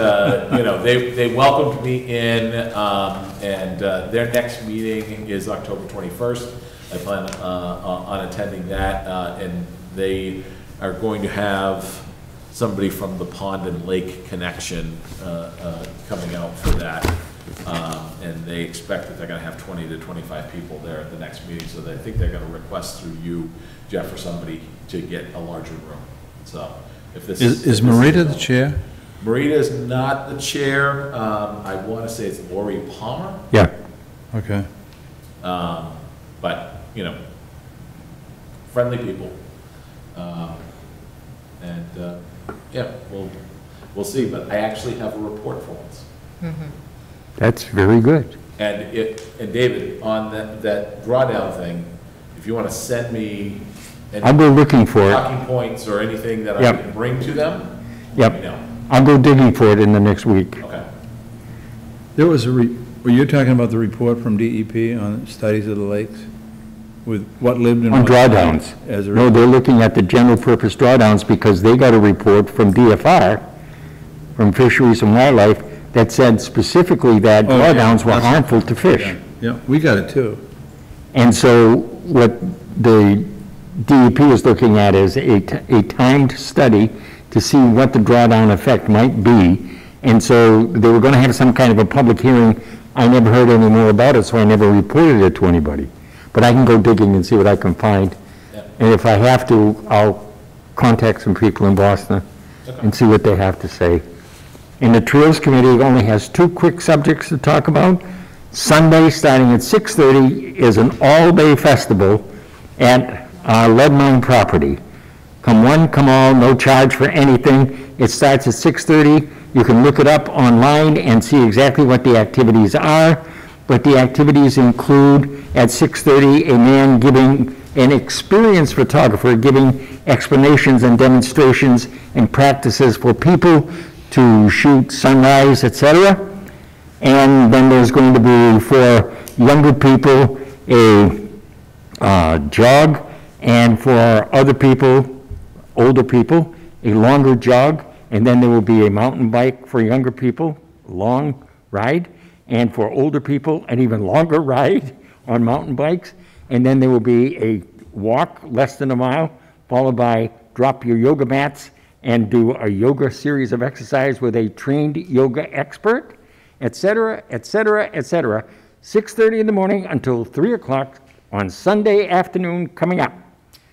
you know, they welcomed me in, and their next meeting is October 21st. I plan on attending that, and they are going to have somebody from the Pond and Lake Connection coming out for that. And they expect that they're going to have 20 to 25 people there at the next meeting, so I think they're going to request through you, Jeff, or somebody to get a larger room. So if this is Marita the chair? Marita is not the chair. I want to say it's Lori Palmer. Yeah. Okay. But you know, friendly people, and yeah, we'll see. But I actually have a report for once. Mm-hmm. That's very good. And David, on that drawdown thing, if you want to send me I'll go looking for it. Talking points or anything that I can bring to them, let me know. I'll go digging for it in the next week. Okay. There was were you talking about the report from DEP on studies of the lakes? With what lived in on drawdowns. No, they're looking at the general purpose drawdowns because they got a report from DFR, from Fisheries and Wildlife, that said specifically that drawdowns were harmful to fish. Yeah, we got it too. And so what the DEP is looking at is a timed study to see what the drawdown effect might be. And so they were going to have some kind of a public hearing. I never heard any more about it, so I never reported it to anybody. But I can go digging and see what I can find. And if I have to, I'll contact some people in Boston and see what they have to say. And the Trails Committee only has two quick subjects to talk about. Sunday, starting at 6:30, is an all-day festival at our lead mine property. Come one, come all, no charge for anything. It starts at 6:30. You can look it up online and see exactly what the activities are. But the activities include, at 6:30, a man giving, an experienced photographer giving explanations and demonstrations and practices for people to shoot sunrise, etc. And then there's going to be, for younger people, a jog, and for other people, older people, a longer jog, and then there will be a mountain bike for younger people, long ride, and for older people, an even longer ride on mountain bikes, and then there will be a walk less than a mile, followed by drop your yoga mats and do a yoga series of exercise with a trained yoga expert, etc., etc., etc. 6:30 in the morning until 3 o'clock on Sunday afternoon coming up.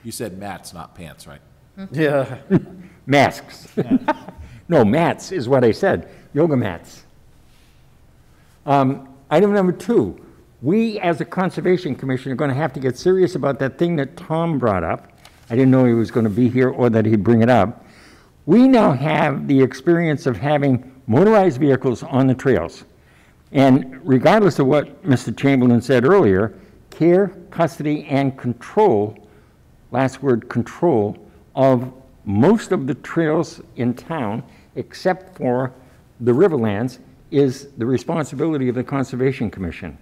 You said mats, not pants, right? Yeah. Masks. No, mats is what I said, yoga mats. Item number 2, we as a Conservation Commission are going to have to get serious about that thing that Tom brought up. I didn't know he was going to be here or that he'd bring it up. We now have the experience of having motorized vehicles on the trails. And regardless of what Mr. Chamberlain said earlier, care, custody, and control, last word, control, of most of the trails in town, except for the Riverlands, is the responsibility of the Conservation Commission.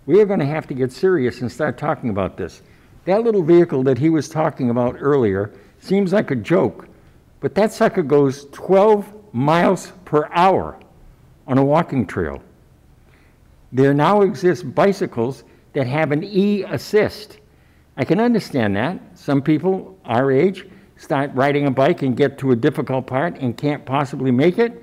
We are going to have to get serious and start talking about this. That little vehicle that he was talking about earlier seems like a joke, but that sucker goes 12 miles per hour on a walking trail. There now exist bicycles that have an e-assist. I can understand that. Some people our age start riding a bike and get to a difficult part and can't possibly make it,